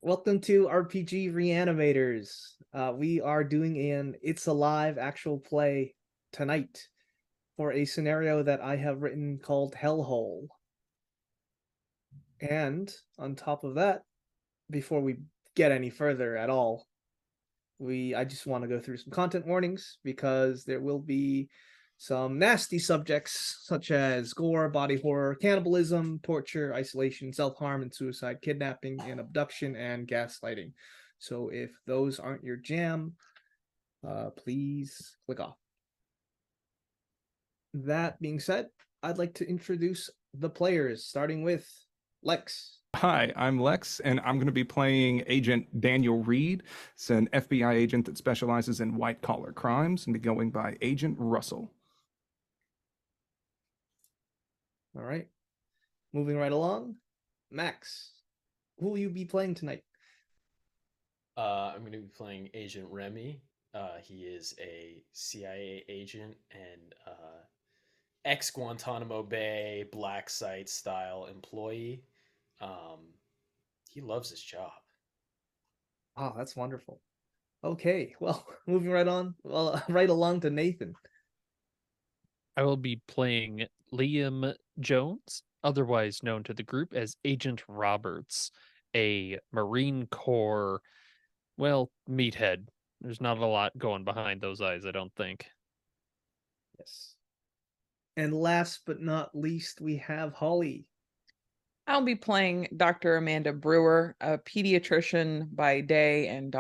Welcome to RPG Reanimators. We are doing an It's Alive actual play tonight for a scenario that I have written called Hellhole. And on top of that, before we get any further at all, I just want to go through some content warnings because there will be some nasty subjects such as gore, body horror, cannibalism, torture, isolation, self-harm and suicide, kidnapping and abduction, and gaslighting. So if those aren't your jam, please click off. That being said, I'd like to introduce the players, starting with Lex. Hi, I'm Lex, and I'm going to be playing Agent Daniel Reed. It's an FBI agent that specializes in white-collar crimes, and be going by Agent Russell. All right. Moving right along, Max. Who will you be playing tonight? I'm going to be playing Agent Remy. He is a CIA agent and ex Guantanamo Bay black site style employee. Um, he loves his job. Oh, that's wonderful. Okay, well, moving right on, right along to Nathan. I will be playing Liam Jones, otherwise known to the group as Agent Roberts, a Marine Corps, meathead. There's not a lot going behind those eyes, I don't think. Yes. And last but not least, we have Holly. I'll be playing Dr. Amanda Brewer, a pediatrician by day and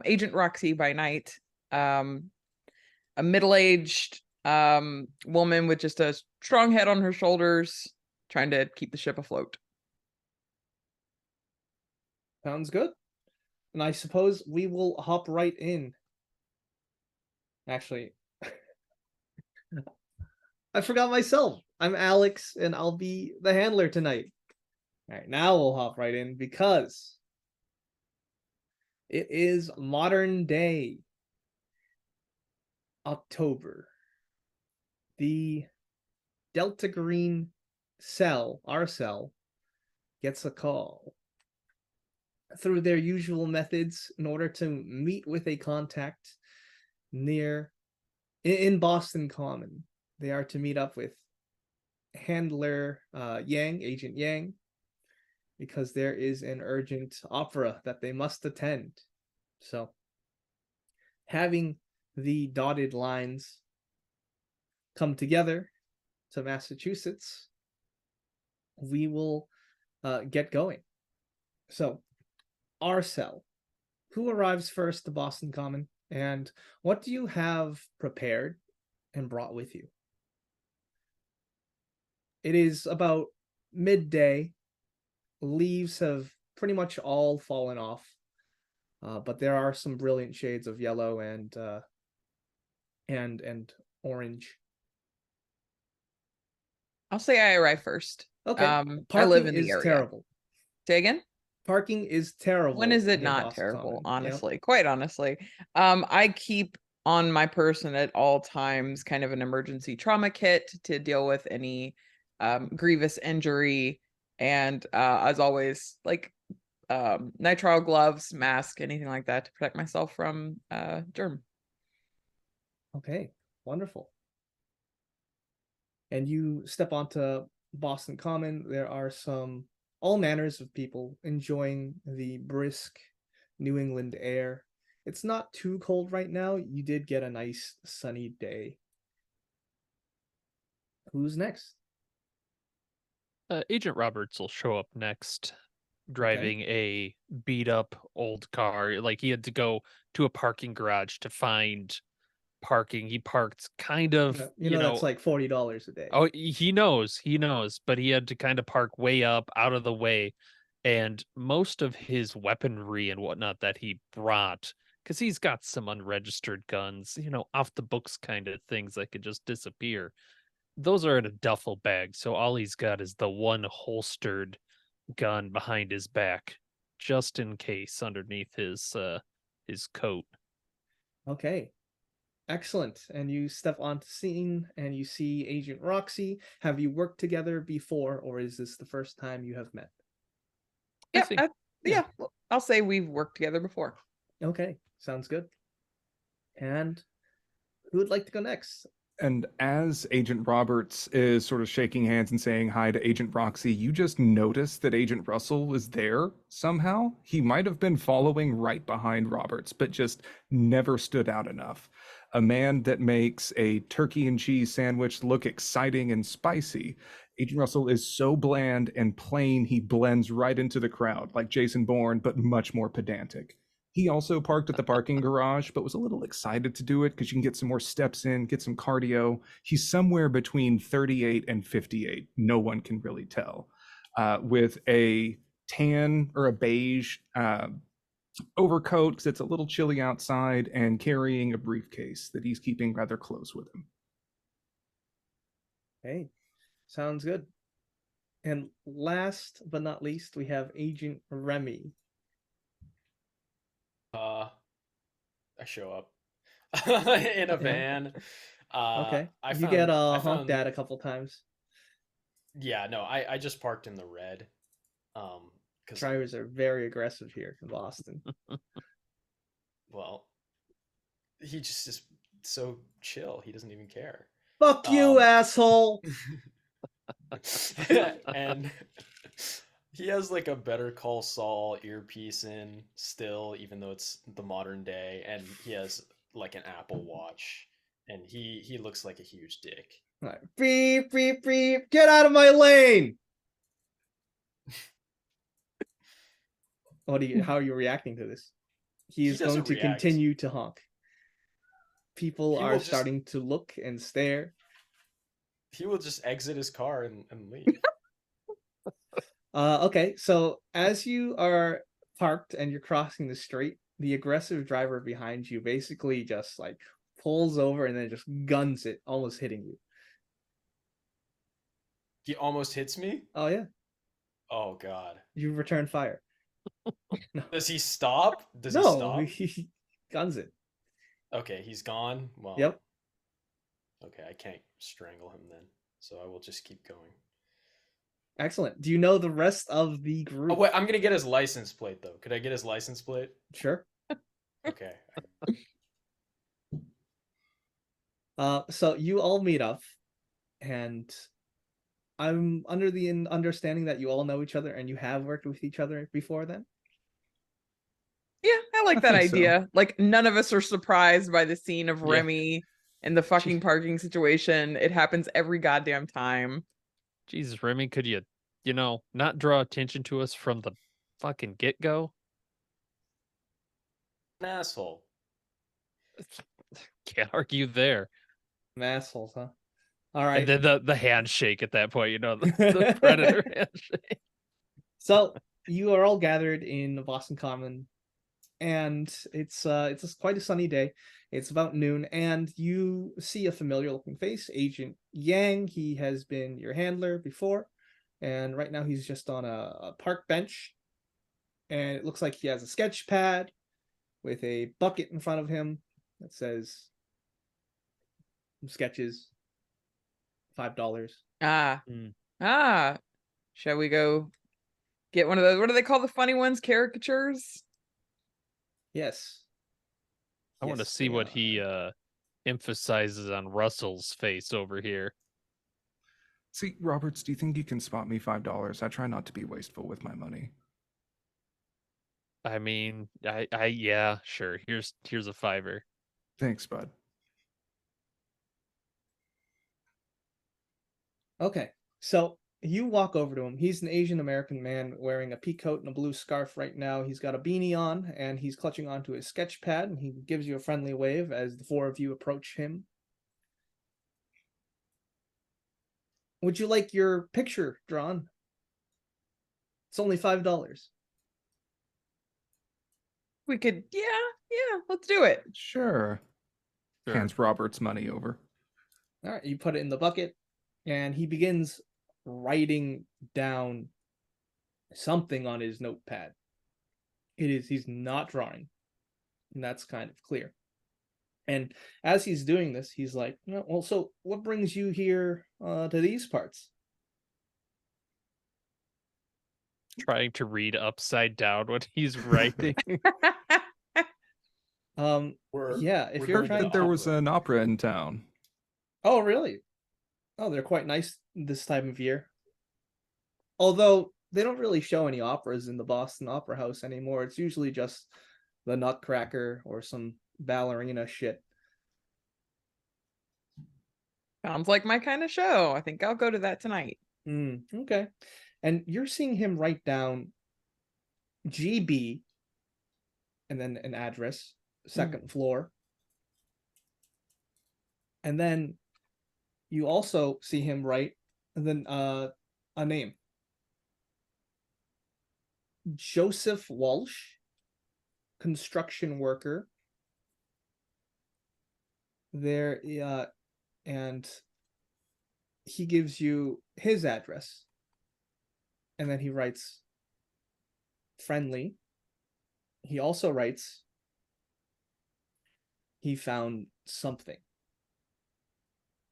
Agent Roxy by night. A middle-aged woman with just a strong head on her shoulders, trying to keep the ship afloat. Sounds good. And I suppose we will hop right in. Actually, I forgot myself. I'm Alex, and I'll be the handler tonight. All right, now we'll hop right in because it is modern day October. The Delta Green cell, our cell, gets a call through their usual methods in order to meet with a contact in Boston Common. They are to meet up with handler Agent Yang, because there is an urgent opera that they must attend. So, having the dotted lines come together to Massachusetts, we will get going. So, our cell. Who arrives first to Boston Common, and what do you have prepared and brought with you? It is about midday. Leaves have pretty much all fallen off, but there are some brilliant shades of yellow and orange. I'll say I arrive first. Okay. I live in the area. Terrible. Say again? Parking is terrible. When is it not terrible? Honestly, quite honestly. I keep on my person at all times kind of an emergency trauma kit to deal with any grievous injury. And as always, like nitrile gloves, mask, anything like that to protect myself from germ. Okay, wonderful. And you step onto Boston Common. There are all manners of people enjoying the brisk New England air. It's not too cold right now. You did get a nice sunny day. Who's next? Agent Roberts will show up next, driving a beat-up old car. Like, he had to go to a parking garage to find parking. He parked kind of, that's like $40 a day. Oh, he knows, but he had to kind of park way up, out of the way, and most of his weaponry and whatnot that he brought, because he's got some unregistered guns, off the books kind of things that could just disappear. Those are in a duffel bag, so all he's got is the one holstered gun behind his back, just in case, underneath his coat. Okay. Excellent. And you step onto scene and you see Agent Roxy. Have you worked together before, or is this the first time you have met? I'll say we've worked together before. Okay, sounds good. And who would like to go next? And as Agent Roberts is sort of shaking hands and saying hi to Agent Roxy, you just notice that Agent Russell is there somehow. He might have been following right behind Roberts, but just never stood out enough. A man that makes a turkey and cheese sandwich look exciting and spicy. Agent Russell is so bland and plain, he blends right into the crowd, like Jason Bourne, but much more pedantic. He also parked at the parking garage, but was a little excited to do it because you can get some more steps in, get some cardio. He's somewhere between 38 and 58. No one can really tell. With a tan or a beige overcoat because it's a little chilly outside, and carrying a briefcase that he's keeping rather close with him. Hey, sounds good. And last but not least, we have Agent Remy. I show up in a Yeah. van. Okay, I you get I honked found, at a couple times. yeah, no, I just parked in the red. Because Drivers are very aggressive here in Boston. well, he just is so chill. He doesn't even care. Fuck you, asshole! And he has like a Better Call Saul earpiece in still, even though it's the modern day, and he has like an Apple Watch, and he looks like a huge dick. Right. Beep, beep, beep. Get out of my lane! How are you reacting to this? He is going doesn't to react. continue to honk. People He are will just- starting to look and stare. He will just exit his car and leave. Okay, so as you are parked and you're crossing the street, the aggressive driver behind you basically just like pulls over and then just guns it, almost hitting you. He almost hits me. Oh yeah, Oh God. you return fire. Does he stop? Does he No, stop? he guns it. Okay, he's gone. Well, Yep. Okay, I can't strangle him then, so I will just keep going. Excellent. Do you know the rest of the group? Oh wait, I'm gonna get his license plate though. Could I get his license plate? Sure. Okay. So you all meet up, and I'm under the understanding that you all know each other and you have worked with each other before then? Yeah, I like I that think so. idea. Like, none of us are surprised by the scene of Yeah. Remy and the fucking parking situation. It happens every goddamn time. Jesus, Remy, could you not draw attention to us from the fucking get-go? An asshole. Can't argue there. Assholes, huh? All And right. then the handshake at that point, the predator handshake. So you are all gathered in Boston Common, and it's quite a sunny day. It's about noon, and you see a familiar looking face, Agent Yang. He has been your handler before, and right now he's just on a park bench, and it looks like he has a sketch pad with a bucket in front of him that says sketches, $5. Ah. Mm. Ah. Shall we go get one of those? What do they call the funny ones? Caricatures? Yes. I want to Yes, see they what are. he emphasizes on Russell's face over here. See, Roberts, do you think you can spot me $5? I try not to be wasteful with my money. I mean, yeah, sure. Here's a $5. Thanks, bud. Okay, so you walk over to him. He's an Asian American man wearing a pea coat and a blue scarf right now. He's got a beanie on, and he's clutching onto his sketch pad, and he gives you a friendly wave as the four of you approach him. Would you like your picture drawn? It's only $5. We could, yeah, let's do it. Sure. Sure. Hands Roberts money over. All right, you put it in the bucket, and he begins writing down something on his notepad. He's not drawing, and that's kind of clear. And as he's doing this, he's like, well, so what brings you here to these parts? Trying to read upside down what he's writing. Yeah, if we're you're going to trying the That there was opera. an opera in town. Oh, really? Oh, they're quite nice this time of year. Although they don't really show any operas in the Boston Opera House anymore. It's usually just the Nutcracker or some ballerina shit. Sounds like my kind of show. I think I'll go to that tonight. Okay. And you're seeing him write down GB and then an address, second floor. And then you also see him write and then a name. Joseph Walsh, construction worker. There, and he gives you his address. And then he writes friendly. He also writes he found something.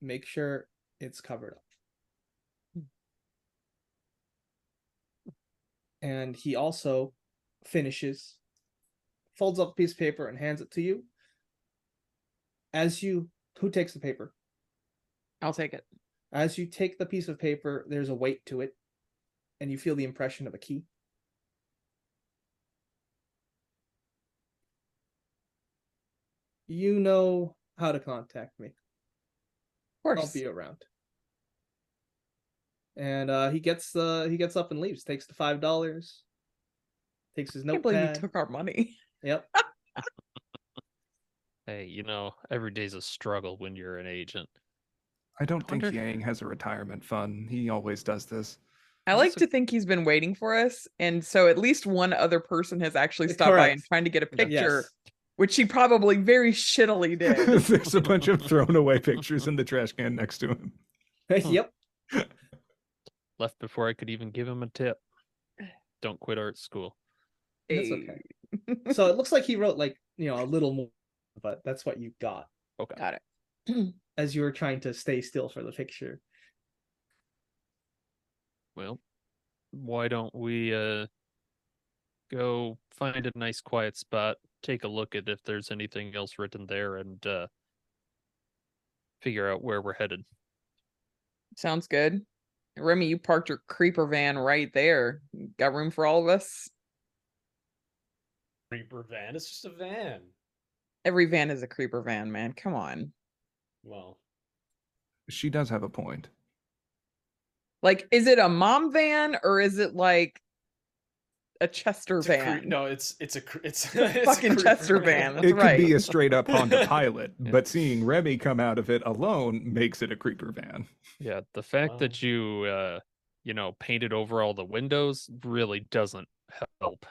Make sure it's covered up. And he also finishes, folds up a piece of paper and hands it to you. Who takes the paper? I'll take it. As you take the piece of paper, there's a weight to it, and you feel the impression of a key. You know how to contact me. Of course. I'll be around. And he gets up and leaves. Takes the $5. Takes his I can't believe notepad. he took our money. Yep. Hey, you know, every day's a struggle when you're an agent. I don't think wonder- Yang has a retirement fund. He always does this. I like to think he's been waiting for us, and so at least one other person has actually stopped by and Correct. trying to get a picture, Yes. which he probably very shittily did. There's a bunch of thrown away pictures in the trash can next to him. Yep. Left before I could even give him a tip. Don't quit art school. That's okay. So it looks like he wrote a little more, but that's what you got Okay. Got it. as you were trying to stay still for the picture. Well, why don't we go find a nice quiet spot, take a look at if there's anything else written there, and figure out where we're headed. Sounds good. Remy, you parked your creeper van right there. Got room for all of us? Creeper van. It's just a van. Every van is a creeper van, man. Come on. Well, She does have a point. Like, is it a mom van or is it like a Chester it's a van? no, it's a Fucking creeper Chester van. That's It right. could be a straight up Honda Pilot, Yeah. but seeing Remy come out of it alone makes it a creeper van. Yeah, the fact that you painted over all the windows really doesn't help.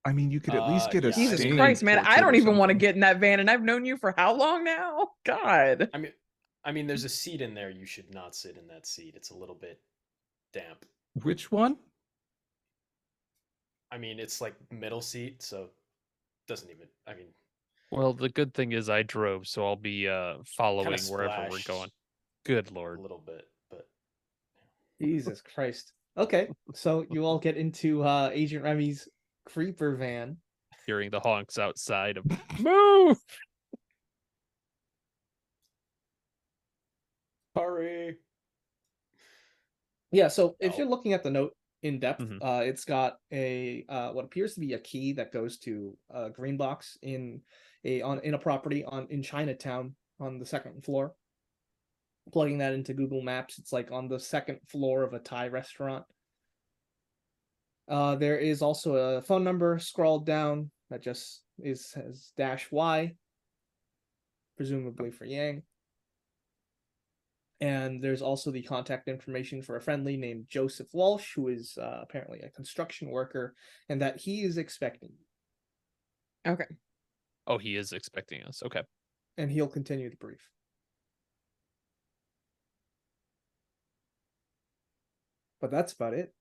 I mean, you could at least get a yeah, Jesus stain Christ, man. I portrait don't or even want to something. get in that van, and I've known you for how long now? God. I mean, there's a seat in there. You should not sit in that seat. It's a little bit damp. Which one? I mean, it's like middle seat, so doesn't even. I mean, Well, the good thing is I drove, so I'll be following kinda wherever we're splashed going. Good a lord. little bit, but Jesus Christ. Okay, so you all get into Agent Remy's creeper van. Hearing the honks outside of move. hurry. Yeah, so if Oh. you're looking at the note in depth, Mhm. it's got a what appears to be a key that goes to a green box in a property in Chinatown on the second floor. Plugging that into Google Maps, it's like on the second floor of a Thai restaurant. There is also a phone number scrawled down that just says -Y, presumably for Yang. And there's also the contact information for a friendly named Joseph Walsh, who is apparently a construction worker, and that he is expecting you, Okay. Oh, he is expecting us. Okay. and he'll continue the brief. But that's about it.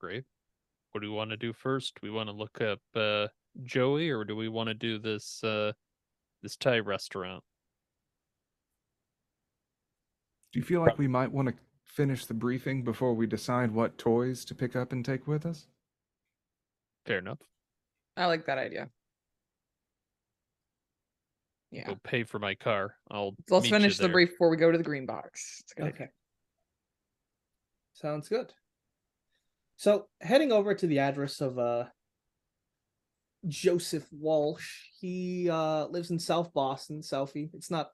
Great. What do we want to do first? We want to look up Joey, or do we want to do this Thai restaurant? Do you feel like we might want to finish the briefing before we decide what toys to pick up and take with us? Fair enough. I like that idea. Yeah. Go pay for my car. I'll Let's meet finish you the there. brief before we go to the green box. It's a good Okay. idea. Sounds good. So heading over to the address of Joseph Walsh. He lives in South Boston, Southie. It's not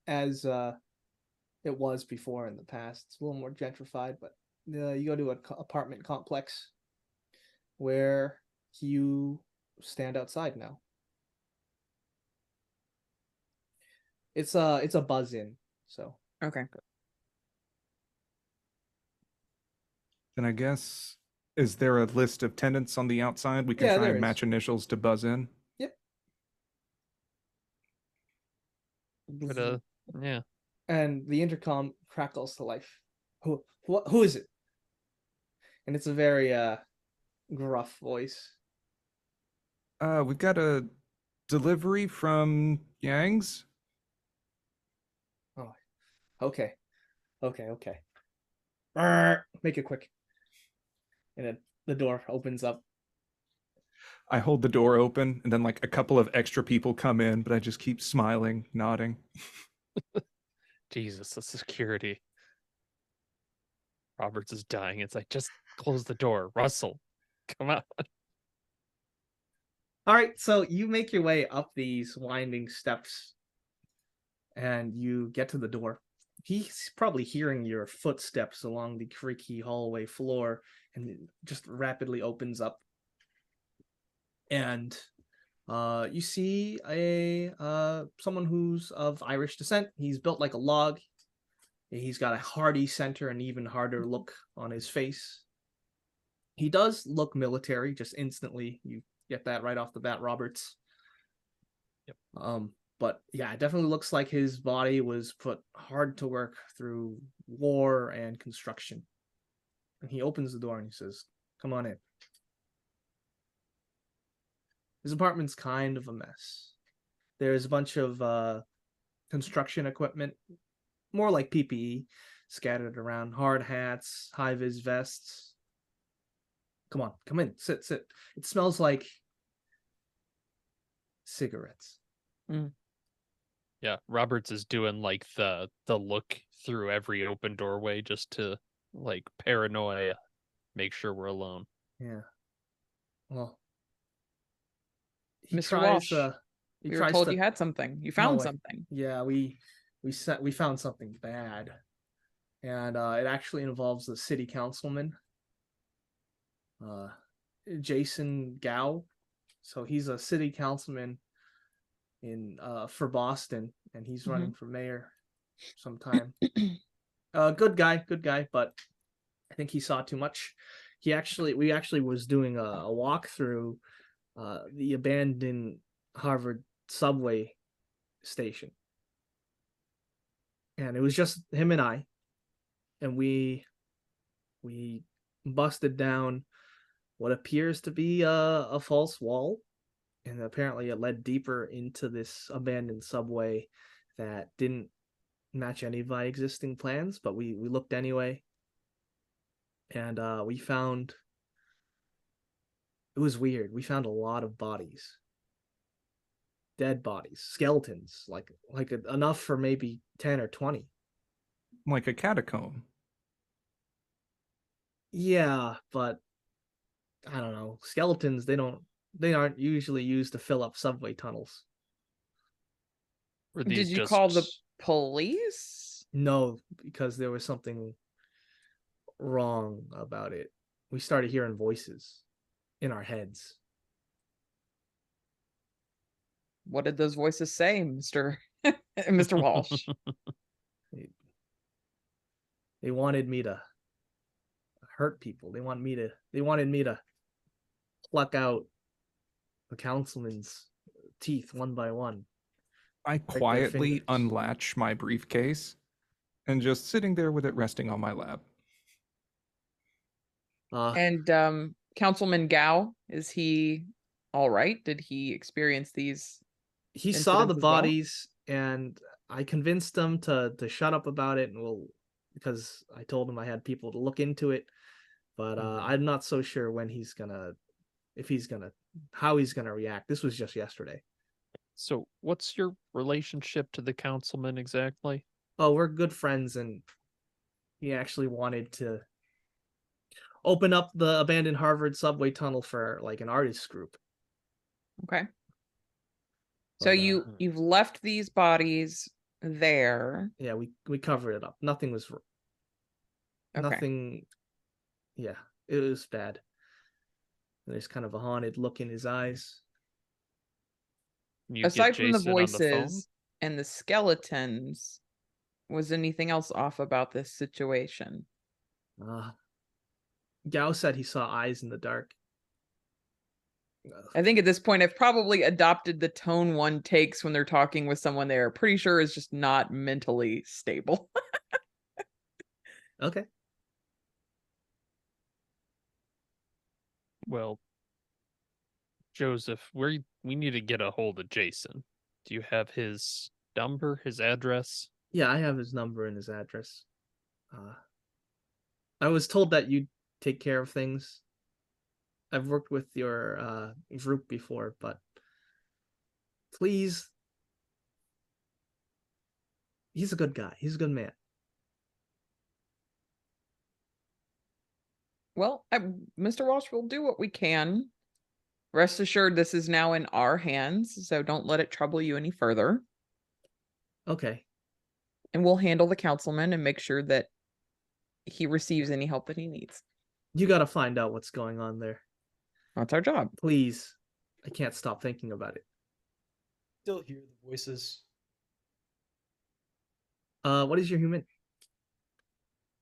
as it was before in the past. It's a little more gentrified, but you go to an apartment complex where you stand outside now. It's a buzz in, so Okay. Then I guess, is there a list of tenants on the outside we can Yeah, try there and is. match initials to buzz in? Yep. But, yeah. And the intercom crackles to life. Who is it? And it's a very gruff voice. We've got a delivery from Yang's. Okay. Make it quick. And then the door opens up. I hold the door open, and then like a couple of extra people come in, but I just keep smiling, nodding. Jesus, the security. Roberts is dying. It's like, just close the door. Russell, come on. All right, so you make your way up these winding steps and you get to the door. He's probably hearing your footsteps along the creaky hallway floor, and it just rapidly opens up. And you see someone who's of Irish descent. He's built like a log. He's got a hardy center and even harder look on his face. He does look military, just instantly. You get that right off the bat, Roberts. Yep. But yeah, it definitely looks like his body was put hard to work through war and construction. And he opens the door and he says, "Come on in." His apartment's kind of a mess. There's a bunch of construction equipment, more like PPE, scattered around. Hard hats, high-vis vests. Come on, come in, sit. It smells like cigarettes. Yeah, Roberts is doing like the look through every open doorway just to like paranoia, make sure we're alone. Yeah. Well, he Mr. tries. Walsh, He we were tries told to. you had something. You No found way. something. Yeah, we found something bad, and it actually involves the city councilman, Jason Gao. So he's a city councilman in for Boston, and he's running for mayor sometime. Good guy, but I think he saw too much. We actually was doing a walk through the abandoned Harvard subway station, and it was just him and I, and we busted down what appears to be a false wall, and apparently it led deeper into this abandoned subway that didn't match any of my existing plans, but we looked anyway, and we found, it was weird. We found a lot of bodies, dead bodies, skeletons, like enough for maybe 10 or 20. Like a catacomb. Yeah, but I don't know. Skeletons, they aren't usually used to fill up subway tunnels. Were these Did you just call the police? No, because there was something wrong about it. We started hearing voices in our heads. What did those voices say, Mr. Walsh? They wanted me to hurt people. They wanted me to pluck out the councilman's teeth one by one. I their quietly fingers. unlatch my briefcase and just sitting there with it resting on my lap. And Councilman Gao, is he all right? Did he experience these? He saw the incidents as well? bodies, and I convinced them to shut up about it, and because I told him I had people to look into it, but I'm not so sure when how he's gonna react. This was just yesterday. So, what's your relationship to the councilman exactly? Oh, we're good friends, and he actually wanted to open up the abandoned Harvard subway tunnel for like an artist group. Okay. So But, you've left these bodies there. yeah, we covered it up. Nothing was Okay. nothing. Yeah, it was bad. There's kind of a haunted look in his eyes. You get Aside from the Jason on the phone? voices and the skeletons, was anything else off about this situation? Gao said he saw eyes in the dark. I think at this point I've probably adopted the tone one takes when they're talking with someone they're pretty sure is just not mentally stable. Okay. Well, Joseph, we need to get a hold of Jason. Do you have his number, his address? Yeah, I have his number and his address. I was told that you take care of things. I've worked with your group before, but please, he's a good guy. He's a good man. Well, Mr. Walsh, we'll do what we can. Rest assured, this is now in our hands, so don't let it trouble you any further. Okay. And we'll handle the councilman and make sure that he receives any help that he needs. You got to find out what's going on there. That's our job. Please. I can't stop thinking about it. Still hear the voices. What is your human?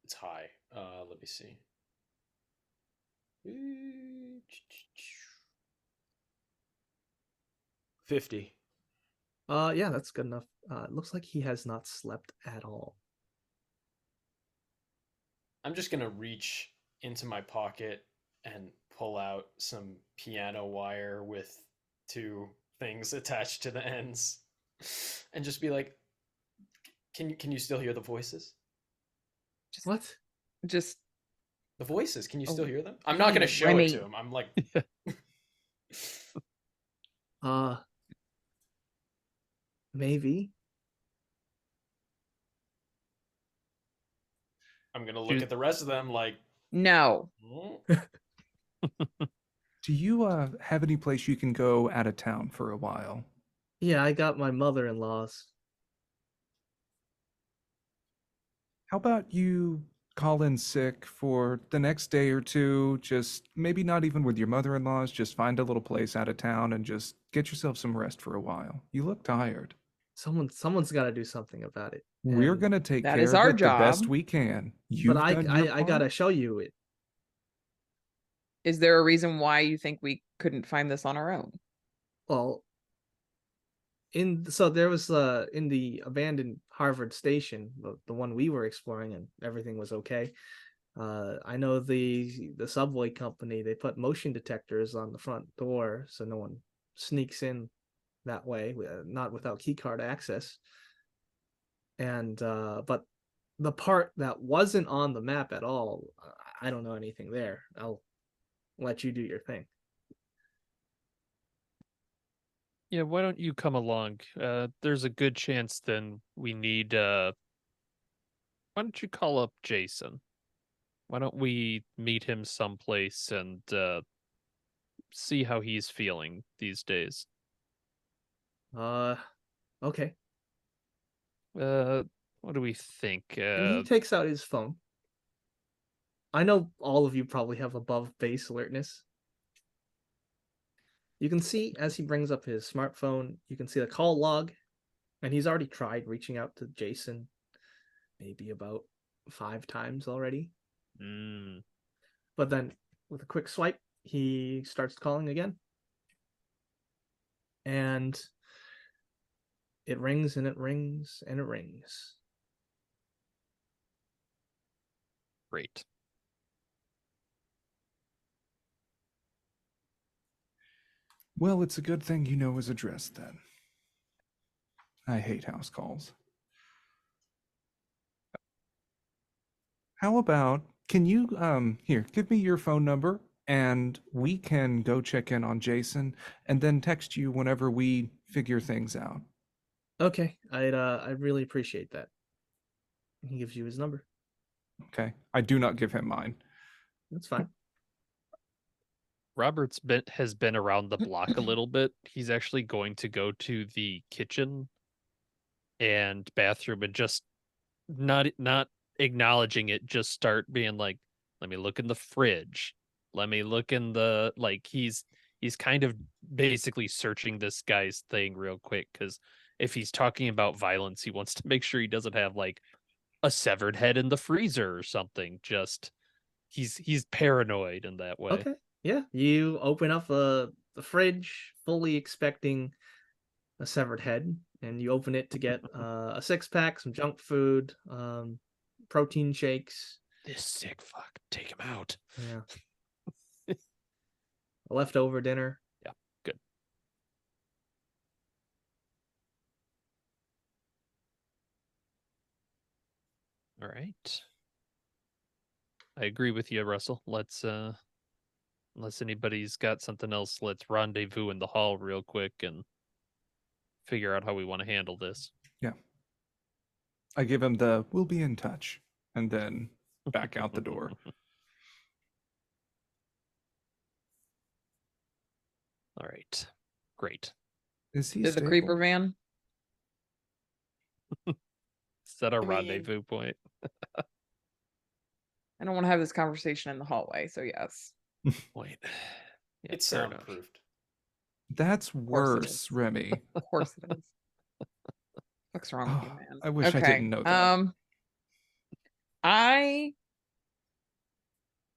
It's high. Let me see. 50. Yeah, that's good enough. It looks like he has not slept at all. I'm just gonna reach into my pocket and pull out some piano wire with 2 things attached to the ends, and just be like, "Can you still hear the voices? What? Just The voices? Can you still Oh, hear them? I'm not gonna show Remy. it to him. I'm like, Maybe. I'm gonna look at the rest of them like, no. "Hmm?" Do you have any place you can go out of town for a while? Yeah, I got my mother-in-law's. How about you call in sick for the next day or two? Just maybe not even with your mother-in-law's, just find a little place out of town and just get yourself some rest for a while. You look tired. Someone's got to do something about it. We're And- gonna take That care is of our it the best job. we can. But You've done your I part. gotta show you it. Is there a reason why you think we couldn't find this on our own? Well, so there was in the abandoned Harvard station, the one we were exploring, and everything was okay. I know the subway company, they put motion detectors on the front door so no one sneaks in that way, not without keycard access. And but the part that wasn't on the map at all, I don't know anything there. I'll let you do your thing. Yeah, why don't you come along? There's a good chance then we need why don't you call up Jason? Why don't we meet him someplace and see how he's feeling these days? Okay. What do we think? And he takes out his phone. I know all of you probably have above base alertness. You can see as he brings up his smartphone, you can see the call log, and he's already tried reaching out to Jason maybe about 5 times already. But then with a quick swipe, he starts calling again. And it rings and it rings and it rings. Great. Well, it's a good thing you know his address then. I hate house calls. How about, can you, here, give me your phone number and we can go check in on Jason and then text you whenever we figure things out. Okay, I'd really appreciate that. He gives you his number. Okay. I do not give him mine. That's fine. Has been around the block a little bit. He's actually going to go to the kitchen and bathroom and just not acknowledging it, just start being like, let me look in the fridge. Let me look in the, like, he's kind of basically searching this guy's thing real quick, because if he's talking about violence, he wants to make sure he doesn't have like a severed head in the freezer or something. Just he's paranoid in that way. Okay. Yeah, you open up the fridge, fully expecting a severed head, and you open it to get a 6-pack, some junk food, protein shakes. This sick fuck, take him out. Yeah. A leftover dinner. Yeah, good. All right. I agree with you, Russell. Let's unless anybody's got something else, let's rendezvous in the hall real quick and figure out how we want to handle this. Yeah. I give him the, we'll be in touch, and then back out the door. All right. Great. Is he To the stable? creeper van. Set a I mean- rendezvous point. I don't want to have this conversation in the hallway, so yes. Wait. Yeah, It's fair enough. soundproofed. That's course it worse, is. Remy. Of course it is. What's wrong with you, Oh, man? I wish I didn't know that.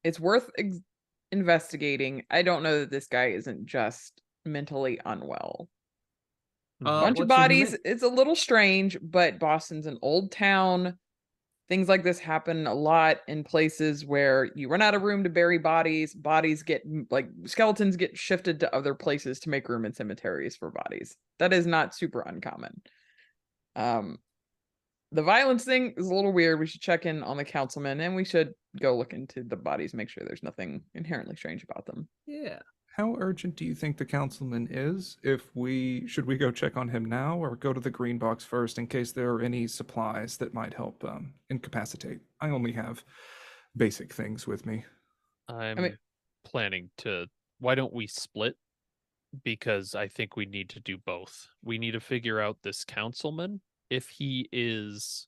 It's worth investigating. I don't know that this guy isn't just mentally unwell. Bunch of What's your bodies. hint? It's a little strange, but Boston's an old town. Things like this happen a lot in places where you run out of room to bury bodies. Bodies get, like, skeletons get shifted to other places to make room in cemeteries for bodies. That is not super uncommon. The violence thing is a little weird. We should check in on the councilman, and we should go look into the bodies, make sure there's nothing inherently strange about them. Yeah. How urgent do you think the councilman is? Should we go check on him now or go to the green box first in case there are any supplies that might help incapacitate? I only have basic things with me. I'm planning to. Why don't we split? Because I think we need to do both. We need to figure out this councilman. If he is,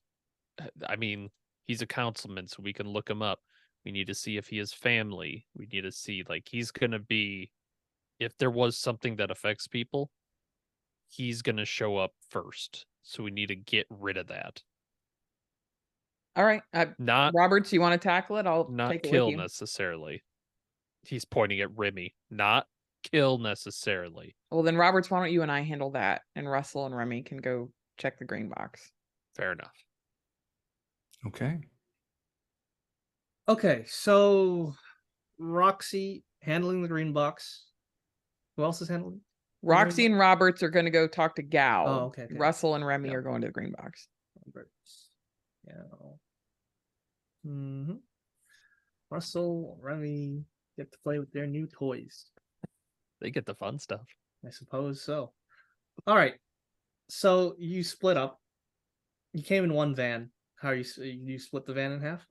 I mean, he's a councilman, so we can look him up. We need to see if he has family. We need to see, like, he's going to be, if there was something that affects people, he's going to show up first. So we need to get rid of that. All right. Not Roberts, you want to tackle it? I'll not take it kill with you. necessarily. He's pointing at Remy. Not kill necessarily. Well, then Roberts, why don't you and I handle that, and Russell and Remy can go check the green box. Fair enough. Okay. Okay, so Roxy handling the green box. Who else is handling? Roxy and Roberts are going to go talk to Gal. Oh, okay. Russell and Remy Yeah. are going to the green box. Roberts. Yeah. Russell, Remy get to play with their new toys. They get the fun stuff. I suppose so. All right. So you split up. You came in one van. How you split the van in half?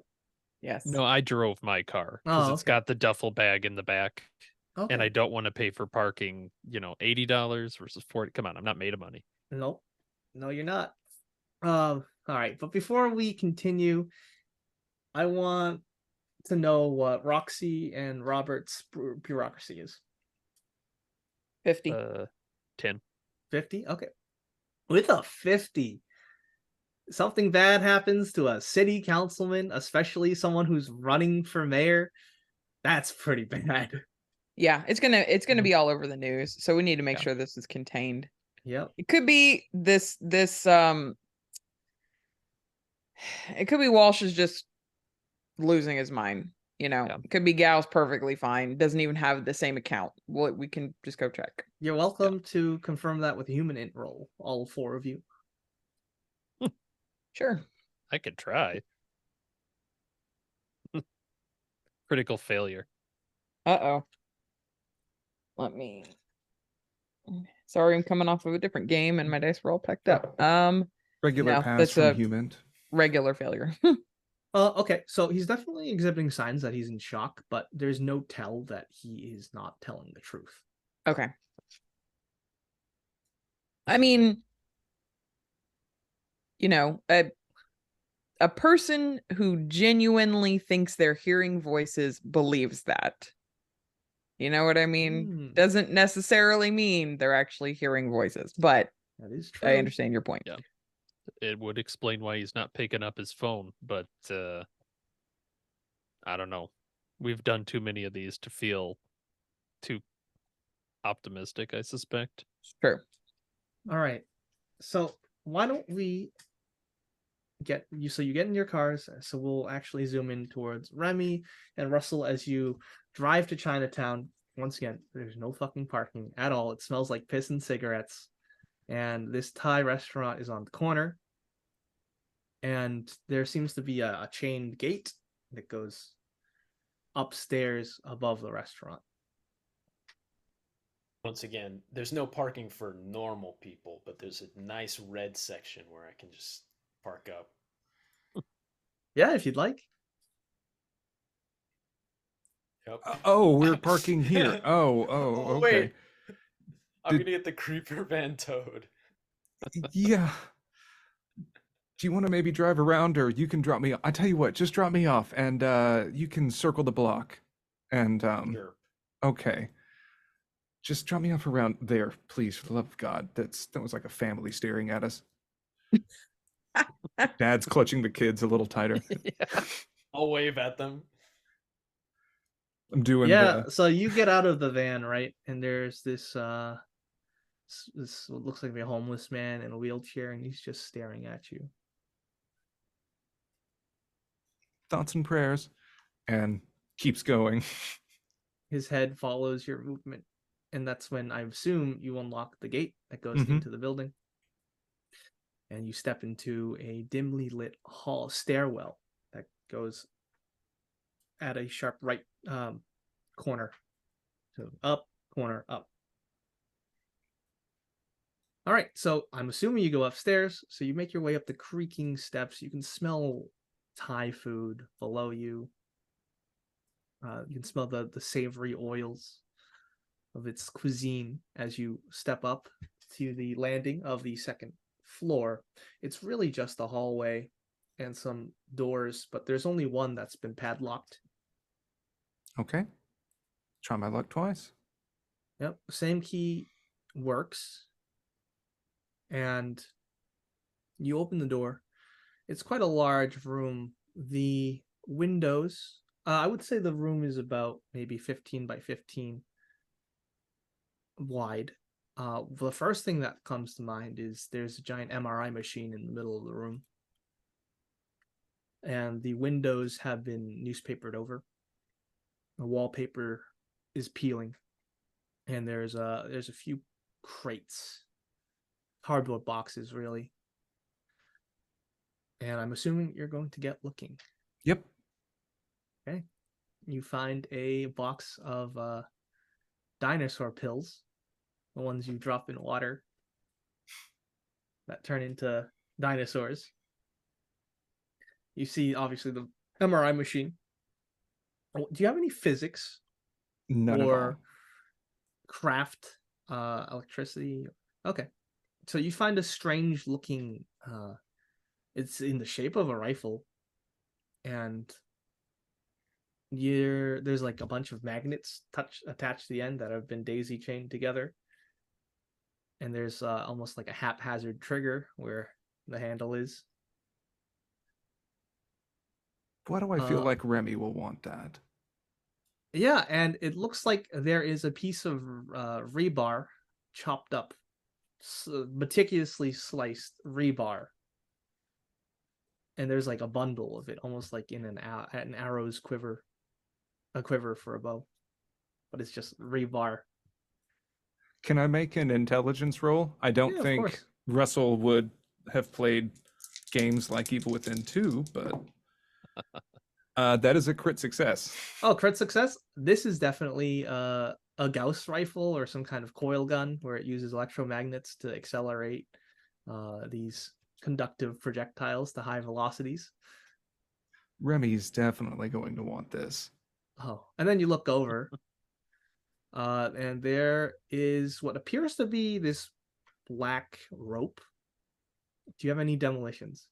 Yes. No, I drove my car because Oh, it's okay. got the duffel bag in the back, Okay. and I don't want to pay for parking. $80 versus $40. Come on, I'm not made of money. Nope. No, you're not. All right. But before we continue, I want to know what Roxy and Robert's bureaucracy is. 50. 10. 50? Okay. With a 50, something bad happens to a city councilman, especially someone who's running for mayor. That's pretty bad. Yeah, it's gonna be all over the news. So we need to make Yeah. sure this is contained. Yep. It could be it could be Walsh is just losing his mind. Yeah. It could be Gal's perfectly fine, doesn't even have the same account. We can just go check. You're welcome to confirm that with a human int roll, all 4 of you. Sure. I could try. Critical failure. Uh-oh. Let me. Sorry, I'm coming off of a different game and my dice were all packed up. Regular No, pass that's from a human. regular failure. Okay, so he's definitely exhibiting signs that he's in shock, but there's no tell that he is not telling the truth. Okay. I mean, you know, a person who genuinely thinks they're hearing voices believes that. You know what I mean? Doesn't necessarily mean they're actually hearing voices, but That is true. I understand your point. Yeah. It would explain why he's not picking up his phone, but I don't know. We've done too many of these to feel too optimistic, I suspect. Sure. All right. So why don't we get you? So you get in your cars. So we'll actually zoom in towards Remy and Russell as you drive to Chinatown. Once again, there's no fucking parking at all. It smells like piss and cigarettes. And this Thai restaurant is on the corner. And there seems to be a chained gate that goes upstairs above the restaurant. Once again, there's no parking for normal people, but there's a nice red section where I can just park up. Yeah, if you'd like. Yep. Oh, we're parking here. Oh, okay. Wait. I'm gonna get the creeper van towed. Yeah. Do you want to maybe drive around, or you can drop me? I tell you what, just drop me off, and you can circle the block. And Sure. okay, just drop me off around there, please. For the love of God, that was like a family staring at us. Dad's clutching the kids a little tighter. Yeah. I'll wave at them. I'm doing So you get out of the van, right? And there's this this what looks like a homeless man in a wheelchair, and he's just staring at you. thoughts and prayers, and keeps going. His head follows your movement, and that's when I assume you unlock the gate that goes Mhm. into the building, and you step into a dimly lit hall stairwell that goes at a sharp right corner. So up, corner, up. All right, so I'm assuming you go upstairs. So you make your way up the creaking steps. You can smell Thai food below you. You can smell the savory oils of its cuisine as you step up to the landing of the second floor. It's really just a hallway and some doors, but there's only one that's been padlocked. Okay. Try my luck twice. Yep, same key works. And you open the door. It's quite a large room. The windows, I would say the room is about maybe 15 by 15 wide. The first thing that comes to mind is there's a giant MRI machine in the middle of the room. And the windows have been newspapered over. The wallpaper is peeling. And there's a few crates. Cardboard boxes, really. And I'm assuming you're going to get looking. Yep. Okay. You find a box of dinosaur pills, the ones you drop in water that turn into dinosaurs. You see, obviously, the MRI machine. Do you have any physics None at all. or craft electricity? Okay. So you find a strange looking, it's in the shape of a rifle, and there's like a bunch of magnets attached to the end that have been daisy chained together, and there's almost like a haphazard trigger where the handle is. Why do I feel like Remy will want that? Yeah, and it looks like there is a piece of rebar chopped up, meticulously sliced rebar, and there's like a bundle of it, almost like in an arrow's quiver, a quiver for a bow, but it's just rebar. Can I make an intelligence roll? I don't Yeah, of think course. Russell would have played games like Evil Within 2, but That is a crit success. Oh, crit success. This is definitely a Gauss rifle or some kind of coil gun where it uses electromagnets to accelerate these conductive projectiles to high velocities. Remy's definitely going to want this. Oh, and then you look over, and there is what appears to be this black rope. Do you have any demolitions?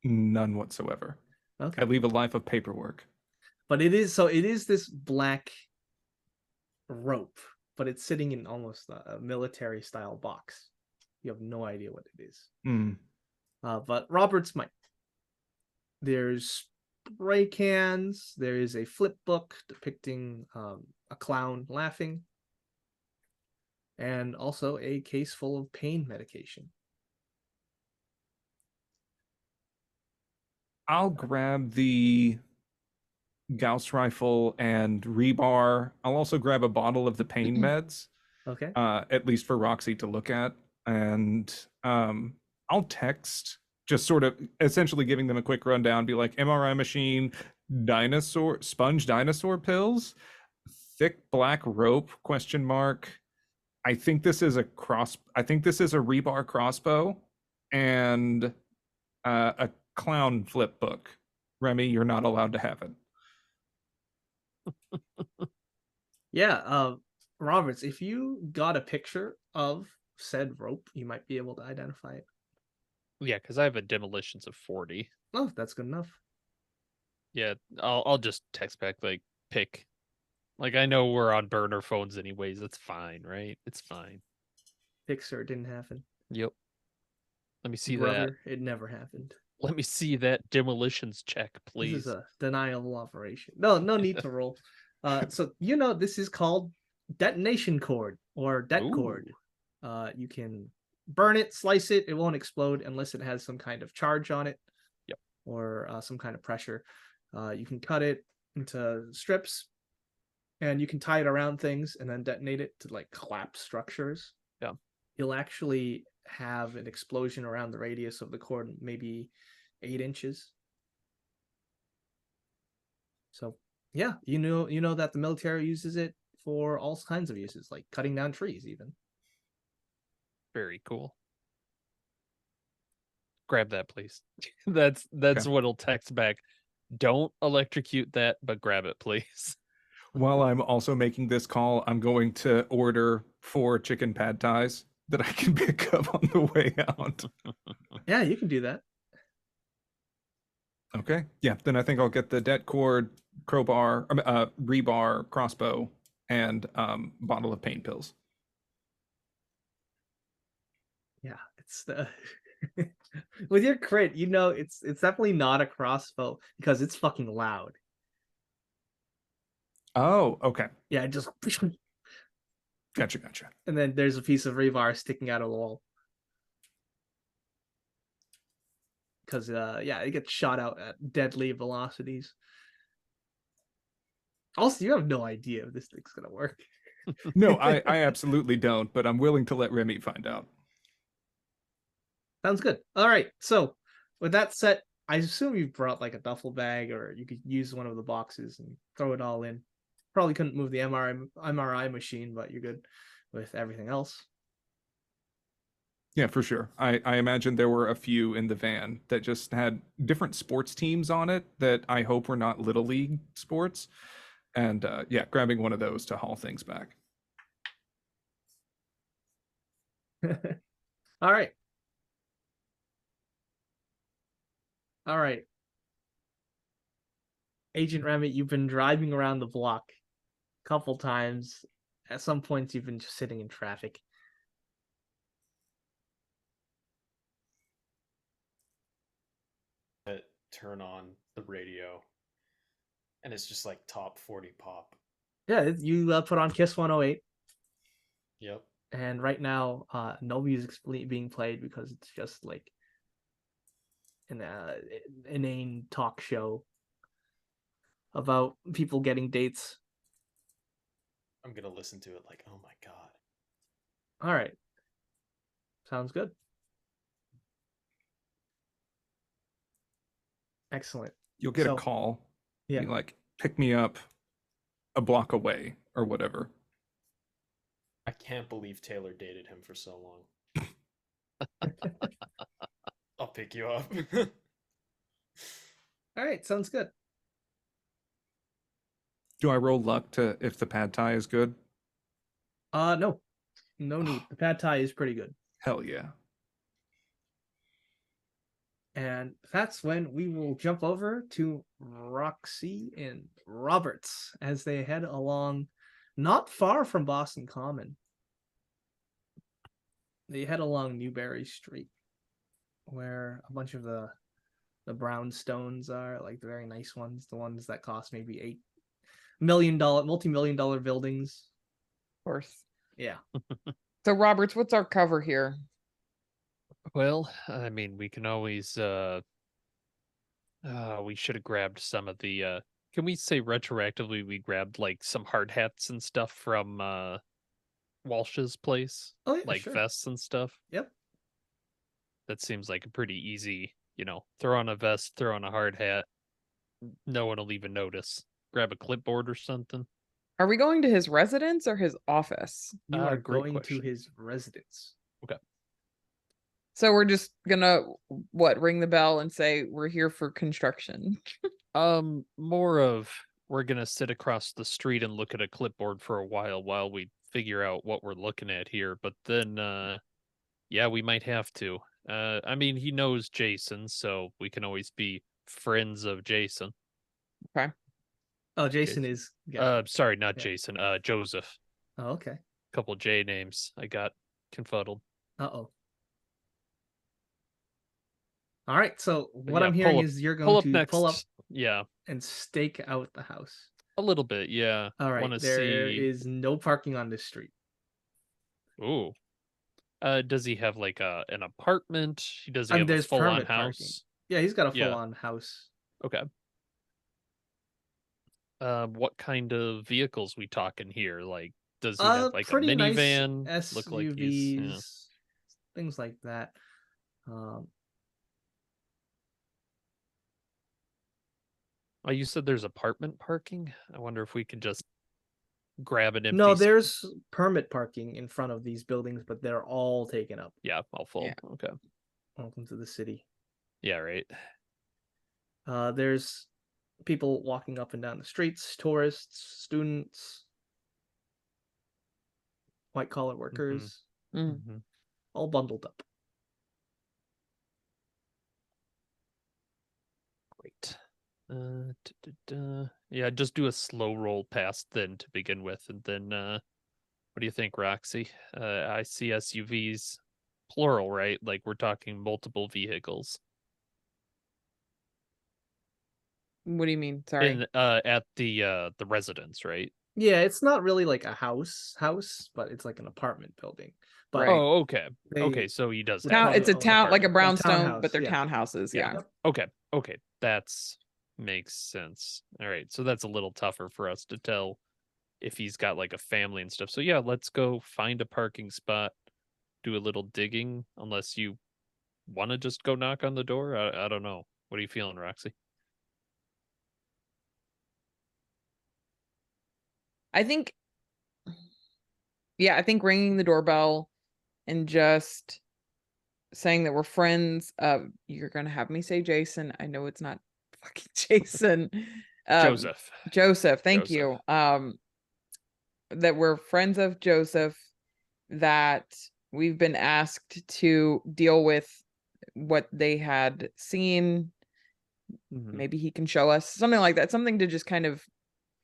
None whatsoever. Okay. I leave a life of paperwork. But it is this black rope, but it's sitting in almost a military style box. You have no idea what it is. But Roberts might. There's spray cans. There is a flip book depicting a clown laughing, and also a case full of pain medication. I'll grab the Gauss rifle and rebar. I'll also grab a bottle of the pain meds, Okay. at least for Roxy to look at. And I'll text, just sort of essentially giving them a quick rundown, be like, MRI machine, sponge dinosaur pills, thick black rope, question mark. I think this is a rebar crossbow, and a clown flip book. Remy, you're not allowed to have it. Yeah, Roberts, if you got a picture of said rope, you might be able to identify it. Yeah, because I have a demolitions of 40. Oh, that's good enough. Yeah, I'll just text back like pick. Like I know we're on burner phones anyways. It's fine, right? It's fine. Pixar didn't happen. Yep. Let me see Brother, it never happened. Let me see that demolitions check, please. This is a denial operation. No need to roll. So this is called detonation cord or det cord. You can burn it, slice it. It won't explode unless it has some kind of charge on it. Yep. Or some kind of pressure. You can cut it into strips, and you can tie it around things and then detonate it to like collapse structures. Yeah. You'll actually have an explosion around the radius of the cord, maybe 8 inches. So yeah, you know that the military uses it for all kinds of uses, like cutting down trees even. Very cool. Grab that, please. That's Okay. what'll text back. Don't electrocute that, but grab it, please. While I'm also making this call, I'm going to order 4 chicken pad thais that I can pick up on the way out. Yeah, you can do that. Okay. Yeah, then I think I'll get the det cord, crowbar, rebar, crossbow, and bottle of pain pills. Yeah, it's the with your crit, it's definitely not a crossbow because it's fucking loud. Oh, okay. Yeah, just Gotcha. and then there's a piece of rebar sticking out of the wall. Because it gets shot out at deadly velocities. Also, you have no idea if this thing's gonna work. No, I absolutely don't, but I'm willing to let Remy find out. Sounds good. All right, so with that set, I assume you brought like a duffel bag, or you could use one of the boxes and throw it all in. Probably couldn't move the MRI machine, but you're good with everything else. Yeah, for sure. I imagine there were a few in the van that just had different sports teams on it that I hope were not Little League sports. And grabbing one of those to haul things back. All right. Agent Remy, you've been driving around the block a couple times. At some points, you've been just sitting in traffic. Turn on the radio, and it's just like top 40 pop. Yeah, you put on Kiss 108. Yep. And right now, no music's being played because it's just like an inane talk show about people getting dates. I'm gonna listen to it like, oh my god. All right. Sounds good. Excellent. You'll get a call. Yeah. Be like, pick me up a block away or whatever. I can't believe Taylor dated him for so long. I'll pick you up. All right, sounds good. Do I roll luck to if the pad thai is good? No, no need. The pad thai is pretty good. Hell yeah. And that's when we will jump over to Roxy and Roberts as they head along not far from Boston Common. They head along Newberry Street, where a bunch of the brownstones are, like the very nice ones, the ones that cost maybe $8 million, multi-million-dollar buildings. Of course. Yeah. So Roberts, what's our cover here? Well, I mean, we can always we should have grabbed some of the can we say retroactively we grabbed like some hard hats and stuff from Walsh's place? Oh yeah, Like sure. vests and stuff. Yep. That seems like a pretty easy, throw on a vest, throw on a hard hat. No one will even notice. Grab a clipboard or something. Are we going to his residence or his office? You are Great going question. to his residence. Okay. So we're just gonna ring the bell and say we're here for construction. More of we're gonna sit across the street and look at a clipboard for a while we figure out what we're looking at here. But then yeah, we might have to. I mean, he knows Jason, so we can always be friends of Jason. Okay. Oh, Jason is. Sorry, not yeah. Jason. Joseph. Oh, okay. Couple J names. I got confuddled. Uh-oh. All right. So But what yeah, I'm hearing pull up- is you're pull going up to next. pull up Yeah, and stake out the house. a little bit. Yeah. All right. Wanna There see. is no parking on this street. Ooh. Does he have like an apartment? Does he And have a there's full-on permit parking. house? Yeah, he's got a Yeah. full-on house. Okay. What kind of vehicles we talking here? Like, does he have like a Pretty minivan? nice Look like he's SUVs, things like that. Oh, you said there's apartment parking? I wonder if we could just grab an empty. No, there's permit parking in front of these buildings, but they're all taken up. Yeah, all full. Yeah. Okay. Welcome to the city. Yeah, right. There's people walking up and down the streets, tourists, students, white collar workers, Mhm. all bundled up. Great. Yeah, just do a slow roll past then to begin with, and then what do you think, Roxy? I see SUVs, plural, right? Like we're talking multiple vehicles. What do you mean? Sorry. In at the residence, right? Yeah, it's not really like a house, but it's like an apartment building. But Right. Oh, okay. they- Okay, so he does Would have. call It's a it an town, like a apartment, brownstone, townhouse, but they're yeah. townhouses. Yeah. Yep. Okay, that's makes sense. All right, so that's a little tougher for us to tell if he's got like a family and stuff. So yeah, let's go find a parking spot, do a little digging, unless you want to just go knock on the door. I don't know. What are you feeling, Roxy? I think ringing the doorbell and just saying that we're friends. You're gonna have me say Jason. I know it's not fucking Jason. Joseph. Joseph, thank you. That we're friends of Joseph, that we've been asked to deal with what they had seen. Mhm. Maybe he can show us something like that, something to just kind of,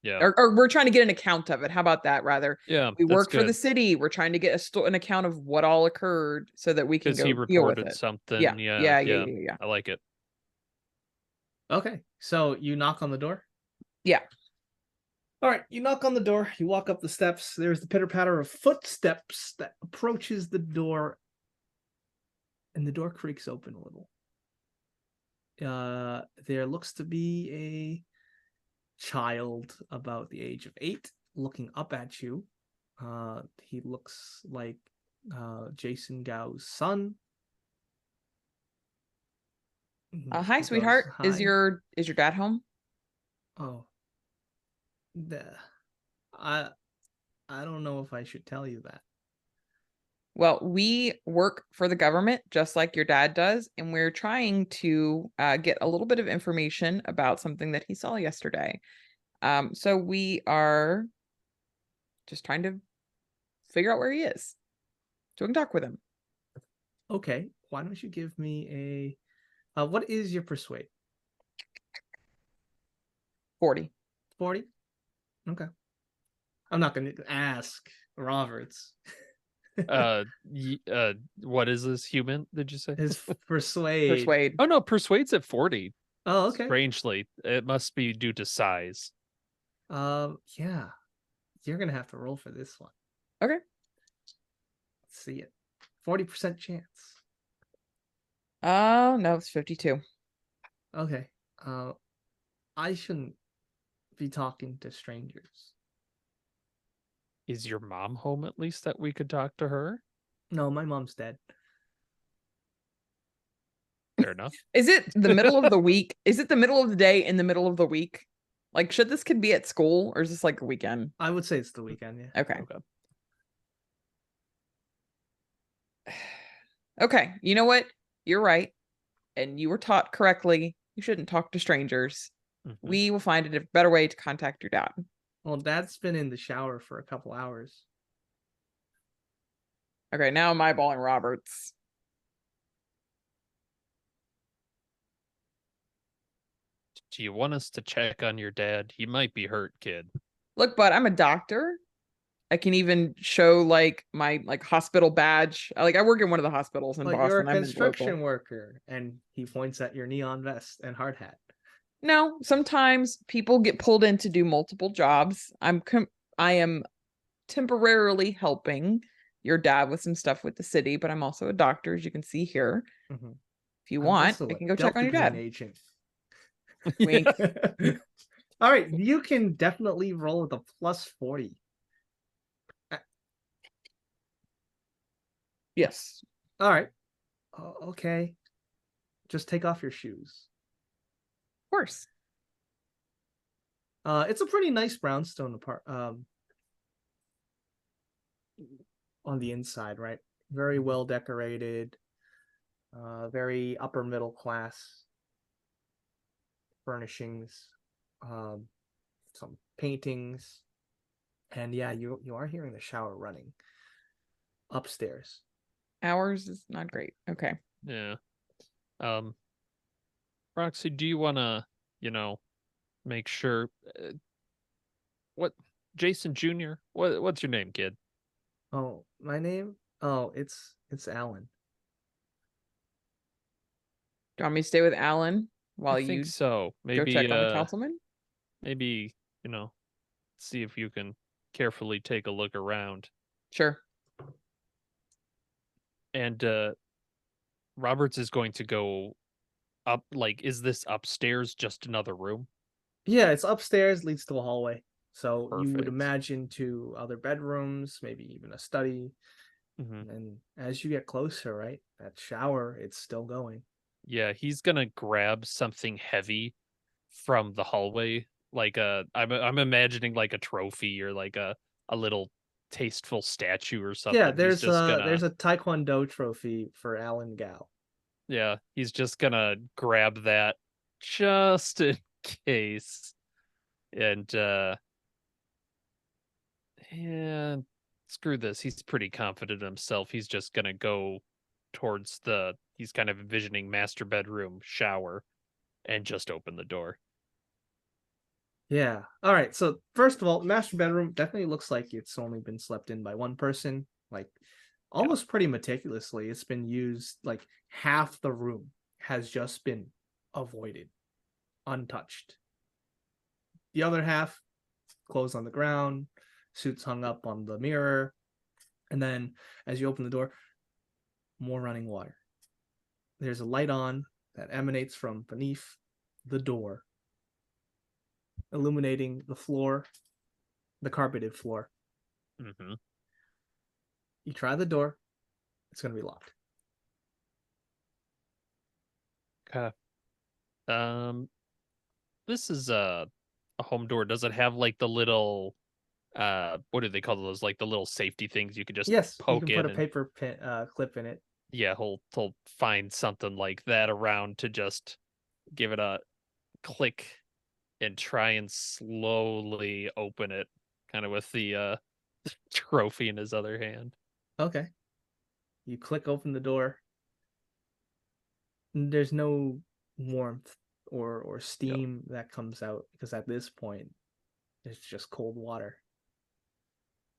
Yeah. or we're trying to get an account of it. How about that? Rather, Yeah. we that's work for the good, city. We're trying to get an account of what all occurred so that we can because go he deal with reported it. something. Yeah. Yeah. I like it. Okay, so you knock on the door? Yeah. All right, you knock on the door, you walk up the steps. There's the pitter-patter of footsteps that approaches the door, and the door creaks open a little. There looks to be a child about the age of 8 looking up at you. He looks like Jason Gao's son. Hi, He sweetheart. goes, Is "Hi." your dad home? Oh, the, I I don't know if I should tell you that. Well, we work for the government just like your dad does, and we're trying to get a little bit of information about something that he saw yesterday. So we are just trying to figure out where he is so we can talk with him. Okay, why don't you give me a what is your persuade? 40. 40? Okay. I'm not gonna ask Roberts. What is this human? Did you say? His persuade. Persuade. Oh no, persuade's at 40. Oh, okay. Strangely, it must be due to size. Yeah. You're gonna have to roll for this one. Okay. Let's see it. 40% chance. Oh, no, it's 52. Okay. I shouldn't be talking to strangers. Is your mom home at least that we could talk to her? No, my mom's dead. Fair enough. Is it the middle of the week? Is it the middle of the day in the middle of the week? Like, should this kid be at school or is this like a weekend? I would say it's the weekend, yeah. Okay. Okay. Okay. You know what? You're right. And you were taught correctly. You shouldn't talk to strangers. Mhm. We will find a better way to contact your dad. Well, Dad's been in the shower for a couple hours. Okay, now I'm eyeballing Roberts. Do you want us to check on your dad? He might be hurt, kid. Look, bud, I'm a doctor. I can even show like my hospital badge. I work in one of the hospitals in But Boston. you're a I'm in the construction local. worker, and he points at your neon vest and hard hat. No, sometimes people get pulled in to do multiple jobs. I am temporarily helping your dad with some stuff with the city, but I'm also a doctor, as you can see here. Mhm. If you I'm want, also I a can go check on your Delta Green dad. agent. Wink. All right, you can definitely roll with a plus 40. Yes. All right. Okay. Just take off your shoes. Of course. It's a pretty nice brownstone on the inside, right? Very well decorated. Very upper middle class furnishings. Some paintings. And yeah, you are hearing the shower running upstairs. Ours is not great. Okay. Yeah. Roxy, do you want to, make sure what Jason Jr.? What's your name, kid? Oh, my name? Oh, it's Alan. Do you want me to stay with Alan while I you think so. go Maybe check on the councilman? maybe, see if you can carefully take a look around. Sure. And Roberts is going to go up, is this upstairs just another room? Yeah, it's upstairs, leads to a hallway. So you would Perfect. imagine to other bedrooms, maybe even a study. Mhm. And as you get closer, right, that shower, it's still going. Yeah, he's gonna grab something heavy from the hallway, I'm imagining like a trophy or like a little tasteful statue or something. Yeah, He's just there's gonna a Taekwondo trophy for Alan Gao. Yeah, he's just gonna grab that just in case. And yeah, screw this. He's pretty confident in himself. He's just gonna go towards he's kind of envisioning master bedroom shower and just open the door. Yeah. All right. So first of all, master bedroom definitely looks like it's only been slept in by one person, like almost pretty meticulously. It's been used, like half the room has just been avoided, untouched. The other half, clothes on the ground, suits hung up on the mirror, and then as you open the door, more running water. There's a light on that emanates from beneath the door, illuminating the floor, the carpeted floor. Mm-hmm. You try the door, it's going to be locked. Okay. This is a home door, does it have like the little what do they call those? Like the little safety things you could just Yes, you poke can put in a and paper clip in it. yeah, he'll find something like that around to just give it a click and try and slowly open it, kind of with the trophy in his other hand. Okay. You click open the door. There's no warmth or steam that comes out because at this point it's just cold water.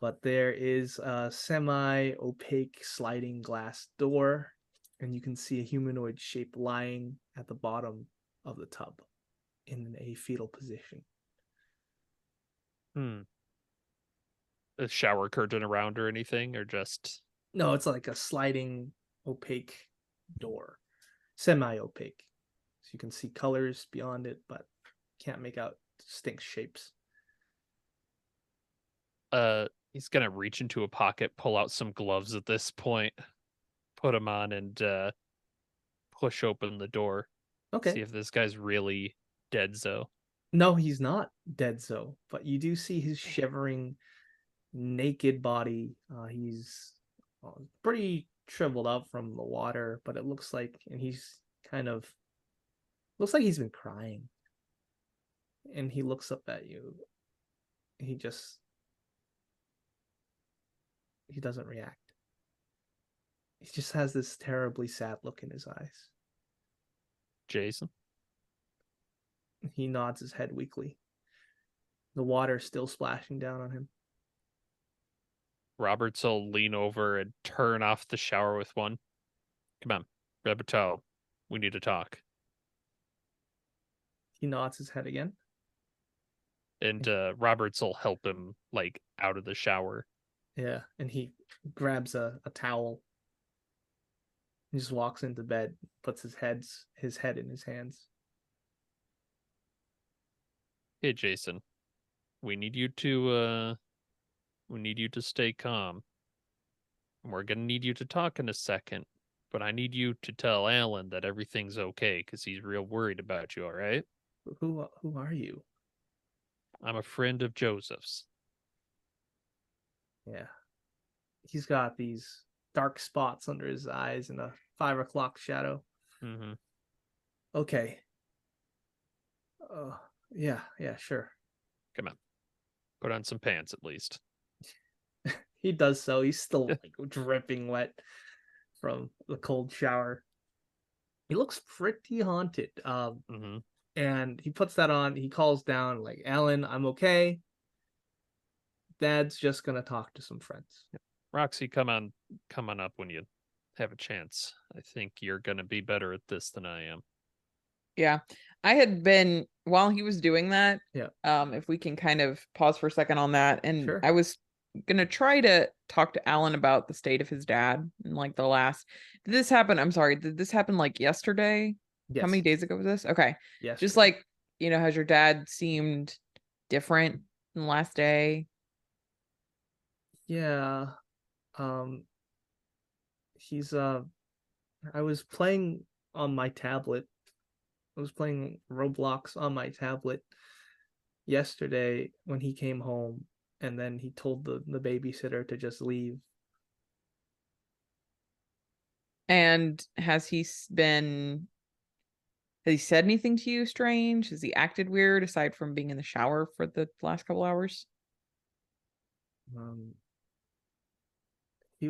But there is a semi-opaque sliding glass door, and you can see a humanoid shape lying at the bottom of the tub in a fetal position. A shower curtain around or anything, or just No, it's like a sliding opaque door, semi-opaque. So you can see colors beyond it, but can't make out distinct shapes. he's gonna reach into a pocket, pull out some gloves at this point, put them on, and push open the door. Okay. See if this guy's really dead. So No, he's not dead, so, but you do see his shivering, naked body. He's pretty shriveled up from the water, but it looks like, and he's kind of looks like he's been crying. And he looks up at you. He doesn't react. He just has this terribly sad look in his eyes. Jason, He nods his head weakly. The water still splashing down on him. Roberts will lean over and turn off the shower with one. Come on, Buteau, we need to talk. He nods his head again. And Roberts will help him like out of the shower. Yeah, and he grabs a towel. He just walks into bed, puts his head in his hands. Hey Jason, we need you to stay calm. And we're gonna need you to talk in a second, but I need you to tell Alan that everything's okay because he's real worried about you, all right? Who are you? I'm a friend of Joseph's. Yeah. He's got these dark spots under his eyes and a 5 o'clock shadow. Mm-hmm. Okay. Yeah, sure. Come on. Put on some pants at least. He does so. He's still like dripping wet from the cold shower. He looks pretty haunted. And he puts that on. He calls down like, Alan, I'm okay. Dad's just gonna talk to some friends. Roxy, come on up when you have a chance. I think you're gonna be better at this than I am. Yeah. I had been, while he was doing that, Yeah. If we can kind of pause for a second on that. And Sure. I was gonna try to talk to Alan about the state of his dad and like the last. Did this happen? I'm sorry. Did this happen like yesterday? Yes. How many days ago was this? Okay. Yes. Just like, has your dad seemed different in the last day? Yeah. He's I was playing on my tablet. I was playing Roblox on my tablet yesterday when he came home, and then he told the babysitter to just leave. And has he said anything to you strange? Has he acted weird aside from being in the shower for the last couple hours? He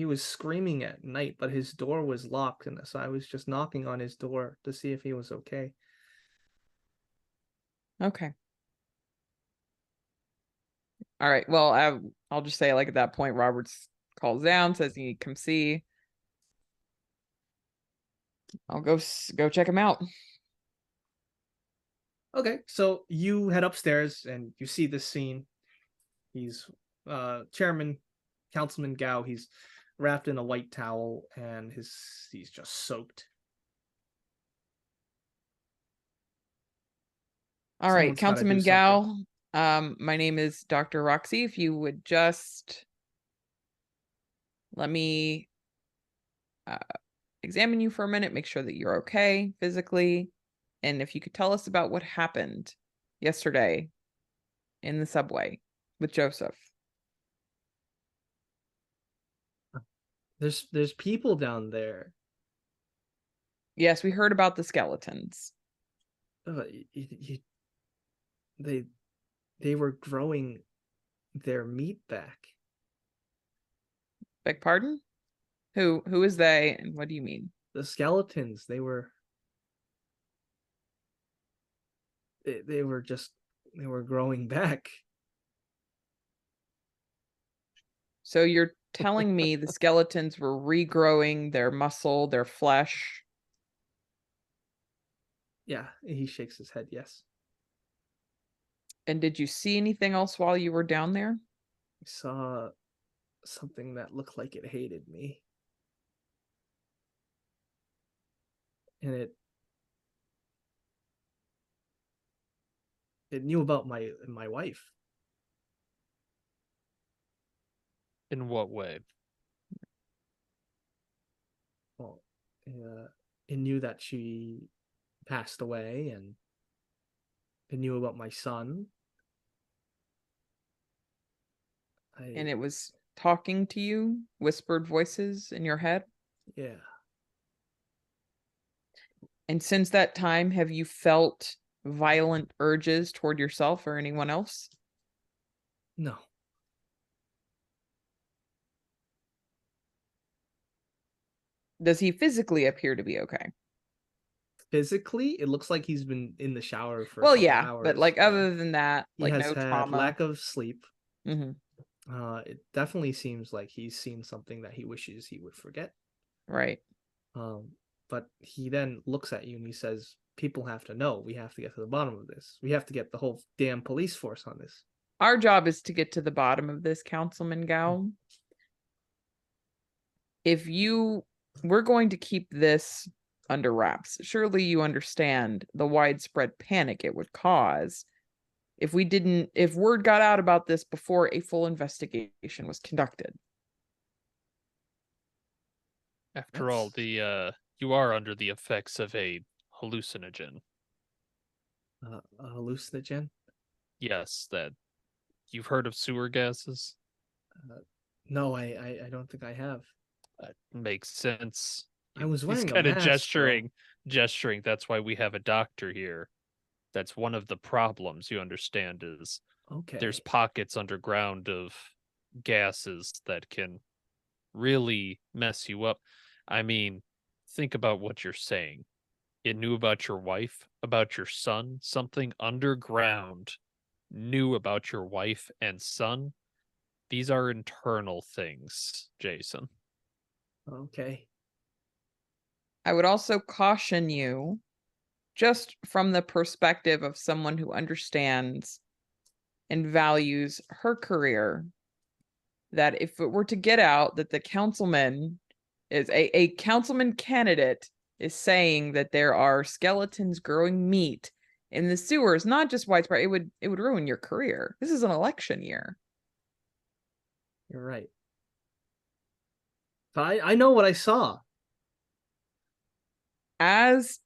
was screaming at night, but his door was locked, and so I was just knocking on his door to see if he was okay. Okay. All right. Well, I'll just say, like, at that point, Roberts calls down, says he come see. I'll go check him out. Okay, so you head upstairs and you see this scene. He's Councilman Gao. He's wrapped in a white towel and he's just soaked. All right, Someone's gotta do Councilman Gao. My name is Dr. Roxy. If you would just let me examine you for a minute, make sure that you're okay physically, and if you could tell us about what happened yesterday in the subway with Joseph. There's people down there. Yes, we heard about the skeletons. They were growing their meat back. Beg pardon? Who is they and what do you mean? The skeletons, they were growing back. So you're telling me the skeletons were regrowing their muscle, their flesh? Yeah, he shakes his head, yes. And did you see anything else while you were down there? I saw something that looked like it hated me. And it knew about my wife. In what way? Well, it knew that she passed away, and it knew about my son. And it was talking to you, whispered voices in your head? Yeah. And since that time, have you felt violent urges toward yourself or anyone else? No. Does he physically appear to be okay? Physically, it looks like he's been in the shower for Well, a couple yeah, hours. but like Yeah. other than that, He like has no had trauma. lack of sleep. Mhm. It definitely seems like he's seen something that he wishes he would forget. Right. But he then looks at you and he says, people have to know. We have to get to the bottom of this. We have to get the whole damn police force on this. Our job is to get to the bottom of this, Councilman Gao. We're going to keep this under wraps. Surely you understand the widespread panic it would cause if word got out about this before a full investigation was conducted. After all, you are under the effects of a hallucinogen. A hallucinogen? Yes, that you've heard of sewer gases? No, I don't think I have. That makes sense. I was He's wearing a kind of mask, though. gesturing. That's why we have a doctor here. That's one of the problems, you understand, is Okay. there's pockets underground of gases that can really mess you up. I mean, think about what you're saying. It knew about your wife, about your son, something underground knew about your wife and son. These are internal things, Jason. Okay. I would also caution you, just from the perspective of someone who understands and values her career, that if it were to get out that the councilman is a councilman candidate is saying that there are skeletons growing meat in the sewers, not just widespread, it would ruin your career. This is an election year. You're right. But I know what I saw. As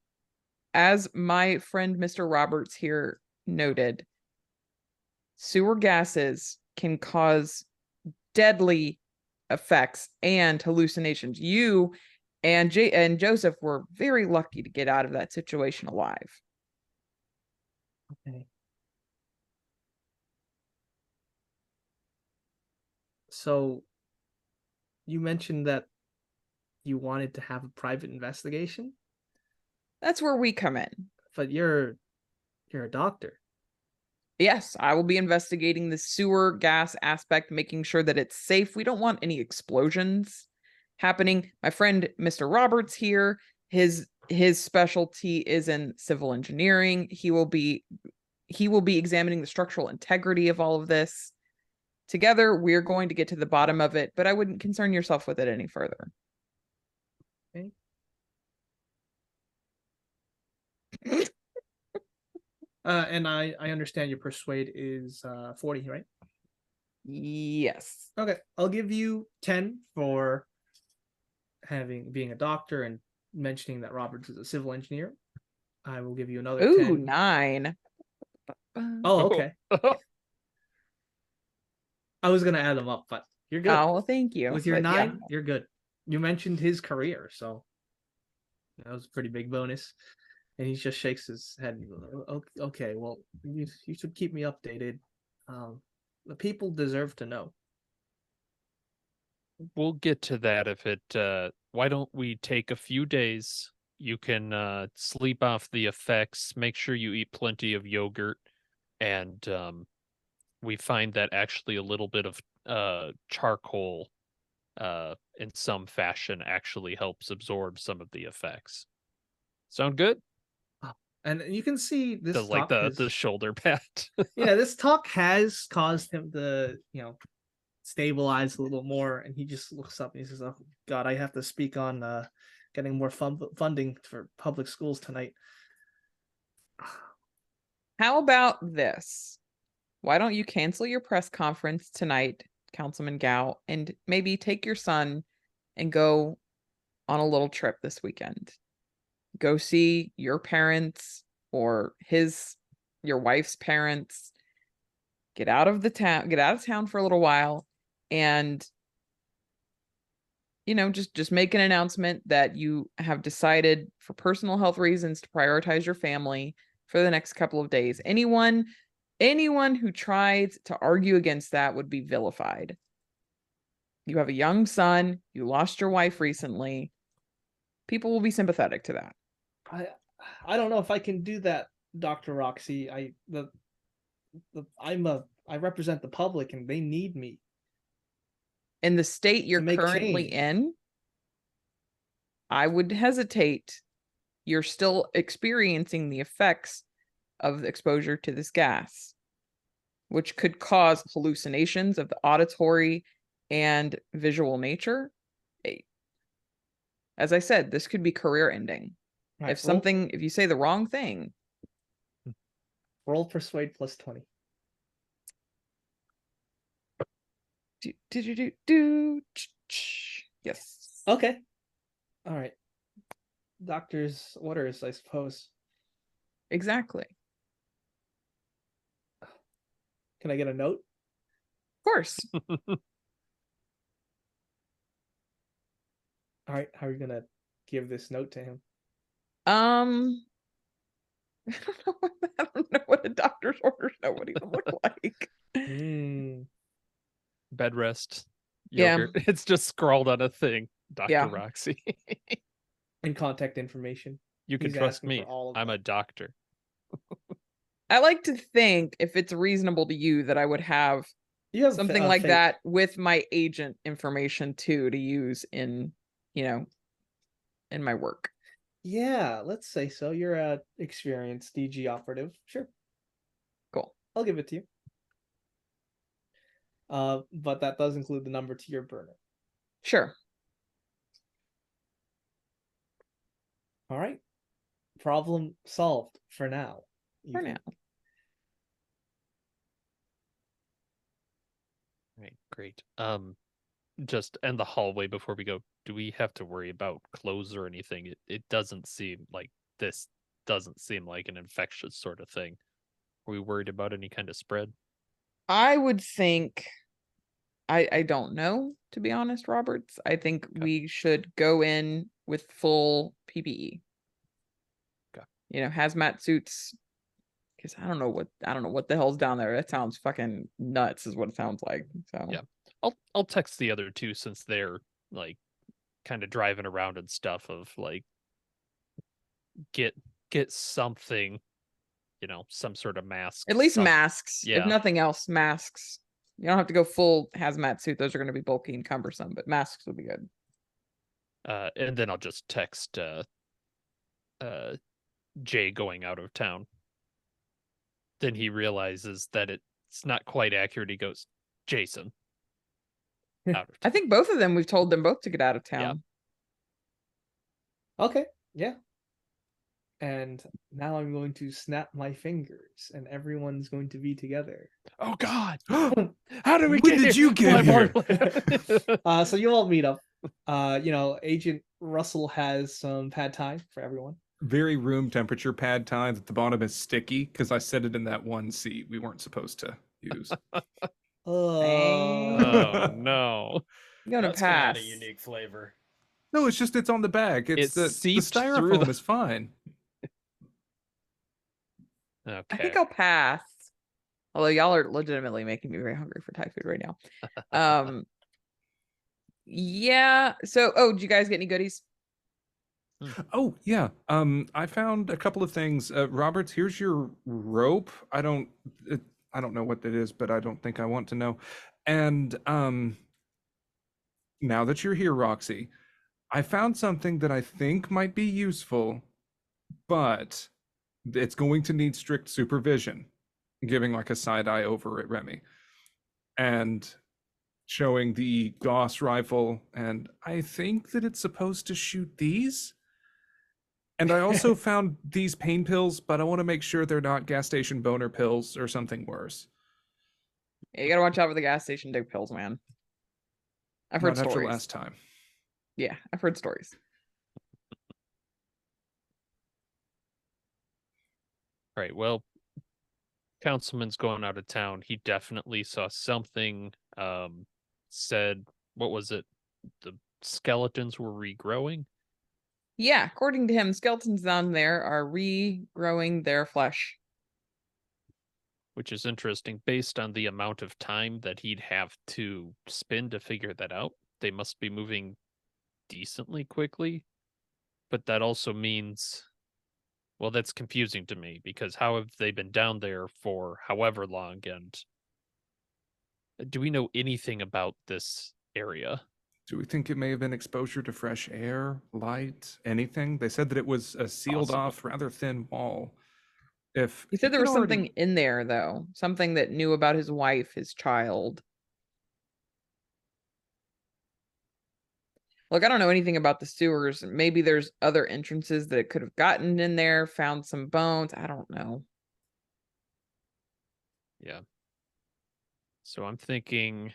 my friend Mr. Roberts here noted, sewer gases can cause deadly effects and hallucinations. You and Joseph were very lucky to get out of that situation alive. Okay. So you mentioned that you wanted to have a private investigation, That's where we come in. but you're a doctor. Yes, I will be investigating the sewer gas aspect, making sure that it's safe. We don't want any explosions happening. My friend Mr. Roberts here, his specialty is in civil engineering. He will be examining the structural integrity of all of this. Together, we're going to get to the bottom of it, but I wouldn't concern yourself with it any further. Okay. And I understand your persuade is 40, right? Yes. Okay, I'll give you 10 for being a doctor and mentioning that Roberts is a civil engineer. I will give you another Ooh, 10. 9. Oh, okay. I was gonna add him up, but you're good. Oh, well, thank you. With your But 9, you're good. You mentioned his career, so that was a pretty big bonus. And he just shakes his head. Okay, well, you should keep me updated. The people deserve to know. We'll get to that if it why don't we take a few days? You can sleep off the effects, make sure you eat plenty of yogurt, and we find that actually a little bit of charcoal in some fashion actually helps absorb some of the effects. Sound good? And you can see this The like talk the shoulder pat. yeah, this talk has caused him to, stabilize a little more, and he just looks up and he says, "Oh God, I have to speak on getting more funding for public schools tonight." How about this? Why don't you cancel your press conference tonight, Councilman Gao, and maybe take your son and go on a little trip this weekend? Go see your parents or your wife's parents. Get out of town for a little while, and just make an announcement that you have decided for personal health reasons to prioritize your family for the next couple of days. Anyone who tries to argue against that would be vilified. You have a young son, you lost your wife recently. People will be sympathetic to that. I don't know if I can do that, Dr. Roxy. I represent the public and they need me. In the state you're currently in, I would hesitate. You're still experiencing the effects of exposure to this gas, which could cause hallucinations of the auditory and visual nature. As I said, this could be career ending. Right, if you say the wrong thing. Roll persuade plus 20. Yes. Okay. All right. Doctor's orders, I suppose. Exactly. Can I get a note? Of course. All right. How are you gonna give this note to him? I don't know what a doctor's orders know what he would look like. Bed rest. Yeah. Yogurt. It's just scrawled on a thing. Dr. Roxy. And contact information. You can He's trust asking me. for all of I'm that. a doctor. I like to think, if it's reasonable to you, that I would have You have something like that with my agent information too, to use in my work. Yeah, let's say so. You're a experienced DG operative. Sure. Cool. I'll give it to you. But that does include the number to your burner. Sure. All right. Problem solved for now. For now. Right, great. Just in the hallway before we go, do we have to worry about clothes or anything? It doesn't seem like this doesn't seem like an infectious sort of thing. Are we worried about any kind of spread? I would think, I don't know, to be honest, Roberts. I think we should go in with full PPE. Okay. Hazmat suits. Because I don't know what the hell's down there. That sounds fucking nuts, is what it sounds like. So yeah, I'll text the other two since they're like kind of driving around and stuff. Of like, get something, some sort of mask. At least masks. Yeah. If nothing else, masks. You don't have to go full hazmat suit. Those are going to be bulky and cumbersome, but masks will be good. And then I'll just text Jay going out of town. Then he realizes that it's not quite accurate. He goes, Jason. Out of town. I think both of them, we've told them both to get out of town. Yeah. Okay. Yeah. And now I'm going to snap my fingers and everyone's going to be together. Oh God. How did we When did you get here? So you all meet up. Agent Russell has some pad thai for everyone. very room temperature pad time that the bottom is sticky because I set it in that one seat we weren't supposed to use. Oh no. I'm gonna That's gonna add a pass. unique flavor. No, it's on the bag. It's It the seeped through styrofoam the- is fine. I Okay. think I'll pass. Although y'all are legitimately making me very hungry for Thai food right now. Yeah. So, did you guys get any goodies? Oh yeah. I found a couple of things. Roberts, here's your rope. I don't know what that is, but I don't think I want to know. And now that you're here, Roxy, I found something that I think might be useful, but it's going to need strict supervision. Giving like a side eye over at Remy. And showing the Gauss rifle, and I think that it's supposed to shoot these. And I also found these pain pills, but I want to make sure they're not gas station boner pills or something worse. Yeah, you gotta watch out for the gas station dick pills, man. I've heard Not after stories. last time. Yeah, I've heard stories. Right. Well, Councilman's going out of town. He definitely saw something. Said, what was it? The skeletons were regrowing. Yeah, according to him, skeletons down there are regrowing their flesh. Which is interesting based on the amount of time that he'd have to spend to figure that out. They must be moving decently quickly. But that also means, well, that's confusing to me because how have they been down there for however long? And do we know anything about this area? Do we think it may have been exposure to fresh air, light, anything? They said that it was a sealed off, rather thin wall. If He said there was something in there, though. Something that knew about his wife, his child. Look, I don't know anything about the sewers. Maybe there's other entrances that it could have gotten in there, found some bones. I don't know. Yeah. So I'm thinking,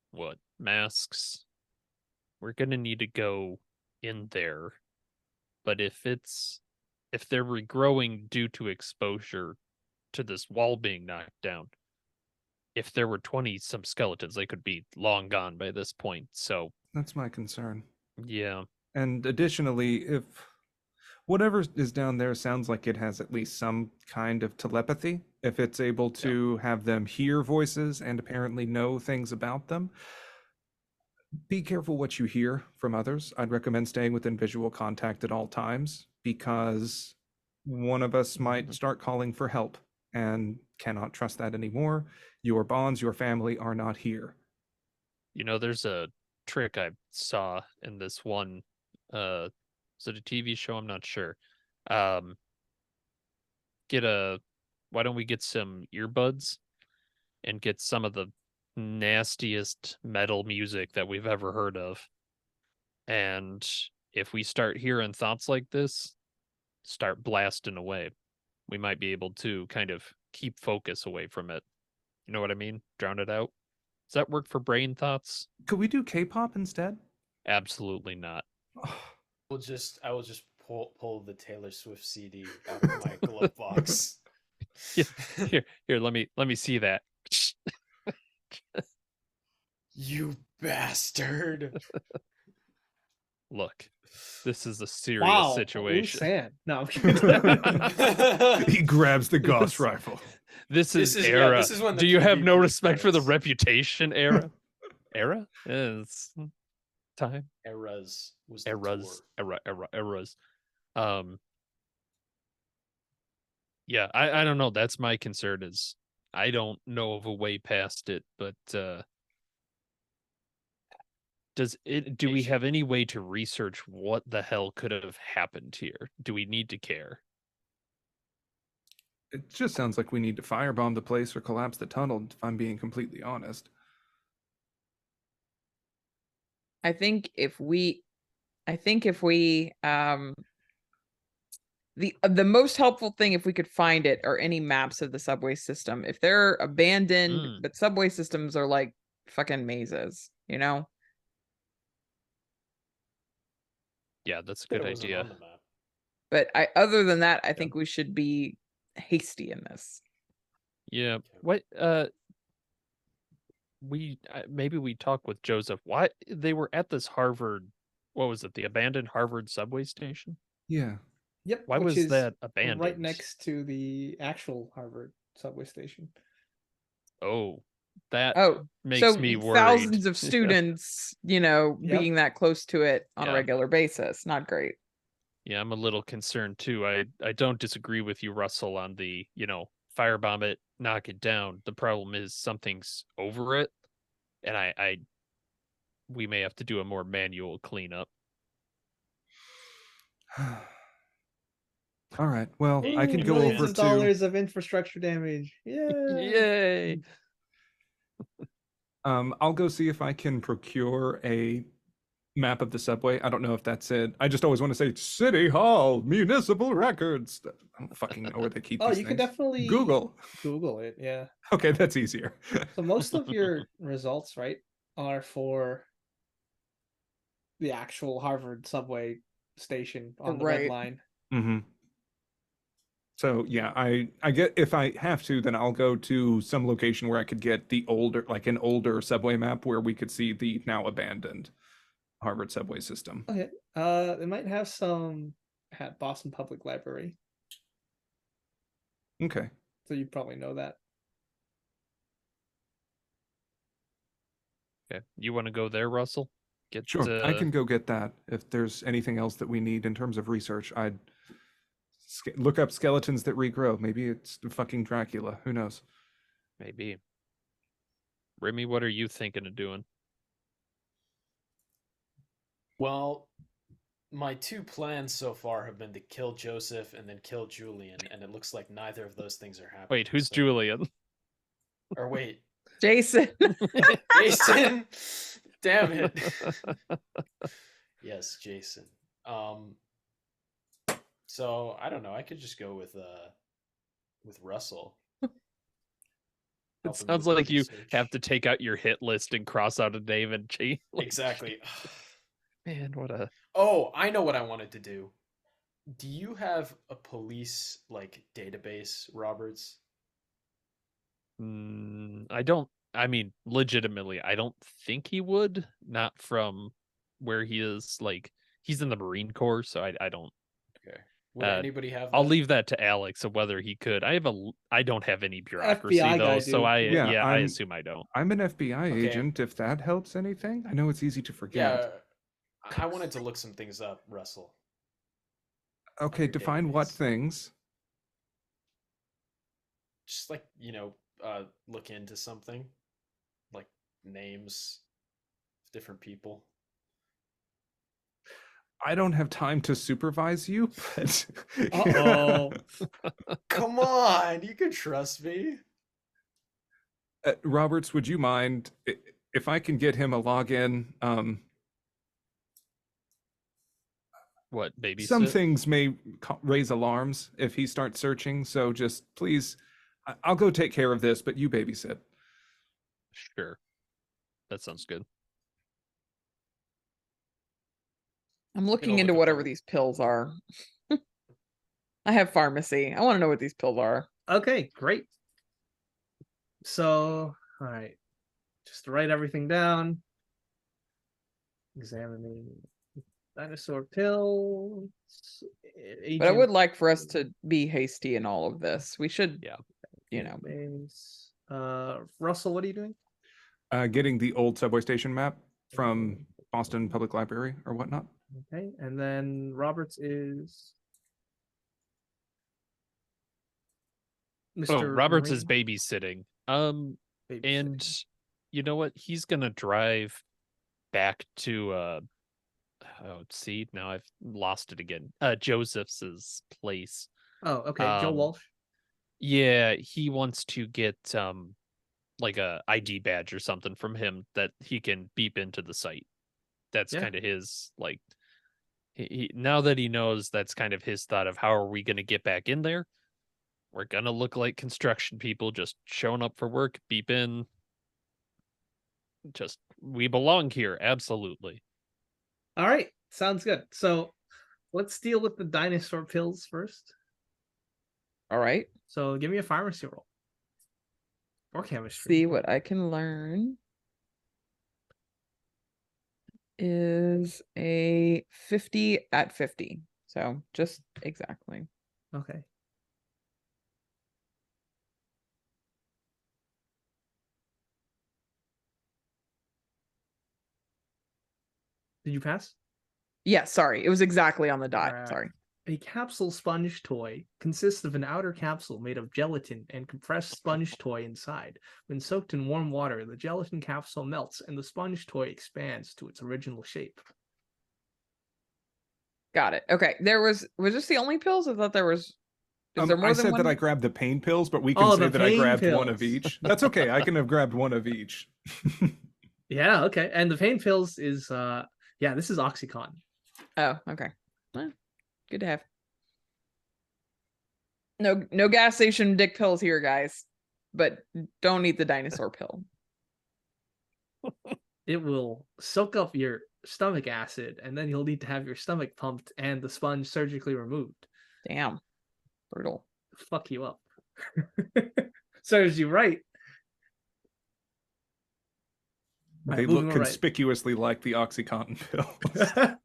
what, masks? We're gonna need to go in there. But if they're regrowing due to exposure to this wall being knocked down, if there were 20 some skeletons, they could be long gone by this point. So that's my concern. Yeah. And additionally, if whatever is down there sounds like it has at least some kind of telepathy, if it's able to have them hear voices and apparently know things about them, be careful what you hear from others. I'd recommend staying within visual contact at all times because one of us might start calling for help and cannot trust that anymore. Your bonds, your family are not here. You know, there's a trick I saw in this one, is it a TV show? I'm not sure. Why don't we get some earbuds and get some of the nastiest metal music that we've ever heard of. And if we start hearing thoughts like this, start blasting away, we might be able to kind of keep focus away from it. You know what I mean? Drown it out. Does that work for brain thoughts? Could we do K-pop instead? Absolutely not. I will just pull the Taylor Swift CD out of my glove box. Here, let me see that. You bastard. Look, this is a serious situation. Sad. No, I'm kidding. He grabs the Gauss rifle. This is Era. this is when the Do you have no PvP respect for the starts. reputation, Era? Era? It's time. Eras was the tour. Eras. Yeah, I don't know. That's my concern is I don't know of a way past it, but do we have any way to research what the hell could have happened here? Do we need to care? It just sounds like we need to firebomb the place or collapse the tunnel, if I'm being completely honest. I think if we the most helpful thing, if we could find it, are any maps of the subway system. If they're abandoned, but subway systems are like fucking mazes, you know? Yeah, that's a good idea. But other than that, I think we should be hasty in this. Yeah. What we maybe we talk with Joseph. Why they were at this Harvard, what was it, the abandoned Harvard subway station? Yeah. Yep. Why which was is that abandoned? right next to the actual Harvard subway station. Oh, that Oh, makes so me worried. thousands of students, Yep. being that close to it on a Yeah. regular basis. Not great. Yeah, I'm a little concerned too. I don't disagree with you, Russell, on the, firebomb it, knock it down. The problem is something's over it, and we may have to do a more manual cleanup. All right. Well, I can go Millions over of to. dollars of infrastructure damage. Yeah. Yay! I'll go see if I can procure a map of the subway. I don't know if that's it. I just always want to say City Hall, municipal records. I don't fucking know where they keep Oh, these you things. could definitely Google. Google it. Yeah. Okay, that's easier. So most of your results, right, are for the actual Harvard subway station on the red Right. line. Mm-hmm. So yeah, I get, if I have to, then I'll go to some location where I could get the older, like an older subway map where we could see the now abandoned Harvard subway system. Okay. They might have some at Boston Public Library, Okay. so you probably know that. Okay, you want to go there, Russell? Get Sure, I can go get that. If there's anything else that we need in terms of research, I'd look up skeletons that regrow. Maybe it's fucking Dracula. Who knows? maybe. Remy, what are you thinking of doing? Well, my two plans so far have been to kill Joseph and then kill Julian, and it looks like neither of those things are happening. Wait, who's so- Julian? Or wait, Jason. Jason. Damn it. Yes, Jason. So I don't know. I could just go with Russell. It Help him sounds with the like you research. have to take out your hit list and cross out a name and change. Exactly. Man, what a Oh, I know what I wanted to do. Do you have a police database, Roberts? I don't. I mean, legitimately, I don't think he would. Not from where he is. Like, he's in the Marine Corps, so I don't. Okay. Would anybody have I'll that? leave that to Alex of whether he could. I don't have any bureaucracy FBI guy though, so do. I Yeah, I I'm- assume I don't. I'm an FBI Okay. agent. If that helps anything, I know it's easy to forget. Yeah. I wanted to look some things up, Russell. Okay, your define what database. things. Just look into something. Like names of different people. I don't have time to supervise you, but Uh-oh. Come on, you can trust me. Roberts, would you mind if I can get him a login? What, babysit? Some things may raise alarms if he starts searching, so just please, I'll go take care of this, but you babysit. Sure. That sounds good. I'm looking look into up whatever the- these pills are. I have pharmacy. I want to know what these pills are. Okay, great. So, all right, just to write everything down. Examining dinosaur pills. But I would like for us to be hasty in all of this. We should, Yeah. Base. Russell, what are you doing? Getting the old subway station map from Boston Public Library or whatnot. Okay, and then Roberts is Mr. Oh, Roberts is Marine babysitting. babysitting. And you know what? He's gonna drive back to see, now I've lost it again. Joseph's place. Oh, okay, Joe um, Walsh. Yeah, he wants to get like a ID badge or something from him that he can beep into the site. That's Yeah. kind of his he now that he knows, that's kind of his thought of how are we going to get back in there? We're going to look like construction people just showing up for work, beep in. We belong here, absolutely. All right, sounds good. So let's deal with the dinosaur pills first. All right. So give me a pharmacy roll. Or chemistry. See what I can learn. Is a 50 at 50. So just exactly. Okay. Did you pass? Yeah, sorry. It was exactly on the dot. Alright. Sorry. A capsule sponge toy consists of an outer capsule made of gelatin and compressed sponge toy inside. When soaked in warm water, the gelatin capsule melts and the sponge toy expands to its original shape. Got it. Okay. Was this the only pills? I thought there was. Is there more I than said one? that I grabbed the pain pills, but we can Oh, say the that I pain grabbed one of pills. each. That's okay. I can have grabbed one of each. Yeah, okay. And the pain pills is this is Oxycontin. Oh, okay. Well, good to have. No gas station dick pills here, guys. But don't eat the dinosaur pill. It will soak up your stomach acid, and then you'll need to have your stomach pumped and the sponge surgically removed. Damn. Brutal. Fuck you up. Serves you right. They Alright, look moving on right. conspicuously like the OxyContin pills.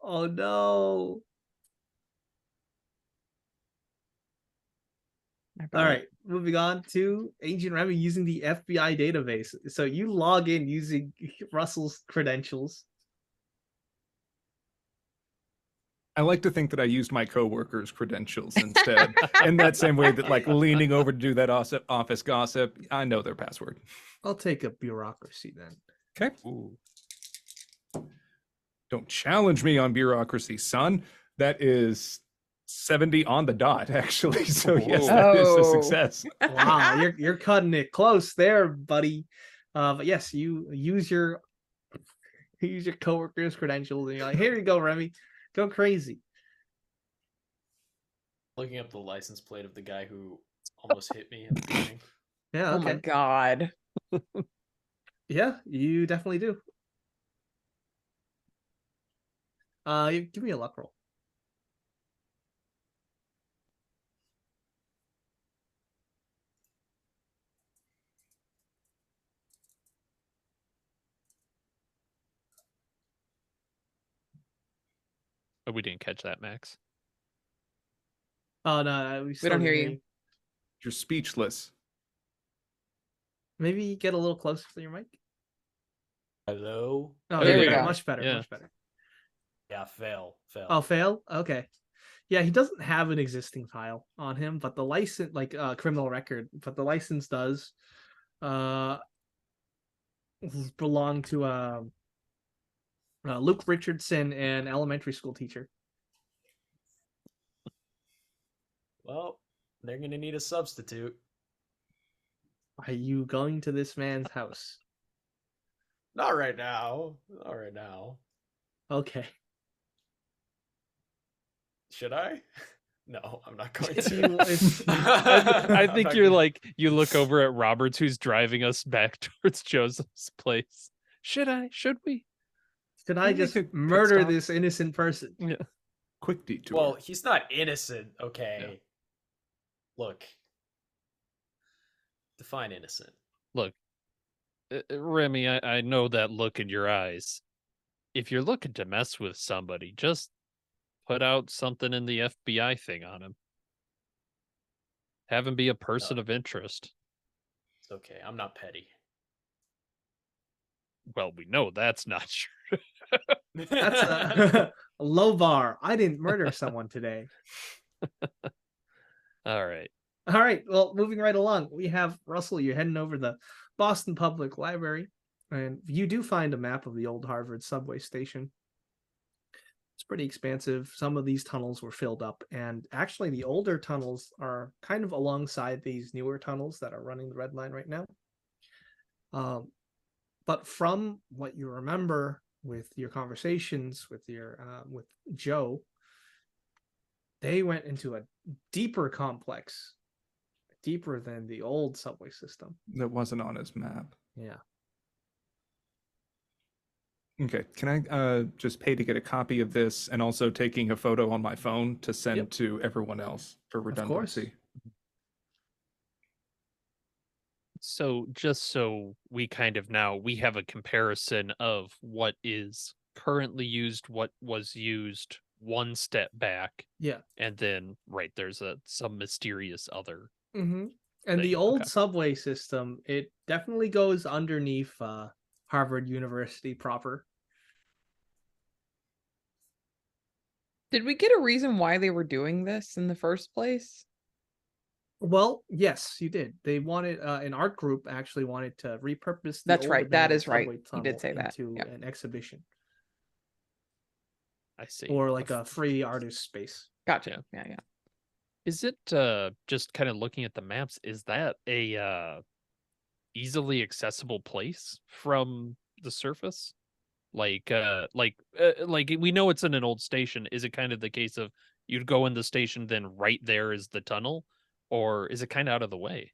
Oh no. All right, moving on to Agent Remy using the FBI database. So you log in using Russell's credentials. I like to think that I used my coworkers' credentials instead. In that same way that, like, leaning over to do that office gossip, I know their password. I'll take a bureaucracy then. Okay. Ooh. Don't challenge me on bureaucracy, son. That is 70 on the dot, actually. So yes, that is a success. Wow, you're cutting it close there, buddy. But yes, you use your coworkers' credentials, and you're like, here you go, Remy, go crazy. Looking up the license plate of the guy who almost hit me at the beginning. Yeah. Oh my god. Yeah, you definitely do. Give me a luck roll. Oh, we didn't catch that, Max. Oh no, we don't hear you. You're speechless. Maybe get a little closer to your mic. Hello? Oh, There we go. go. Much better. Yeah. Much better. Yeah, fail. Oh, fail? Okay. Yeah, he doesn't have an existing file on him, but the license, like criminal record, but the license does belong to Luke Richardson, an elementary school teacher. Well, they're gonna need a substitute. Are you going to this man's house? Not right now. Not right now. Okay. Should I? No, I'm not going If to. you- if- I I'm think not you're gonna- like, you look over at Roberts, who's driving us back towards Joseph's place. Should we? Should I Maybe just a pit murder stop. this innocent person? Yeah. Quick detour. Well, he's not innocent, okay? Yeah. Look. Define innocent. Look, Remy, I know that look in your eyes. If you're looking to mess with somebody, just put out something in the FBI thing on him. Have him be a person of interest. It's okay. I'm not petty. Well, we know that's not true. That's a low bar. I didn't murder someone today. All right. All right. Well, moving right along, we have Russell. You're heading over the Boston Public Library, and you do find a map of the old Harvard subway station. It's pretty expansive. Some of these tunnels were filled up, and actually, the older tunnels are kind of alongside these newer tunnels that are running the Red Line right now. But from what you remember with your conversations with with Joe, they went into a deeper complex, deeper than the old subway system. That wasn't on his map. Yeah. Okay, can I just pay to get a copy of this and also taking a photo on my phone to send Yep. to everyone else for course. redundancy? So just so we kind of now we have a comparison of what is currently used, what was used one step back, Yeah. and then right there's some mysterious other Mm-hmm. And the thing. old Okay. subway system, it definitely goes underneath Harvard University proper. Did we get a reason why they were doing this in the first place? Well, yes, you did. They wanted an art group actually wanted to repurpose the That's old right. That abandoned is right. subway You did tunnel say that. into Yeah. an exhibition I see. or like a free artist space. Gotcha. Yeah. Yeah. Is it just kind of looking at the maps, is that a easily accessible place from the surface? Like we know it's in an old station. Is it kind of the case of you'd go in the station, then right there is the tunnel, or is it kind of out of the way?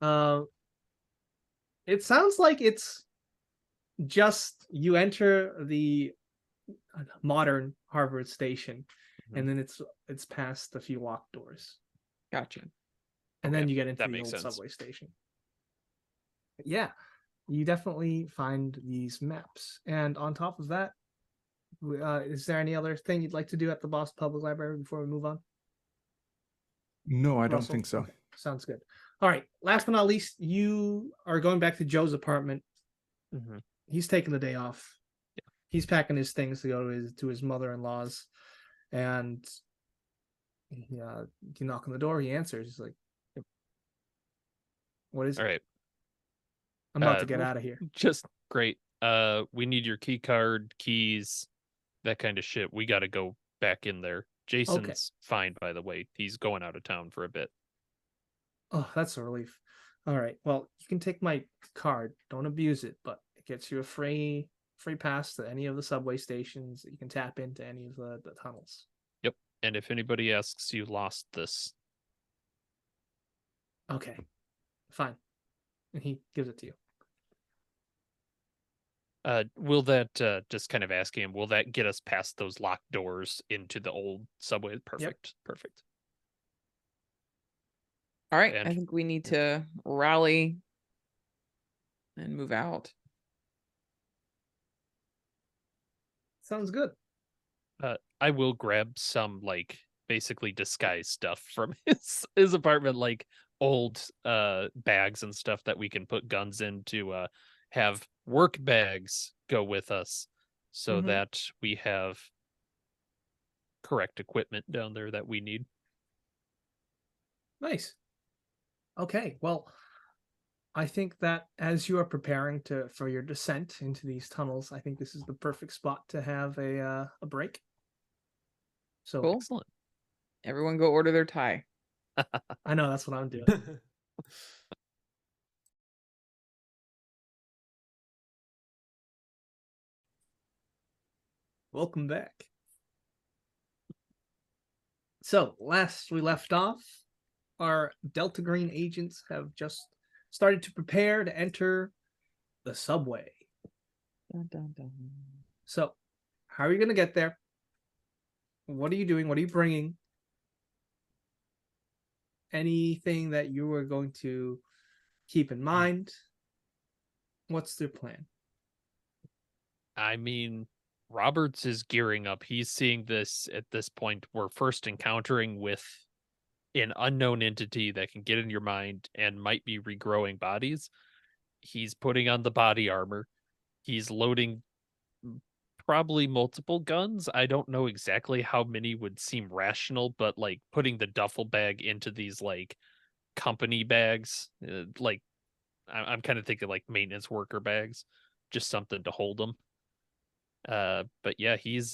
Uh, it sounds like it's just you enter the modern Harvard station, and then it's past a few locked doors, Gotcha. and Okay, then you get into that the makes old sense. subway station. Yeah, you definitely find these maps, and on top of that, is there any other thing you'd like to do at the Boston Public Library before we move on? No, I don't Russell? think so. Okay, sounds good. All right. Last but not least, you are going back to Joe's apartment. Mhm. He's taking the day off. He's packing his things to go to his mother-in-law's, and you knock on the door. He answers. He's like, "What is All it? right. I'm about to get Well, out of here." just great. We need your key card, keys, that kind of shit. We got to go back in there. Jason's fine, by the way. He's going out of town for a bit. Oh, that's a relief. All right. Well, you can take my card. Don't abuse it, but it gets you a free pass to any of the subway stations. You can tap into any of the tunnels. Yep. And if anybody asks, you lost this. Okay. Fine. And he gives it to you. Will that just kind of asking him, will that get us past those locked doors into the old subway? Perfect. Perfect. All right. And I think we need to rally and move out. Sounds good. I will grab some like basically disguise stuff from his apartment, like old bags and stuff that we can put guns in to have work bags go with us so Mhm. that we have correct equipment down there that we need. Nice. Okay. Well, I think that as you are preparing for your descent into these tunnels, I think this is the perfect spot to have a break. So Cool. Excellent. Everyone go order their tie. I know that's what I'm doing. Welcome back. So last we left off, our Delta Green agents have just started to prepare to enter the subway. Dun, dun, dun. So, how are you going to get there? What are you doing? What are you bringing? Anything that you are going to keep in mind? What's their plan? I mean, Roberts is gearing up. He's seeing this at this point. We're first encountering with an unknown entity that can get in your mind and might be regrowing bodies. He's putting on the body armor. He's loading probably multiple guns. I don't know exactly how many would seem rational, but like putting the duffel bag into these like company bags, like I'm kind of thinking like maintenance worker bags, just something to hold them. But yeah, he's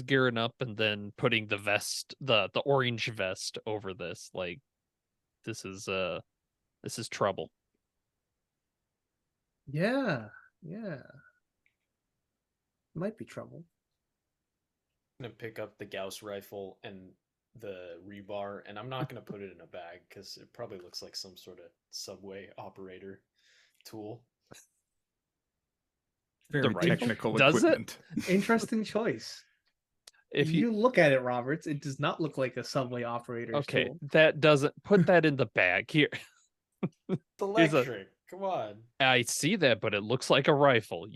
gearing up and then putting the vest, the orange vest over this. Like this is trouble. Yeah, yeah. Might be trouble. I'm gonna pick up the Gauss rifle and the rebar, and I'm not gonna put it in a bag because it probably looks like some sort of subway operator tool. Very rifle technical does it? equipment. Interesting choice. If you look at it, Roberts, it does not look like a subway operator's okay, tool. that doesn't put that in the bag here. It's Here's a- electric. Come on. I see that, but it looks like a rifle.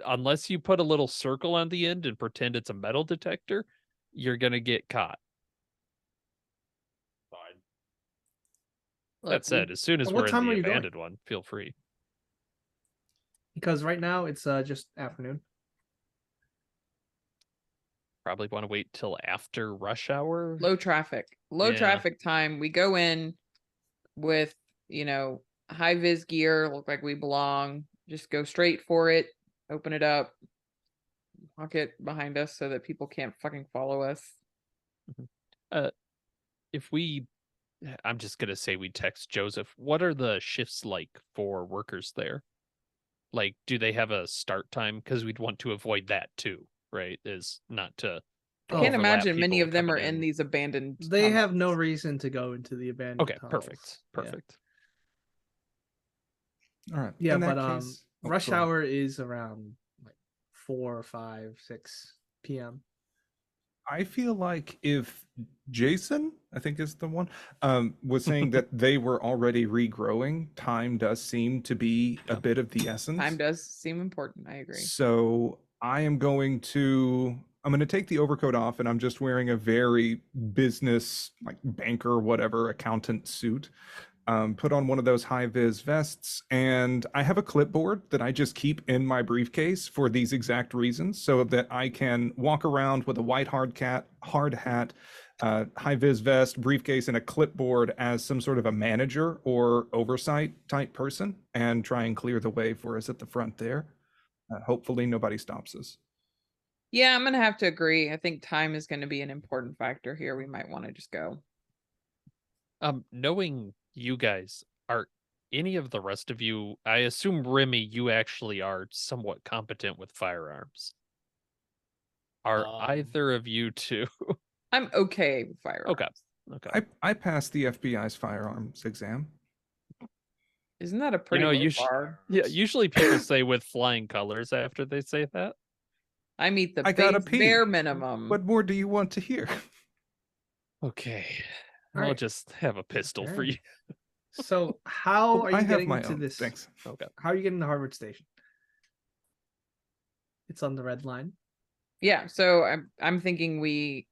Unless you put a little circle on the end and pretend it's a metal detector, you're gonna get caught. Fine. That said, as soon as what we're in time the are you going? abandoned one, feel free. Because right now it's just afternoon. Probably want to wait till after rush hour. Low traffic. Low Yeah. traffic time. We go in with, high vis gear, look like we belong. Just go straight for it. Open it up. Lock it behind us so that people can't fucking follow us. If we, I'm just gonna say we text Joseph. What are the shifts like for workers there? Like, do they have a start time? Because we'd want to avoid that too, right? Is not to. I can't overlap imagine many people of them are coming in these abandoned. They have no tunnels. reason to go into the abandoned Okay, tunnels. perfect, Yeah. perfect. All right. Yeah, in that but case, oh, rush go ahead. hour is around like 4, 5, 6 p.m. I feel like if Jason, I think is the one, was saying that they were already regrowing, time does seem to be a bit of the essence. Time does seem important. I agree. So I'm going to take the overcoat off, and I'm just wearing a very business, like banker, whatever, accountant suit. Put on one of those high vis vests, and I have a clipboard that I just keep in my briefcase for these exact reasons, so that I can walk around with a white hard hat, high vis vest, briefcase, and a clipboard as some sort of a manager or oversight type person, and try and clear the way for us at the front there. Hopefully nobody stops us. Yeah, I'm gonna have to agree. I think time is going to be an important factor here. We might want to just go. Knowing you guys, are any of the rest of you, I assume Remy, you actually are somewhat competent with firearms. Are either of you two? I'm okay with firearms. Okay. I passed the FBI's firearms exam. Isn't that a pretty low bar? Yeah, usually people say with flying colors after they say that. I meet the I gotta base pee. bare minimum. What more do you want to hear? Okay. All I'll right. just have a pistol for you. So how are you I have getting my into own. this? Thanks. Okay. How are you getting to Harvard Station? It's on the red line. Yeah, so I'm thinking we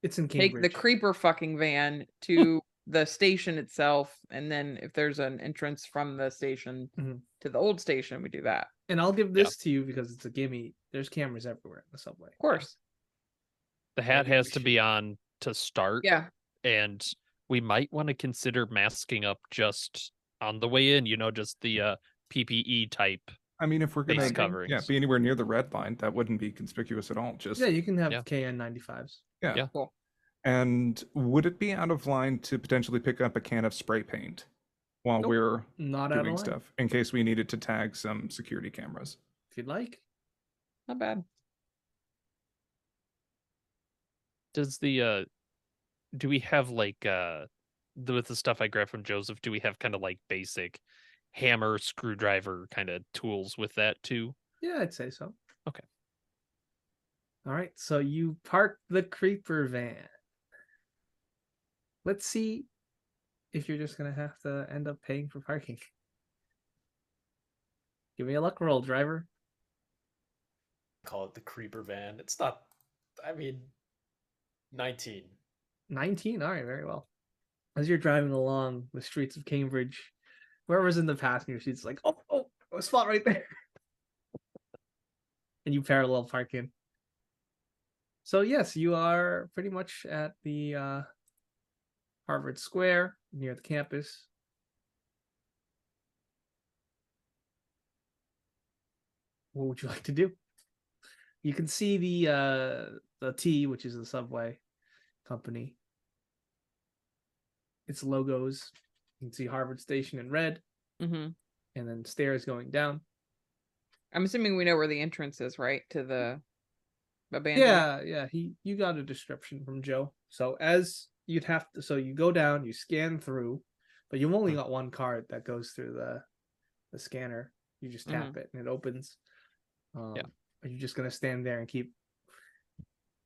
It's in take Cambridge. the creeper fucking van to the station itself, and then if there's an entrance from the station Mhm. to the old station, we do that. And I'll give this to you because it's a gimme. There's cameras everywhere in the subway. Of course. The hat Maybe we has to be should- on to start. Yeah. And we might want to consider masking up just on the way in, just the PPE type. I mean, if we're Face gonna coverings. be anywhere near the red line, that wouldn't be conspicuous at all. Just Yeah, you can have Yeah. KN95s. Yeah. Cool. And would it be out of line to potentially pick up a can of spray paint while Nope. we're Not out of doing line. stuff in case we needed to tag some security cameras? If you'd like. Not bad. Does the do we have like with the stuff I grabbed from Joseph, do we have kind of like basic hammer, screwdriver kind of tools with that too? Yeah, I'd say so. Okay. All right, so you park the creeper van. Let's see if you're just gonna have to end up paying for parking. Give me a luck roll, driver. Call it the creeper van. It's not. I mean, 19. 19. All right, very well. As you're driving along the streets of Cambridge, whoever's in the passenger seat's like, oh, a spot right there. And you parallel park in. So yes, you are pretty much at the Harvard Square near the campus. What would you like to do? You can see the T, which is the subway company. Its logos. You can see Harvard Station in red, Mm-hmm. and then stairs going down. I'm assuming we know where the entrance is, right? To the abandoned. Yeah. You got a description from Joe. So you go down, you scan through, but you've only got one card that goes through the scanner. You just tap it and it opens. Yeah. Are you just gonna stand there and keep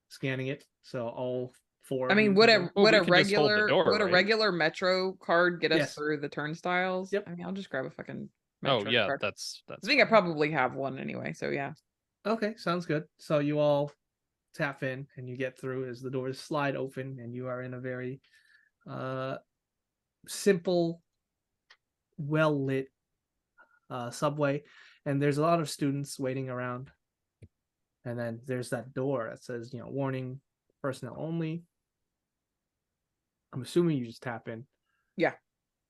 scanning it? So all four. I of you mean, can go? Well, we can just hold the door, would a right? regular Metro card get us Yes. through the turnstiles? Yep. I mean, I'll just grab a fucking Oh Metro yeah, card. that's I think I fine. probably have one anyway, so yeah. Okay, sounds good. So you all tap in and you get through as the doors slide open, and you are in a very simple, well lit subway, and there's a lot of students waiting around. And then there's that door that says, warning, personnel only. I'm assuming you just tap in. Yeah.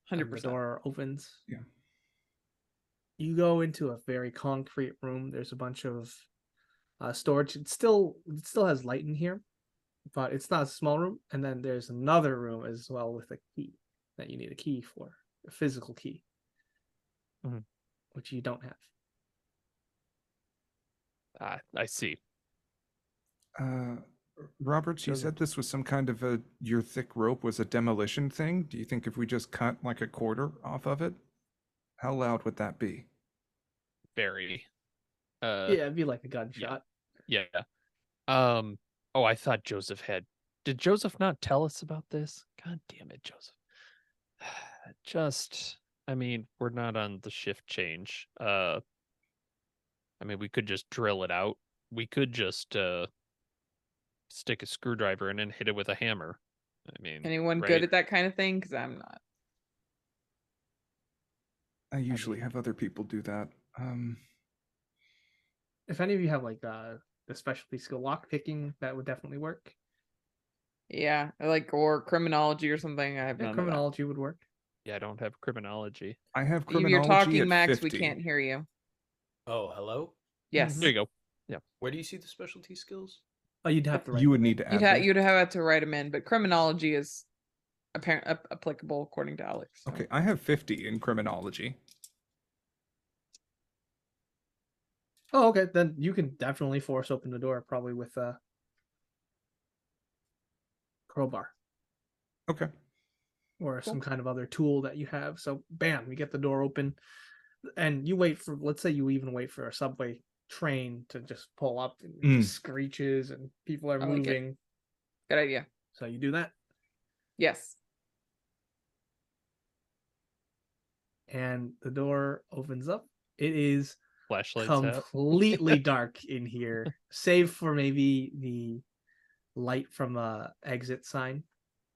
And 100%. the door opens. Yeah. You go into a very concrete room. There's a bunch of storage. It still has light in here, but it's not a small room. And then there's another room as well with a key that you need a key for, a physical key, Mhm. which you don't have. I see. Roberts, you Joseph. said this was some kind of your thick rope was a demolition thing. Do you think if we just cut like a quarter off of it, how loud would that be? Very. Yeah, it'd be like a gunshot. Yeah. Oh, I thought Joseph had. Did Joseph not tell us about this? God damn it, Joseph. I mean, we're not on the shift change. I mean, we could just drill it out. We could just stick a screwdriver in and hit it with a hammer. I mean, Anyone right? good at that kind of thing? Because I'm not. I usually mean- have other people do that. If any of you have like the specialty skill lock picking, that would definitely work. Yeah, like or criminology or something. I have Yeah, none criminology would work. Yeah, I don't have criminology. I have of that. If criminology you're talking, at Max, 50. we can't hear you. Oh, hello. Yes. There you go. Where do you see the specialty skills? Oh, you'd have to write You would them in. need to add them. You'd have to write them in, but criminology is apparent applicable according to Alex. So. Okay, I have 50 in criminology. Oh, okay. Then you can definitely force open the door, probably with a crowbar Okay. or Cool. some kind of other tool that you have. So, bam, you get the door open, and you wait for. Let's say you even wait for a subway train to just pull up, and it just screeches, and people are I like it. moving. Good idea. So you do that, Yes. and the door opens up. It is Flashlights out. completely dark in here, save for maybe the light from a exit sign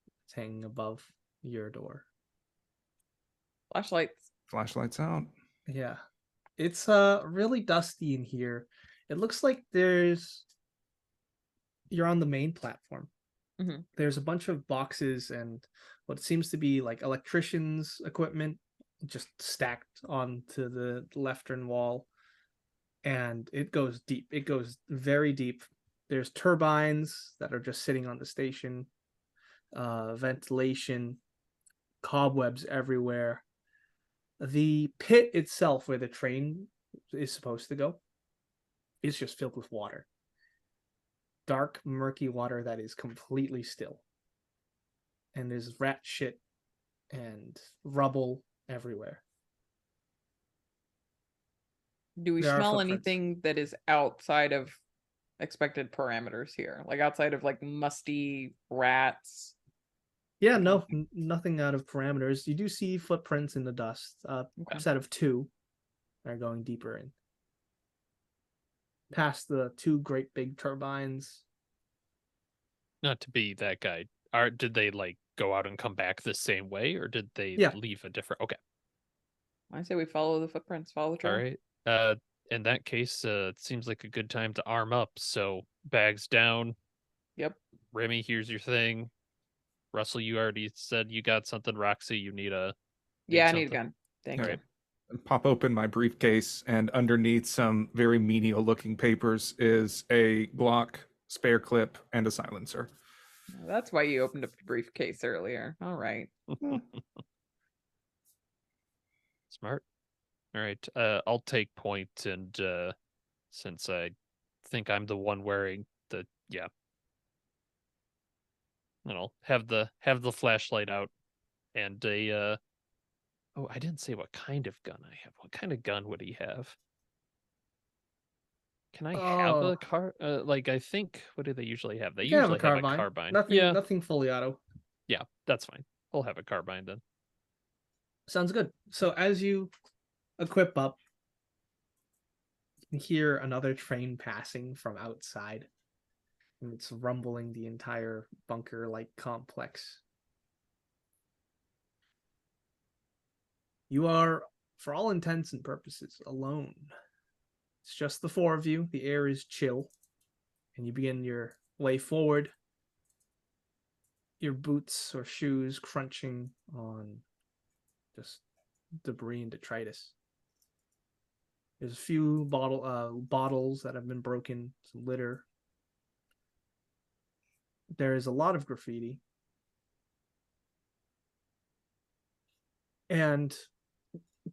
that's hanging above your door. Flashlights. Flashlights out. Yeah, it's really dusty in here. It looks like you're on the main platform. Mhm. There's a bunch of boxes and what seems to be like electricians' equipment just stacked onto the left-hand wall. And it goes deep. It goes very deep. There's turbines that are just sitting on the station, ventilation, cobwebs everywhere. The pit itself, where the train is supposed to go, is just filled with water. Dark, murky water that is completely still. And there's rat shit and rubble everywhere. Do we There are smell footprints. anything that is outside of expected parameters here? Like outside of like musty rats? Yeah, no, nothing out of parameters. You do see footprints in the dust, a Okay. set of two that are going deeper in. Past the two great big turbines. Not to be that guy. Did they like go out and come back the same way, or did they Yeah. leave a different? Okay, I say we follow the footprints, follow the trail. all right. In that case, it seems like a good time to arm up. So bags down. Yep. Remy, here's your thing. Russell, you already said you got something. Roxy, you need a. Yeah, I need a something? gun. Thank All you. right. Pop open my briefcase, and underneath some very menial looking papers is a Glock, spare clip, and a silencer. That's why you opened up the briefcase earlier. All right. Smart. All right. I'll take point, and since I think I'm the one wearing the and I'll have the flashlight out and a oh, I didn't say what kind of gun I have. What kind of gun would he have? Can I have Oh. a car? Like I think, what do they usually have? They You can have a usually have a carbine. carbine. Nothing, Yeah, nothing fully auto. yeah, that's fine. We'll have a carbine then. Sounds good. So as you equip up, you can hear another train passing from outside, and it's rumbling the entire bunker-like complex. You are, for all intents and purposes, alone. It's just the four of you. The air is chill, and you begin your way forward. Your boots or shoes crunching on just debris and detritus. There's a few bottles that have been broken, some litter. There is a lot of graffiti. And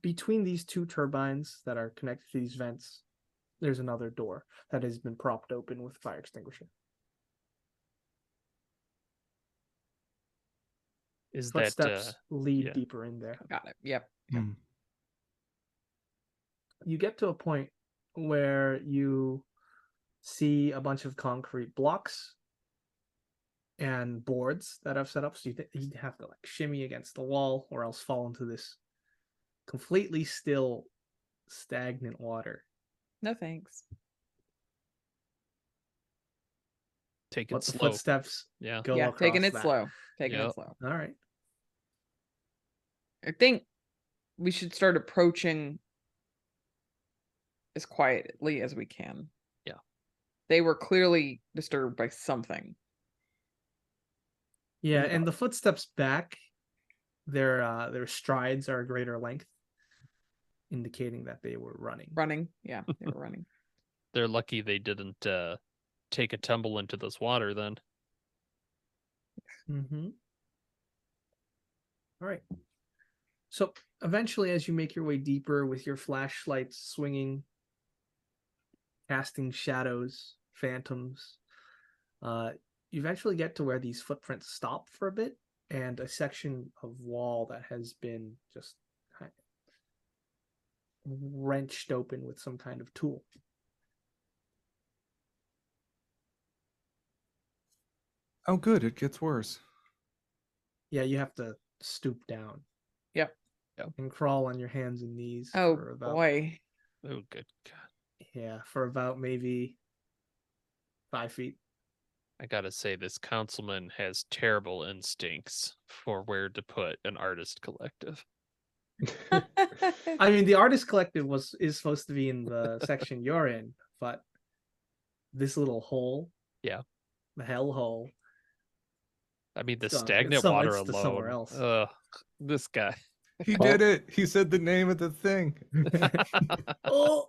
between these two turbines that are connected to these vents, there's another door that has been propped open with fire extinguisher. Is Footsteps lead yeah. deeper in there. Got it. Yep. Hmm. You get to a point where you see a bunch of concrete blocks and boards that I've set up, so you'd have to like shimmy against the wall or else fall into this completely still, stagnant water. No thanks. take it But the slow? footsteps Yeah. go Yeah, across taking it that. slow. Taking Yep. it slow. All right. I think we should start approaching as quietly as we can. Yeah. They were clearly disturbed by something. Yeah, Oh my and the footsteps back, their strides are a greater length, indicating that they were running. Running. Yeah, they were running. They're lucky they didn't take a tumble into this water then. Mm-hmm. All right. So eventually, as you make your way deeper with your flashlights swinging, casting shadows, phantoms, you eventually get to where these footprints stop for a bit, and a section of wall that has been just wrenched open with some kind of tool. Oh, good. It gets worse. Yeah, you have to stoop down. Yep. And crawl on your hands and knees. Oh for about, boy. Oh, good God. Yeah, for about maybe 5 feet. I gotta say, this councilman has terrible instincts for where to put an artist collective. I mean, the artist collective is supposed to be in the section you're in, but this little hole, Yeah. the Hellhole. I mean, the It's gone. stagnant It's water it's to somewhere alone. else. Ugh, this guy. He did it. He said the name of the thing. Oh,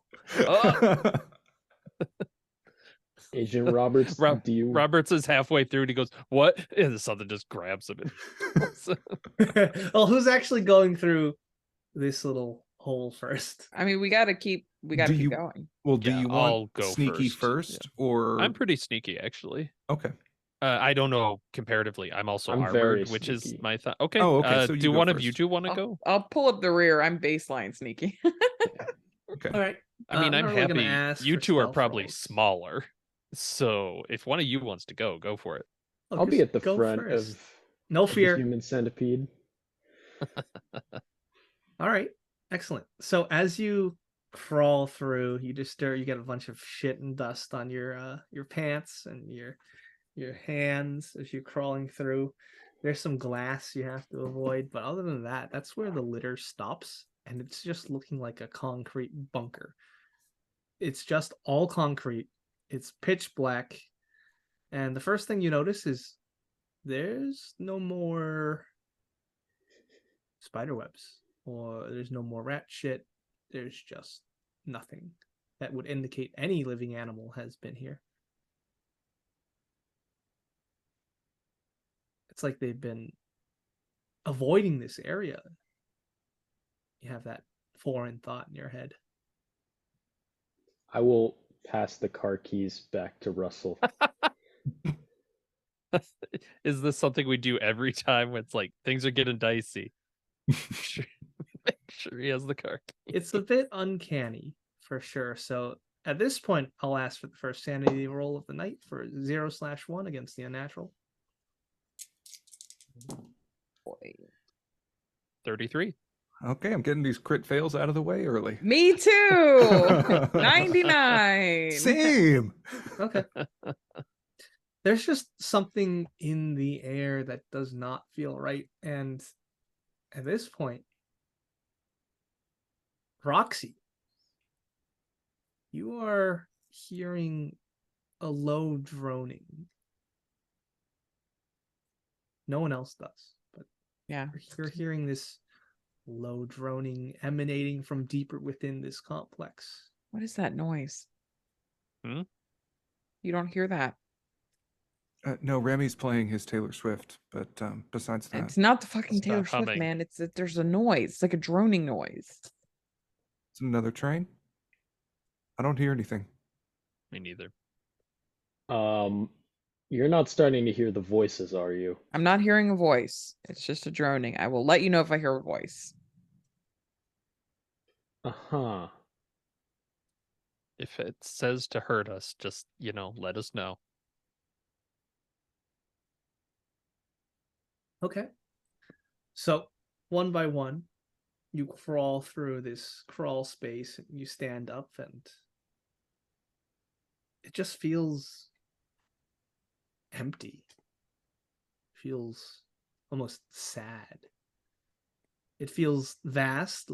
Agent Roberts, do you Roberts is halfway through and he goes, "What?" And something just grabs him. well, who's actually going through this little hole first? I mean, we gotta keep you- going. Well, do Yeah, you I'll want go sneaky first. first, or I'm pretty sneaky, actually. okay? I don't know comparatively. I'm also I'm very armored, which is sneaky. my thought. Okay. Oh, okay, so you do go one of you first. two want to I'll, go? I'll pull up the rear. I'm baseline sneaky. Okay. All right. I mean, I'm not really gonna happy. ask You for two are stealth probably rolls. smaller. So if one of you wants to go for it. Oh, I'll be just at the go front first. of, No of the fear. human centipede. All right, excellent. So as you crawl through, you get a bunch of shit and dust on your pants and your hands as you're crawling through. There's some glass you have to avoid, but other than that, that's where the litter stops, and it's just looking like a concrete bunker. It's just all concrete. It's pitch black, and the first thing you notice is there's no more spider webs, or there's no more rat shit. There's just nothing that would indicate any living animal has been here. It's like they've been avoiding this area. You have that foreign thought in your head. I will pass the car keys back to Russell. Is this something we do every time when it's like things are getting dicey? Make sure he has the car key. It's a bit uncanny for sure. So at this point, I'll ask for the first sanity roll of the night for 0/1 against the unnatural. Boy. 33. Okay, I'm getting these crit fails out of the way early. Me too. 99. Same. Okay. There's just something in the air that does not feel right. And at this point, Roxy, you are hearing a low droning. No one else does, but Yeah. you're hearing this low droning emanating from deeper within this complex. What is that noise? Hmm? You don't hear that. No, Remy's playing his Taylor Swift, but besides that, It's not the fucking It's Taylor not Swift, humming. man. It's that there's a noise. It's like a droning noise. it's another train. I don't hear anything. Me neither. You're not starting to hear the voices, are you? I'm not hearing a voice. It's just a droning. I will let you know if I hear a voice. Uh-huh. If it says to hurt us, just, let us know. Okay. So, one by one, you crawl through this crawl space and you stand up, and it just feels empty. Feels almost sad. It feels vast,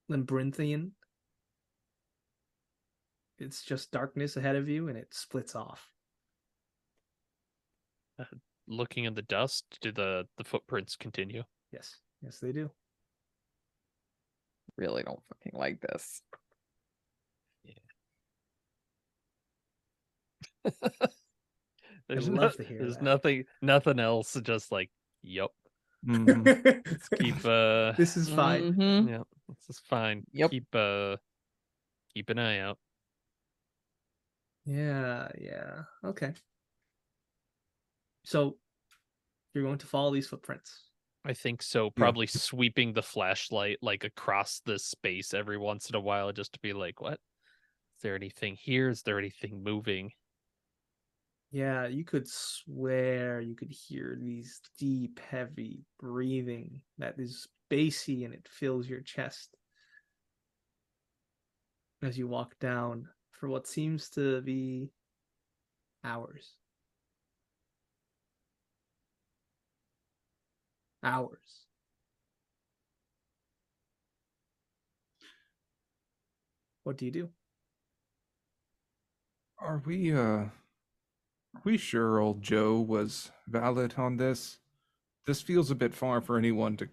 labyrinthian. It's just darkness ahead of you, and it splits off. Looking in the dust, do the footprints continue? Yes, yes, they do. Really don't fucking like this. There's love to hear there's that. nothing else. Just like, yep. Mhm. Let's keep This is fine. Mhm. yeah, this is fine. Yep. Keep an eye out. Yeah. Okay. So you're going to follow these footprints. I think so. Probably sweeping the flashlight like across this space every once in a while, just to be like, what? Is there anything here? Is there anything moving? Yeah, you could swear you could hear these deep, heavy breathing that is bassy, and it fills your chest as you walk down for what seems to be hours. Hours. What do you do? Are we sure old Joe was valid on this? This feels a bit far for anyone to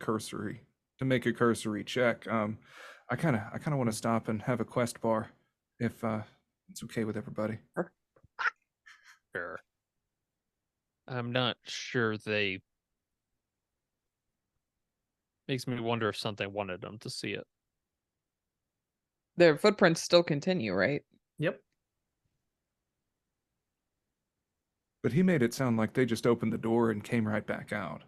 make a cursory check. I kind of want to stop and have a quest bar, if it's okay with everybody. Sure. I'm not sure they. Makes me wonder if something wanted them to see it. The footprints still continue, right? Yep. But he made it sound like they just opened the door and came right back out.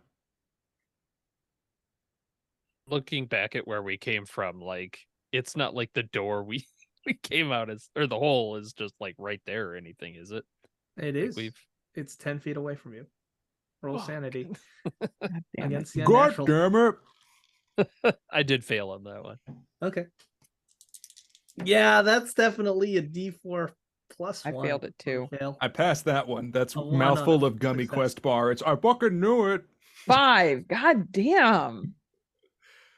Looking back at where we came from, like, it's not like the door we came out as, or the hole is just like right there or anything, is it? It Like is. we've It's 10 feet away from you. Roll sanity God damn it. against the God unnatural. damn it! I did fail on that one. Okay. Yeah, that's definitely a D4 plus I one. failed it too. Fail. I passed that one. That's A 1 on mouthful a of gummy success. quest bar. It's I fucking knew it. 5. God damn.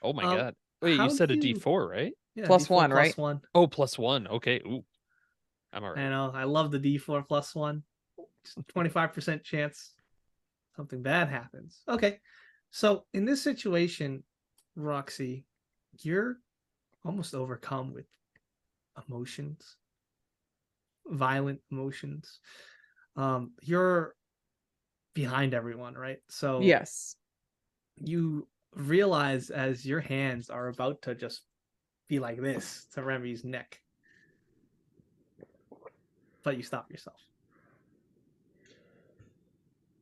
Oh my Um, god. Wait, you how said a do you- D4, right? Yeah, Plus D4 one, plus right? 1. Oh, +1. Okay. Ooh. I'm I alright. know. I love the D4 plus 1. 25% chance something bad happens. Okay. So in this situation, Roxy, you're almost overcome with emotions, violent emotions. You're behind everyone, right? So Yes. you realize as your hands are about to just be like this to Remy's neck, but you stop yourself.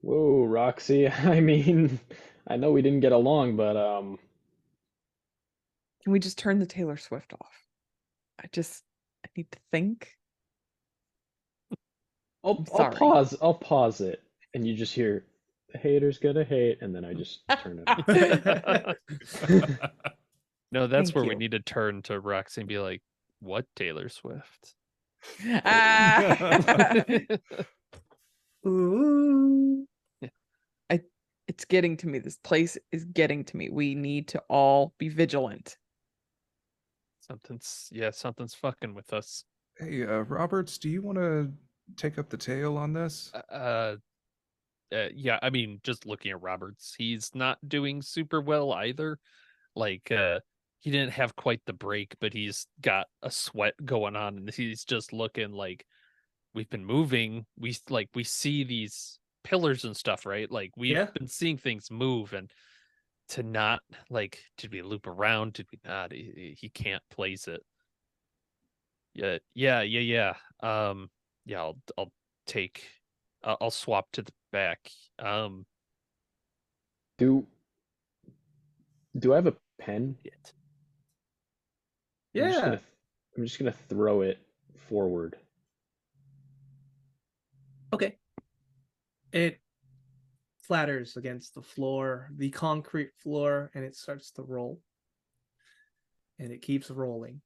Whoa, Roxy. I mean, I know we didn't get along, but Can we just turn the Taylor Swift off? I need to think. I'll sorry. pause it, and you just hear the hater's gonna hate, and then I just turn it off. No, that's Thank where we you. need to turn to Roxy and be like, "What Taylor Swift?" Ah! Ooh. It's getting to me. This place is getting to me. We need to all be vigilant. Something's fucking with us. Hey, Roberts, do you want to take up the tail on this? Yeah, I mean, just looking at Roberts, he's not doing super well either. Like, he didn't have quite the break, but he's got a sweat going on, and he's just looking like we've been moving. We see these pillars and stuff, right? Like we've Yeah. been seeing things move, and to not like, did we loop around? Did we not? He can't place it. Yeah. Yeah. I'll take. I'll swap to the back. Do I have a pen? It. Yeah. I'm just gonna throw it forward. Okay. It flatters against the floor, the concrete floor, and it starts to roll. And it keeps rolling.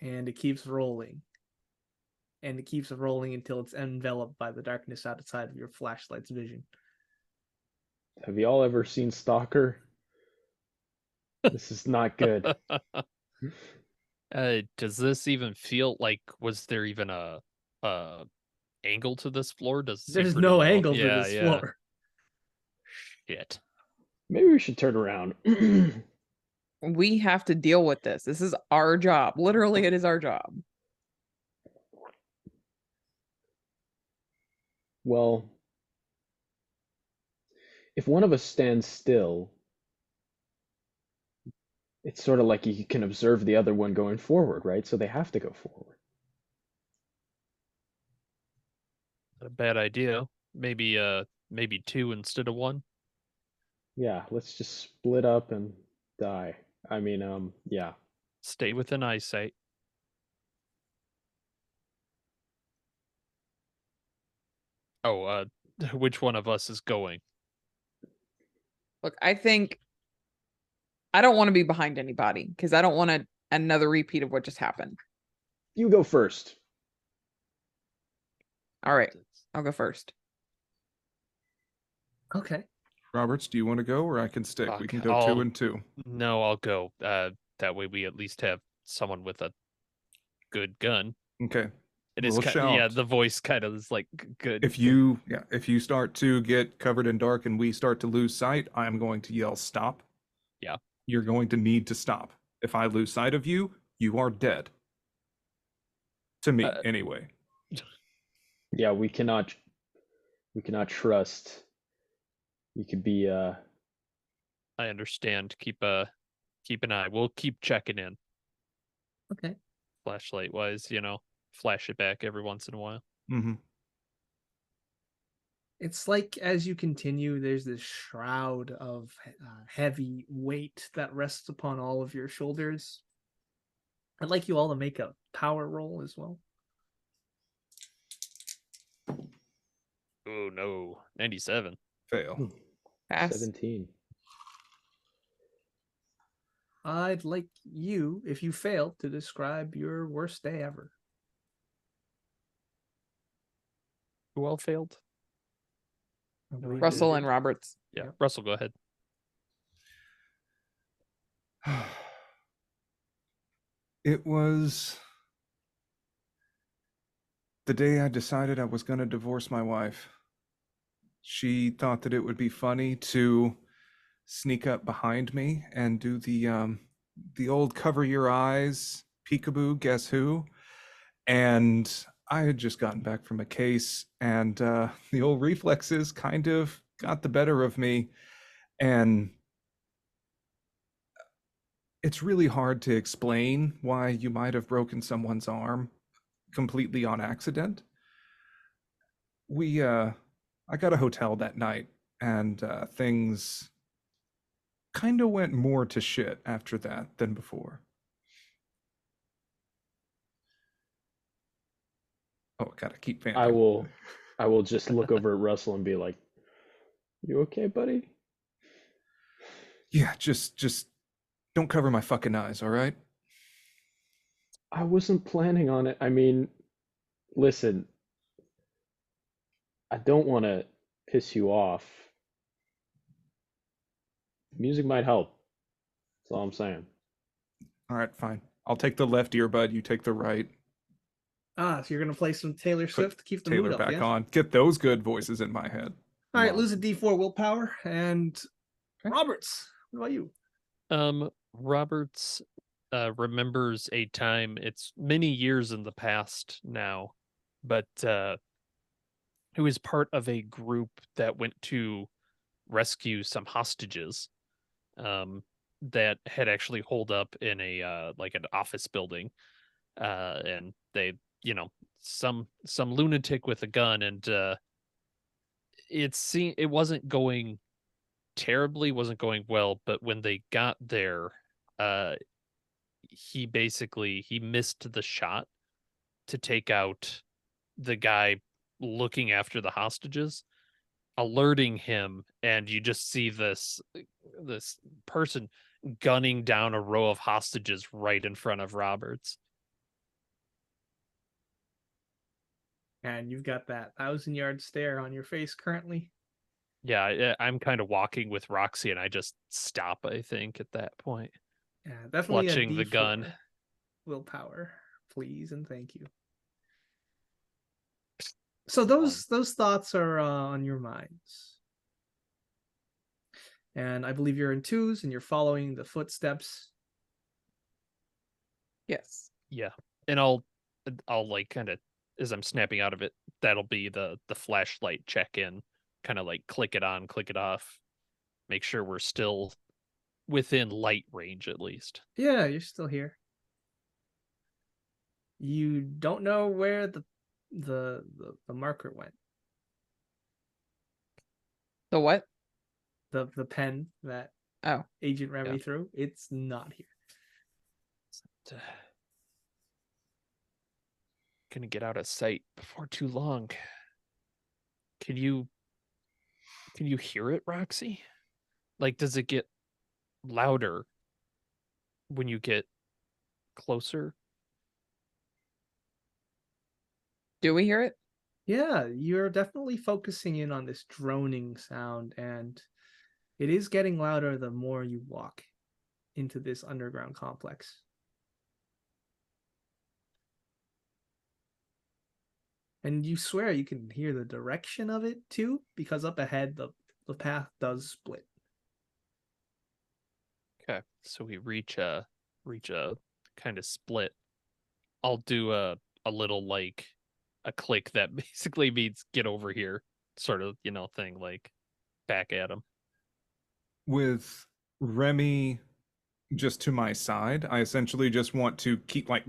And it keeps rolling. And it keeps rolling until it's enveloped by the darkness outside of your flashlight's vision. Have y'all ever seen Stalker? This is not good. Does this even feel like, was there even a angle to this floor? Does it seem There's pretty no low? angle to Yeah, this yeah. floor. Shit. Maybe we should turn around. We have to deal with this. This is our job. Literally, it is our job. Well, if one of us stands still, it's sort of like you can observe the other one going forward, right? So they have to go forward. Not a bad idea. Maybe two instead of one. Yeah, let's just split up and die. I mean, yeah. Stay within eyesight. Oh, which one of us is going? Look, I think I don't want to be behind anybody because I don't want another repeat of what just happened. You go first. All right, I'll go first. Okay. Roberts, do you want to go, or I can stick? We Fuck, can go 2 I'll- and 2. No, I'll go. That way we at least have someone with a good gun. Okay. It is We'll yeah, shout. the voice kind of is like good. If you start to get covered in dark and we start to lose sight, I'm going to yell stop. Yeah. You're going to need to stop. If I lose sight of you, you are dead. To me, anyway. Yeah, we cannot trust. You could be I understand. Keep an eye. We'll keep checking in. Okay. Flashlight wise, flash it back every once in a while. Mm-hmm. It's like as you continue, there's this shroud of heavy weight that rests upon all of your shoulders. I'd like you all to make a power roll as well. Oh no, 97. Fail. Pass. 17. I'd like you, if you fail, to describe your worst day ever. Who all failed? I believe Russell it- and Roberts. Yeah, Yep. Russell, go ahead. It was the day I decided I was going to divorce my wife. She thought that it would be funny to sneak up behind me and do the old cover your eyes, peekaboo, guess who? And I had just gotten back from a case, and the old reflexes kind of got the better of me. And it's really hard to explain why you might have broken someone's arm completely on accident. I got a hotel that night, and things kind of went more to shit after that than before. Oh, gotta keep vamping. I will just look over at Russell and be like, "You okay, buddy?" Yeah, just don't cover my fucking eyes, all right? I wasn't planning on it. I mean, listen, I don't want to piss you off. Music might help. That's all I'm saying. All right, fine. I'll take the left earbud. You take the right. So you're gonna play some Taylor Put Swift to keep the Taylor mood up, back yeah? on. Get those good voices in my head. All right, Come lose a on. D4 willpower. And Okay. Roberts, what about you? Roberts remembers a time, it's many years in the past now, but he was part of a group that went to rescue some hostages that had actually holed up in a like an office building, and they, some lunatic with a gun, and it wasn't going terribly, wasn't going well, but when they got there, he missed the shot to take out the guy looking after the hostages, alerting him, and you just see this person gunning down a row of hostages right in front of Roberts. And you've got that 1,000-yard stare on your face currently. Yeah, I'm kind of walking with Roxy, and I just stop, I think, at that point. Yeah, definitely Clutching a the D4 gun. willpower, please and thank you. So those thoughts are on your minds. And I believe you're in twos and you're following the footsteps. Yes. Yeah. And I'll like kind of, as I'm snapping out of it, that'll be the flashlight check in, kind of like click it on, click it off, make sure we're still within light range at least. Yeah, you're still here. You don't know where the marker went. The what? The pen that Oh. Agent Remy Yeah. threw. It's not here. Gonna get out of sight before too long. Can you hear it, Roxy? Like, does it get louder when you get closer? Do we hear it? Yeah, you're definitely focusing in on this droning sound, and it is getting louder the more you walk into this underground complex. And you swear you can hear the direction of it too, because up ahead the path does split. Okay, so we reach a kind of split. I'll do a little like a click that basically means get over here, sort of, thing, like back at him. With Remy just to my side, I essentially just want to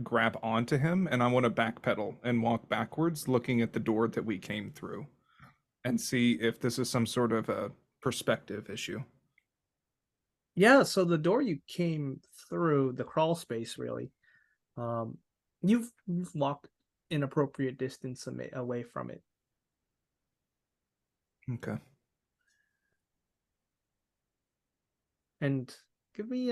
grab onto him, and I want to backpedal and walk backwards, looking at the door that we came through, and see if this is some sort of a perspective issue. Yeah, so the door you came through, the crawl space, really, you've walked an appropriate distance away from it. Okay. And give me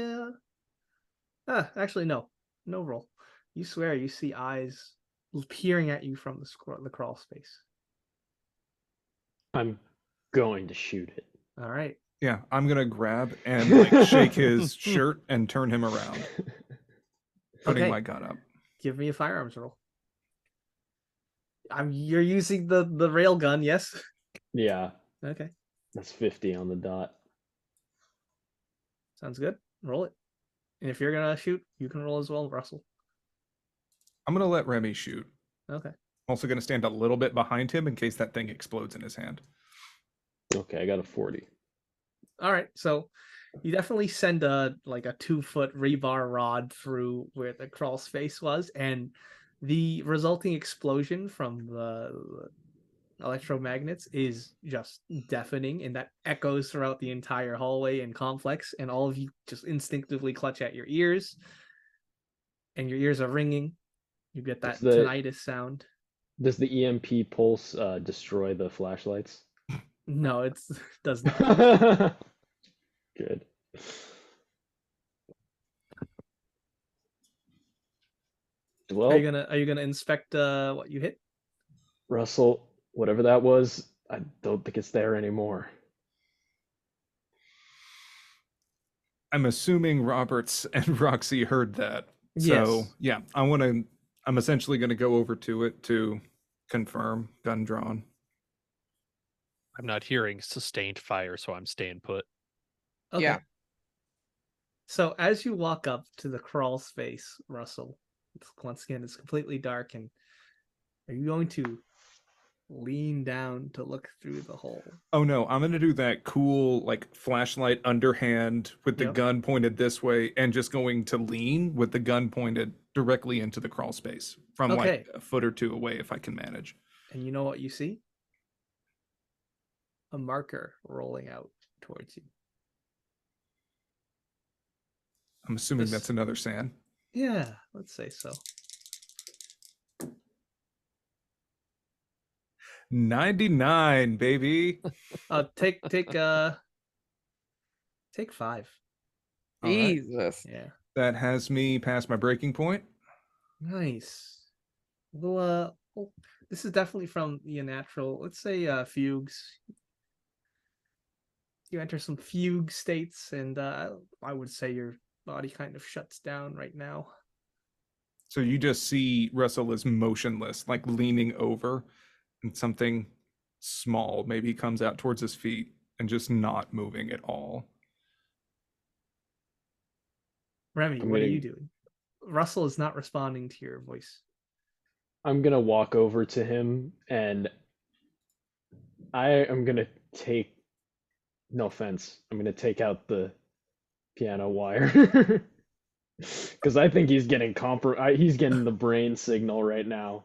actually no roll. You swear you see eyes peering at you from the crawl space. I'm going to shoot it. All right. Yeah, I'm gonna grab and shake his shirt and turn him around, putting my gun up. Give me a firearms roll. You're using the rail gun, yes? Yeah. Okay. That's 50 on the dot. Sounds good. Roll it. And if you're gonna shoot, you can roll as well, Russell. I'm gonna let Remy shoot. Okay. I'm also gonna stand a little bit behind him in case that thing explodes in his hand. Okay, I got a 40. All right. So you definitely send a 2-foot rebar rod through where the crawl space was, and the resulting explosion from the electromagnets is just deafening, and that echoes throughout the entire hallway and complex, and all of you just instinctively clutch at your ears, and your ears are ringing. You get that tinnitus sound. Does the EMP pulse destroy the flashlights? No, it does not. Good. Well, Are you gonna inspect what you hit? Russell, whatever that was, I don't think it's there anymore. I'm assuming Roberts and Roxy heard that. So Yes. yeah, I'm essentially gonna go over to it to confirm, gun drawn. I'm not hearing sustained fire, so I'm staying put. Okay. Yeah. So as you walk up to the crawl space, Russell, once again, it's completely dark, and are you going to lean down to look through the hole? Oh no, I'm gonna do that cool like flashlight underhand with the Yep. gun pointed this way and just going to lean with the gun pointed directly into the crawl space from Okay. like a foot or two away if I can manage. And you know what you see? A marker rolling out towards you. I'm assuming This- that's another sand. Yeah, let's say so. 99, baby. Take 5. All right. Jesus. Yeah. That has me past my breaking point. Nice. Well, this is definitely from the unnatural. Let's say fugues. You enter some fugue states, and I would say your body kind of shuts down right now. So you just see Russell is motionless, like leaning over, and something small maybe comes out towards his feet and just not moving at all. Remy, I'm what are gonna- you doing? Russell is not responding to your voice. I'm gonna walk over to him and I am gonna take, no offense, I'm gonna take out the piano wire. Because I think he's getting he's getting the brain signal right now.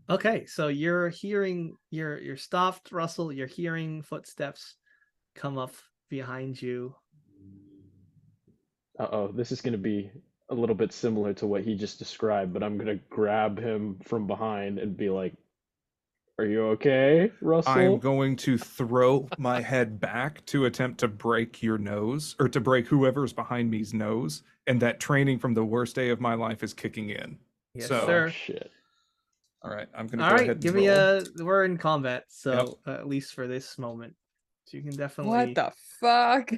Okay, so you're hearing you're stopped, Russell. You're hearing footsteps come up behind you. Uh-oh, this is gonna be a little bit similar to what he just described, but I'm gonna grab him from behind and be like, "Are you okay, Russell?" I'm going to throw my head back to attempt to break your nose, or to break whoever's behind me's nose, and that training from the worst day of my life is kicking in. Yes, So- Oh, sir. shit. All right, I'm gonna All go right, ahead and give me roll. we're in combat, so at least for this moment, so you can definitely What the fuck?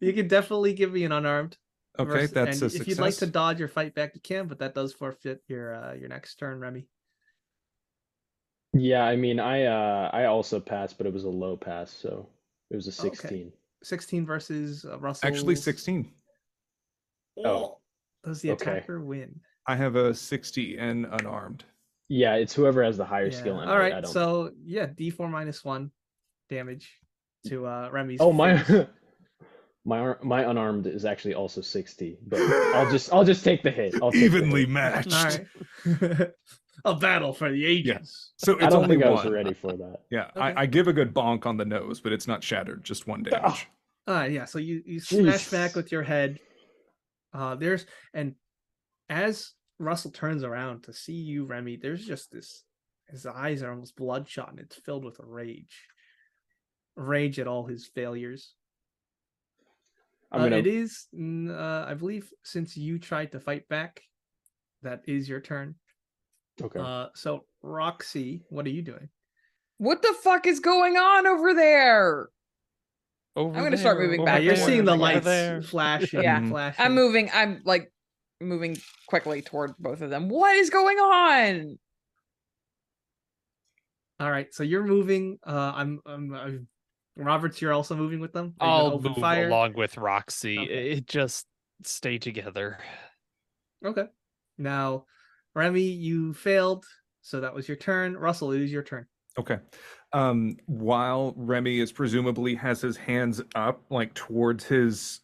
you can definitely give me an unarmed. Okay, that's and a if you'd like to success. dodge or fight back, you can, but that does forfeit your next turn, Remy. Yeah, I mean, I also passed, but it was a low pass, so it was a 16. 16 versus Russell. Actually, 16. Oh, Does the okay. attacker win? I have a 60 and unarmed. Yeah, it's whoever has the higher Yeah. skill, and All right, I don't. so yeah, D4 -1 damage to Remy's. Oh, my face. my unarmed is actually also 60, but I'll just take the hit. I'll take the Evenly hit. matched. All right. A battle for the ages. So it's I don't only think I one. was ready for that. Yeah, Okay. I give a good bonk on the nose, but it's not shattered, just one damage. Yeah, so you smash back Jesus. with your head. And as Russell turns around to see you, Remy, there's just this, his eyes are almost bloodshot and it's filled with rage at all his failures. I'm gonna. It is, I believe, since you tried to fight back, that is your turn. Okay. So Roxy, what are you doing? What the fuck is going on over there? Over I'm gonna start moving over back You're and seeing the forth again. lights there. flashing, Yeah. flashing. I'm moving. I'm like moving quickly toward both of them. What is going on? All right, so you're moving. Roberts, you're also moving with them. Are you gonna I'll open move fire? along with Roxy. Okay. It just stay together. Okay. Now, Remy, you failed, so that was your turn. Russell, it is your turn. Okay. While Remy is presumably has his hands up, like towards his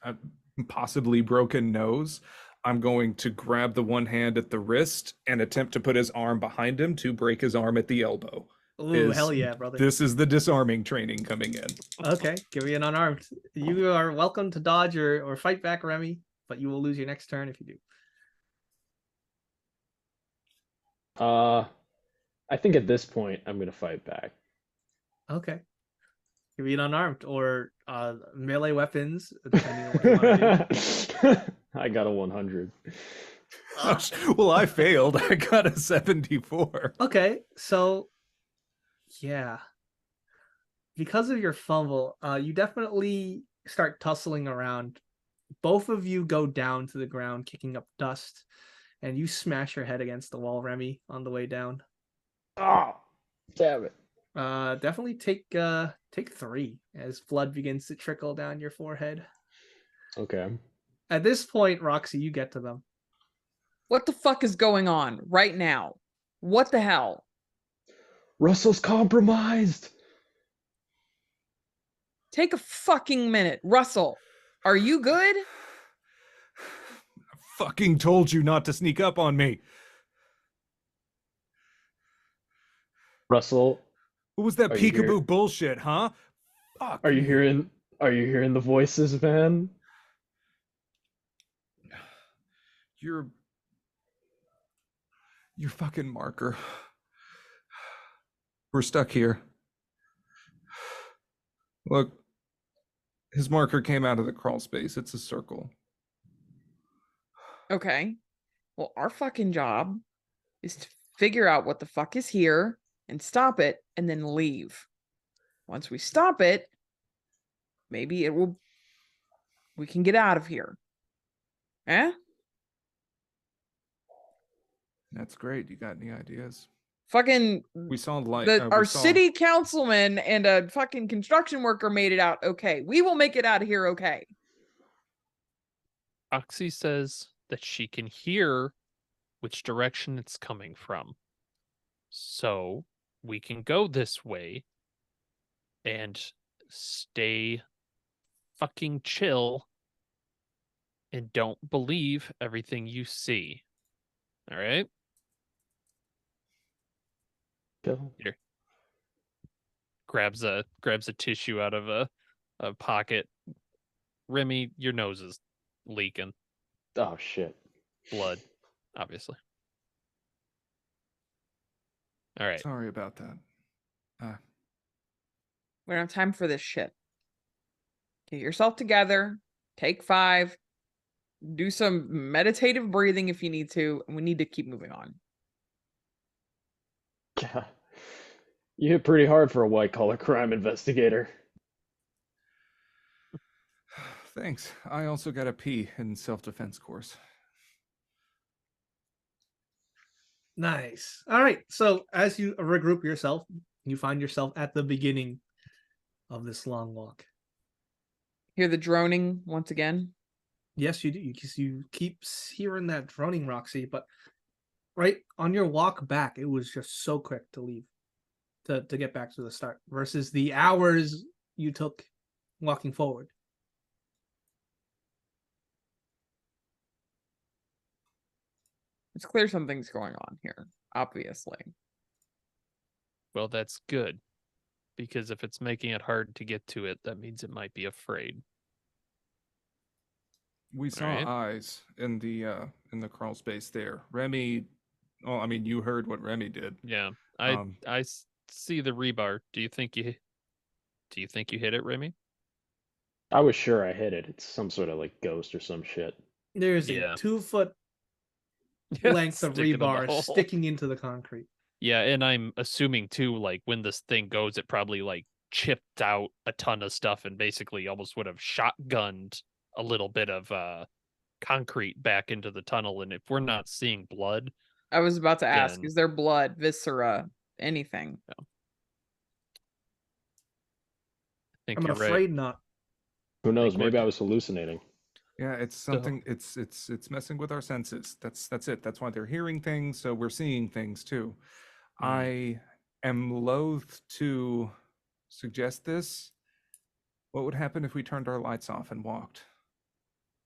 possibly broken nose, I'm going to grab the one hand at the wrist and attempt to put his arm behind him to break his arm at the elbow. Ooh, hell yeah, brother. This is the disarming training coming in. Okay, give me an unarmed. You are welcome to dodge or fight back, Remy, but you will lose your next turn if you do. I think at this point I'm gonna fight back. Okay. You read unarmed or melee weapons, depending on what you want to do. I got a 100. Well, I failed. I got a 74. Okay, so yeah. Because of your fumble, you definitely start tussling around. Both of you go down to the ground, kicking up dust, and you smash your head against the wall, Remy, on the way down. Oh, damn it. Definitely take 3 as blood begins to trickle down your forehead. Okay. At this point, Roxy, you get to them. What the fuck is going on right now? What the hell? Russell's compromised. Take a fucking minute. Russell, are you good? I fucking told you not to sneak up on me. Russell, What was that Are you here? peekaboo bullshit, huh? Fuck. are you hearing the voices, man? Your fucking marker. We're stuck here. Look, his marker came out of the crawl space. It's a circle. Okay. Well, our fucking job is to figure out what the fuck is here and stop it and then leave. Once we stop it, maybe we can get out of here. Eh? That's great. You got any ideas? Fucking We saw light. our city councilman and a fucking construction worker made it out okay. We will make it out of here okay. Oxy says that she can hear which direction it's coming from. So we can go this way and stay fucking chill and don't believe everything you see. All right? Here. Grabs a tissue out of a pocket. Remy, your nose is leaking Oh shit. blood, obviously. All right. Sorry about that. We don't have time for this shit. Get yourself together. Take 5. Do some meditative breathing if you need to. And we need to keep moving on. Yeah. You hit pretty hard for a white collar crime investigator. Thanks. I also got a P in self-defense course. Nice. All right. So as you regroup yourself, you find yourself at the beginning of this long walk. Hear the droning once again. Yes, you do. You keep hearing that droning, Roxy, but right on your walk back, it was just so quick to leave, to get back to the start, versus the hours you took walking forward. It's clear something's going on here, obviously. Well, that's good. Because if it's making it hard to get to it, that means it might be afraid. We saw Alright. eyes in the crawl space there. Remy, well, I mean, you heard what Remy did. Yeah. Um, I see the rebar. Do you think you hit it, Remy? I was sure I hit it. It's some sort of like ghost or some shit. There's Yeah. a 2-foot length of Sticking in the rebar hole. sticking into the concrete. Yeah, and I'm assuming too, like when this thing goes, it probably like chipped out a ton of stuff and basically almost would have shotgunned a little bit of concrete back into the tunnel. And if we're not seeing blood, I was about to ask, Then- is there blood, viscera, anything? I think I'm you're right. afraid not. Who knows? Like we're- Maybe I was hallucinating. Yeah, it's something. It's messing with our senses. That's it. That's why they're hearing things. So we're seeing things too. I am loath to suggest this. What would happen if we turned our lights off and walked?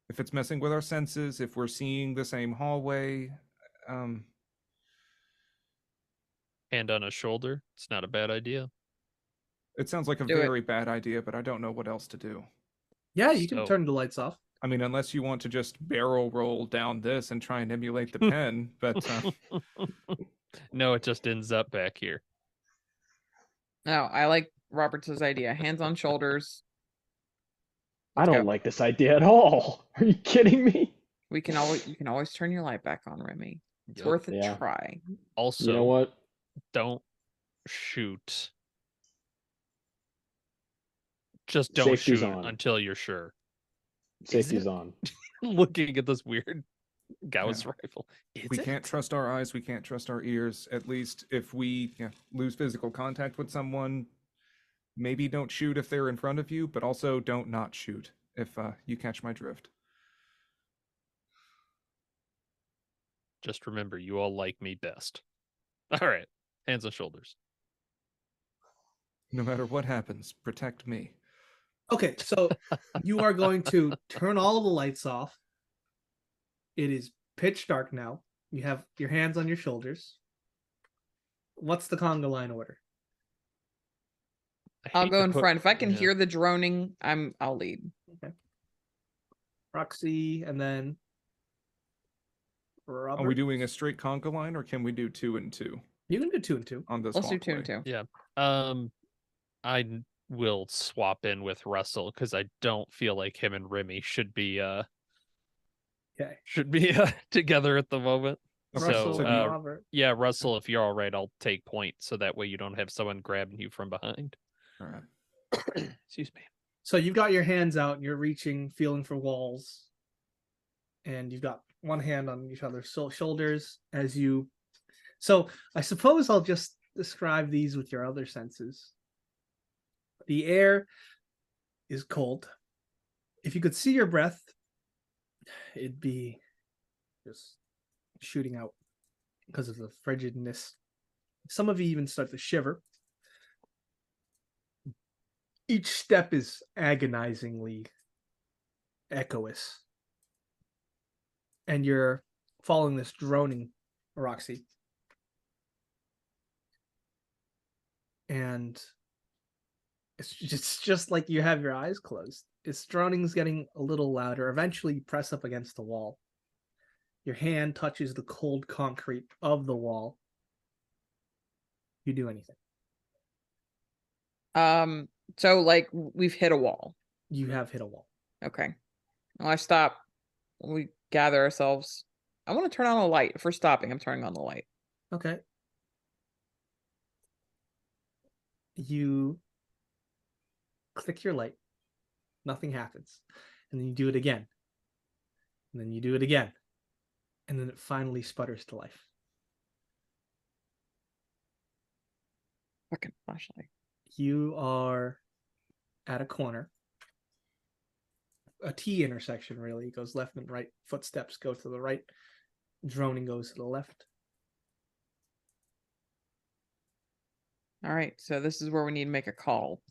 If it's messing with our senses, if we're seeing the same hallway, Hand on a shoulder. It's not a bad idea. it sounds like a Do it. very bad idea, but I don't know what else to do. Yeah, you can So- turn the lights off. I mean, unless you want to just barrel roll down this and try and emulate the pen, but No, it just ends up back here. No, I like Roberts' idea. Hands on shoulders. I Let's don't go. like this idea at all. Are you kidding me? You can always turn your light back on, Remy. It's Yep. worth a Yeah. try. Also, You know what? don't shoot. Just don't Safety's shoot on. until you're sure. Safety's on. Looking at this weird Gauss rifle. We can't trust our eyes. We can't trust our ears. At least if we lose physical contact with someone, maybe don't shoot if they're in front of you, but also don't not shoot if you catch my drift. Just remember, you all like me best. All right. Hands on shoulders. No matter what happens, protect me. Okay, so you are going to turn all of the lights off. It is pitch dark now. You have your hands on your shoulders. What's the conga line order? I'll go in front. If I can hear the droning, I'll lead. Okay. Roxy, and then Robert. Are we doing a straight conga line, or can we do 2 and 2? You can do 2 and 2 on this. Let's do 2 and 2. Yeah. I will swap in with Russell because I don't feel like him and Remy should be together at the moment. Russell So and Robert. yeah, Russell, if you're all right, I'll take point so that way you don't have someone grabbing you from behind. All right. Excuse me. So you've got your hands out and you're reaching, feeling for walls. And you've got one hand on each other's shoulders as you. So I suppose I'll just describe these with your other senses. The air is cold. If you could see your breath, it'd be just shooting out because of the frigidness. Some of you even start to shiver. Each step is agonizingly echoous. And you're following this droning, Roxy. And it's just like you have your eyes closed. Its droning's getting a little louder. Eventually, you press up against the wall. Your hand touches the cold concrete of the wall. You do anything. So like we've hit a wall. You have hit a wall. Okay. Well, I stop. We gather ourselves. I want to turn on a light. If we're stopping, I'm turning on the light. Okay. You click your light. Nothing happens. And then you do it again. And then you do it again. And then it finally sputters to life. Fucking flashlight. You are at a corner. A T intersection, really. It goes left and right. Footsteps go to the right. Droning goes to the left. All right. So this is where we need to make a call.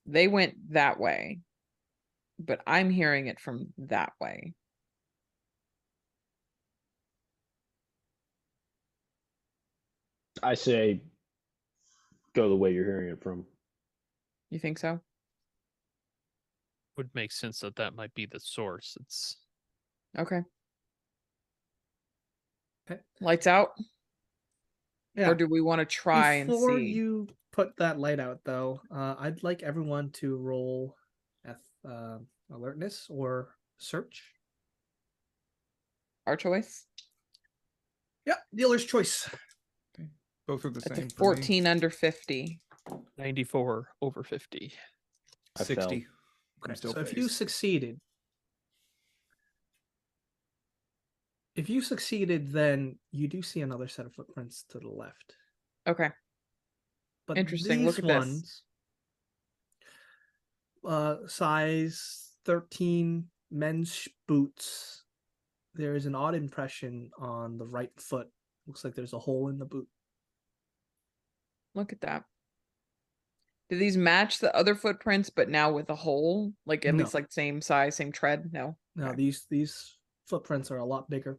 They went that way, but I'm hearing it from that way. I say go the way you're hearing it from. You think so? Would make sense that might be the source. It's Okay. Okay. Lights out? Yeah. Or do we want to try Before and see? you put that light out, though, I'd like everyone to roll alertness or search. Our choice? Yeah, dealer's choice. Both are the That's same. a for me. 14 under 50. 94 over 50. I 60. fell. I'm still So if you phased. succeeded, then you do see another set of footprints to the left. Okay. But Interesting. these Look at this. ones, size 13 men's boots. There is an odd impression on the right foot. Looks like there's a hole in the boot. Look at that. Do these match the other footprints, but now with a hole? Like at No. least like same size, same tread? No. Now Okay. these footprints are a lot bigger.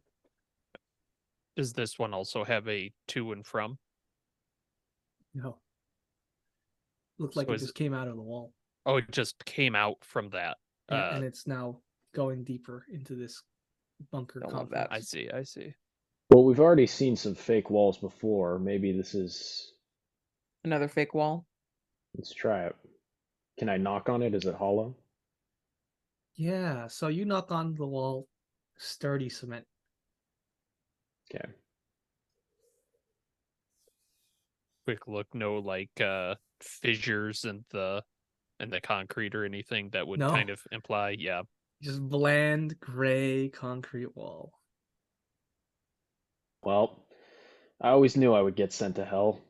Does this one also have a to and from? No. Looked like So it is just came out of the wall. Oh, it just came out from that. And it's now going deeper into this bunker Don't love complex. that. I see. Well, we've already seen some fake walls before. Maybe this is. Another fake wall. Let's try it. Can I knock on it? Is it hollow? Yeah, so you knock on the wall, sturdy cement. Okay. Quick look, no like fissures in the concrete or anything that would No. kind of imply, yeah. Just bland gray concrete wall. Well, I always knew I would get sent to hell.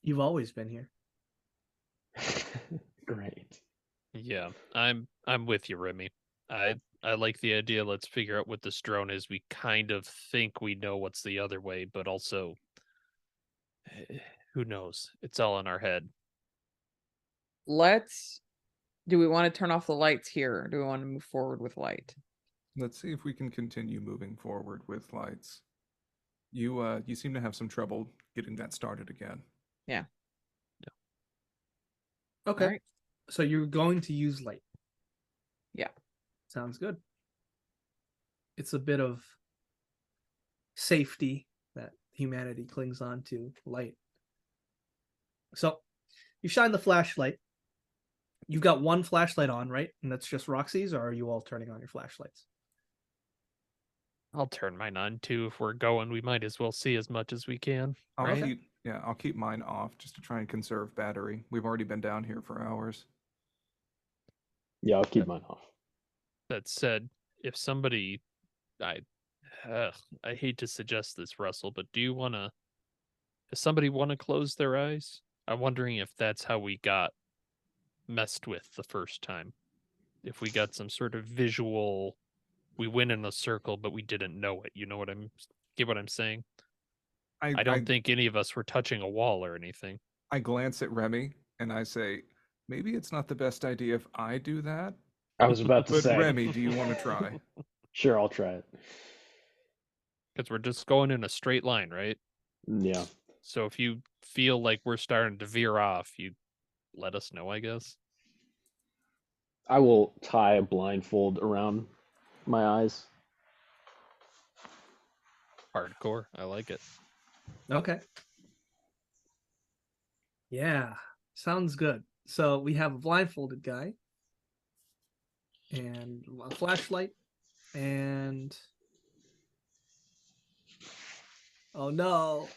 You've always been here. Great. Yeah, I'm with you, Remy. I like the idea. Let's figure out what this drone is. We kind of think we know what's the other way, but also who knows? It's all in our head. Do we want to turn off the lights here? Or do we want to move forward with light? Let's see if we can continue moving forward with lights. You seem to have some trouble getting that started again. Yeah. Okay. All right. So you're going to use light. Yeah. Sounds good. It's a bit of safety that humanity clings on to, light. So you shine the flashlight. You've got one flashlight on, right? And that's just Roxy's, or are you all turning on your flashlights? I'll turn mine on too. If we're going, we might as well see as much as we can. Right? I'll keep mine off just to try and conserve battery. We've already been down here for hours. Yeah, I'll keep mine off. That said, if somebody, I hate to suggest this, Russell, but does somebody want to close their eyes? I'm wondering if that's how we got messed with the first time. If we got some sort of visual, we went in a circle, but we didn't know it. You know what get what I'm saying? I don't think any of us were touching a wall or anything. I glance at Remy and I say, maybe it's not the best idea if I do that. I was about to But say. Remy, do you want to try? Sure, I'll try it. Because we're just going in a straight line, right? Yeah. So if you feel like we're starting to veer off, you let us know, I guess. I will tie a blindfold around my eyes. Hardcore. I like it. Okay. Yeah, sounds good. So we have a blindfolded guy and a flashlight and oh no.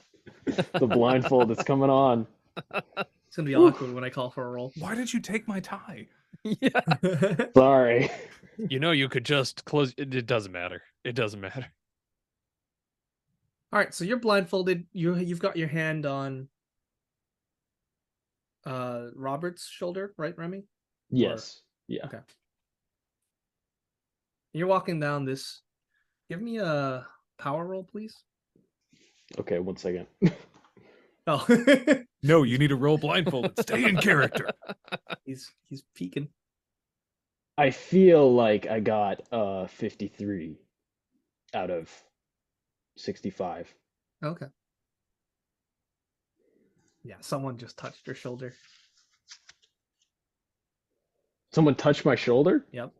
The blindfold is coming on. It's gonna be awkward when I call for a roll. Why did you take my tie? Yeah. Sorry. You know, you could just close. It doesn't matter. It doesn't matter. All right, so you're blindfolded. You've got your hand on Robert's shoulder, right, Remy? Yes. Yeah. Okay. You're walking down this. Give me a power roll, please. Okay, 1 second. Oh, No, you need to roll blindfolded. Stay in character. he's peeking. I feel like I got 53 out of 65. Okay. Yeah, someone just touched your shoulder. Someone touched my shoulder? Yep.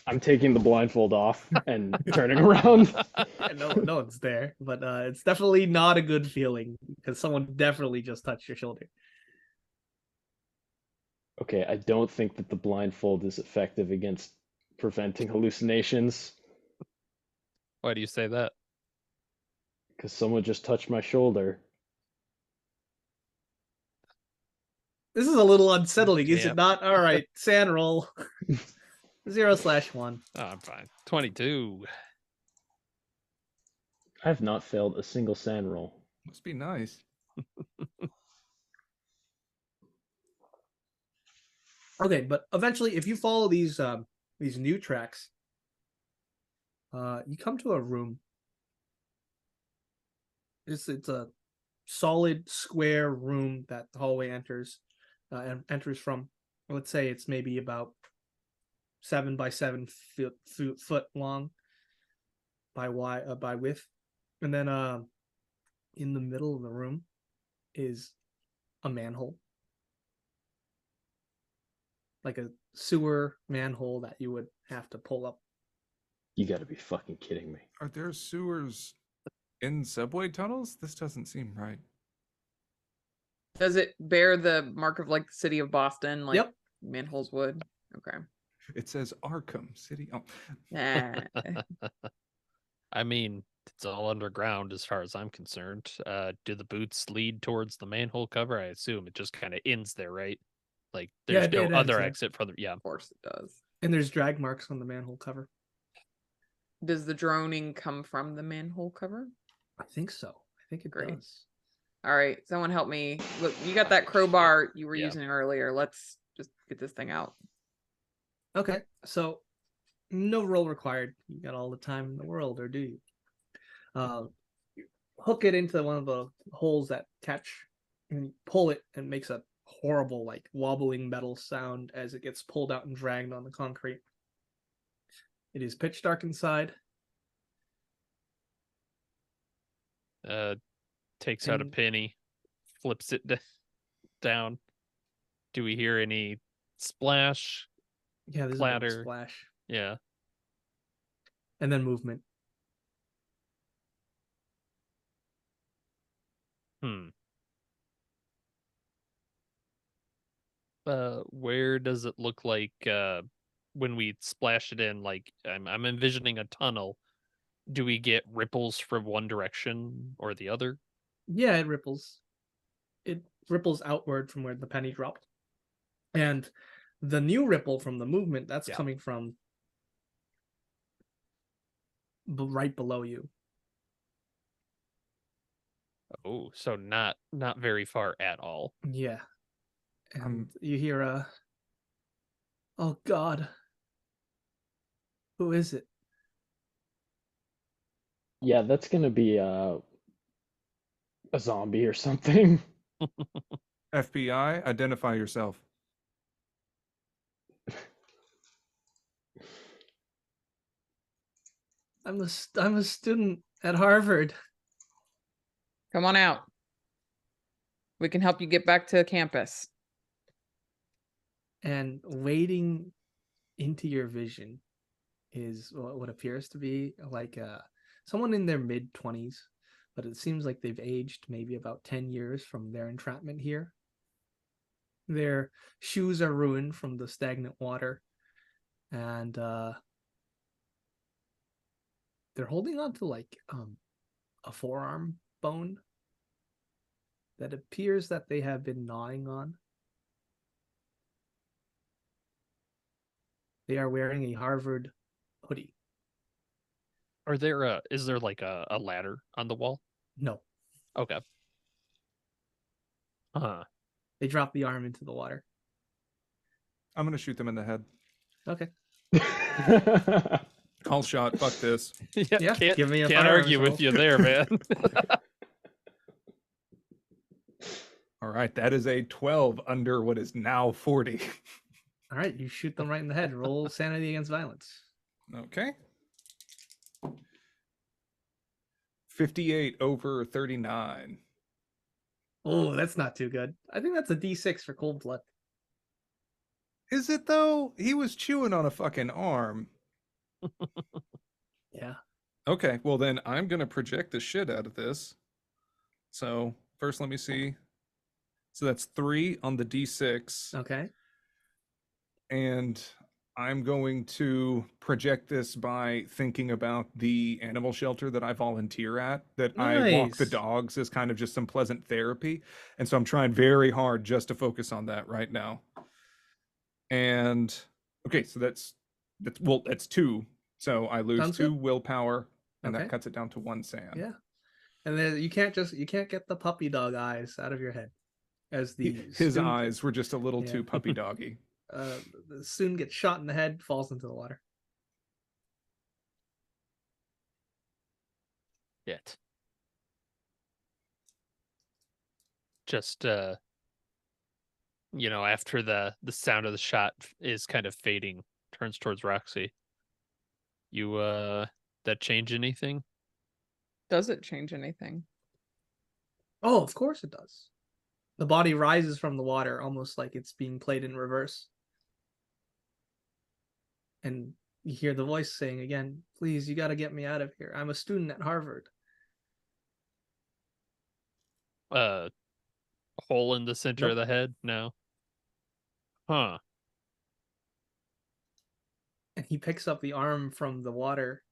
I'm taking the blindfold off and turning around. No one's there, but it's definitely not a good feeling because someone definitely just touched your shoulder. Okay, I don't think that the blindfold is effective against preventing hallucinations Why do you say that? because someone just touched my shoulder. This is a little unsettling, is Yeah. it not? All right, sand roll. 0/1. Oh, I'm fine. 22. I have not failed a single sand roll. Must be nice. Okay, but eventually, if you follow these new tracks, you come to a room. It's a solid square room that the hallway enters from. Let's say it's maybe about 7 by 7 foot long by width, and then in the middle of the room is a manhole, like a sewer manhole that you would have to pull up You gotta be fucking kidding me. Are there sewers in subway tunnels? This doesn't seem right. Does it bear the mark of like the city of Boston, like Yep. manholes would? Okay. It says Arkham City. Oh, Nah. I mean, it's all underground as far as I'm concerned. Do the boots lead towards the manhole cover? I assume it just kind of ends there, right? Like Yeah, there's no it ends other there. exit for the Of course it does. And there's drag marks on the manhole cover. Does the droning come from the manhole cover? I think so. I think it Great. does. All right, someone help me. Look, you got that crowbar you were Yeah. using earlier. Let's just get this thing out. Okay, so no roll required. You got all the time in the world, or do you? You hook it into one of the holes that catch, and pull it, and it makes a horrible, like wobbling metal sound as it gets pulled out and dragged on the concrete. It is pitch dark inside. Takes out a And- penny, flips it down. Do we hear any splash? Yeah, there's a bit of a Clatter. splash, Yeah. and then movement. Where does it look like when we splash it in? Like I'm envisioning a tunnel. Do we get ripples from one direction or the other? Yeah, it ripples. It ripples outward from where the penny dropped. And the new ripple from the movement, that's Yeah. coming from right below you. Oh, so not very far at all. Yeah. And you hear a, oh God. Who is it? Yeah, that's gonna be a zombie or something. FBI, identify yourself. I'm a student at Harvard. Come on out. We can help you get back to campus. And wading into your vision is what appears to be like someone in their mid-20s, but it seems like they've aged maybe about 10 years from their entrapment here. Their shoes are ruined from the stagnant water, and they're holding on to like a forearm bone that appears that they have been gnawing on. They are wearing a Harvard hoodie. Is there like a ladder on the wall? No, Okay. they drop the arm into the water. I'm gonna shoot them in the head. Okay. Call shot. Fuck this. Yeah, can't, give me a can't firearms argue roll. with you there, man. All right, that is a 12 under what is now 40. All right, you shoot them right in the head. Roll sanity against violence. Okay. 58 over 39. Oh, that's not too good. I think that's a D6 for cold blood. Is it though? He was chewing on a fucking arm. Yeah. Okay, well then I'm gonna project the shit out of this. So first let me see. So that's 3 on the D6. Okay. And I'm going to project this by thinking about the animal shelter that I volunteer at, that I walk the Nice. dogs as kind of just some pleasant therapy. And so I'm trying very hard just to focus on that right now. And okay, so that's 2. So I lose Sounds 2 good. willpower, and Okay. that cuts it down to 1 sand. Yeah. And then you can't get the puppy dog eyes out of your head. As the His student, eyes were just a little Yeah. too puppy doggy. the student gets shot in the head, falls into the water. Yet. Just after the sound of the shot is kind of fading, turns towards Roxy. You that change anything? Does it change anything? Oh, of course it does. The body rises from the water almost like it's being played in reverse. And You hear the voice saying again, please, you got to get me out of here. I'm a student at Harvard. Hole in the center of Nope. the head? No. Huh. And he picks up the arm from the water.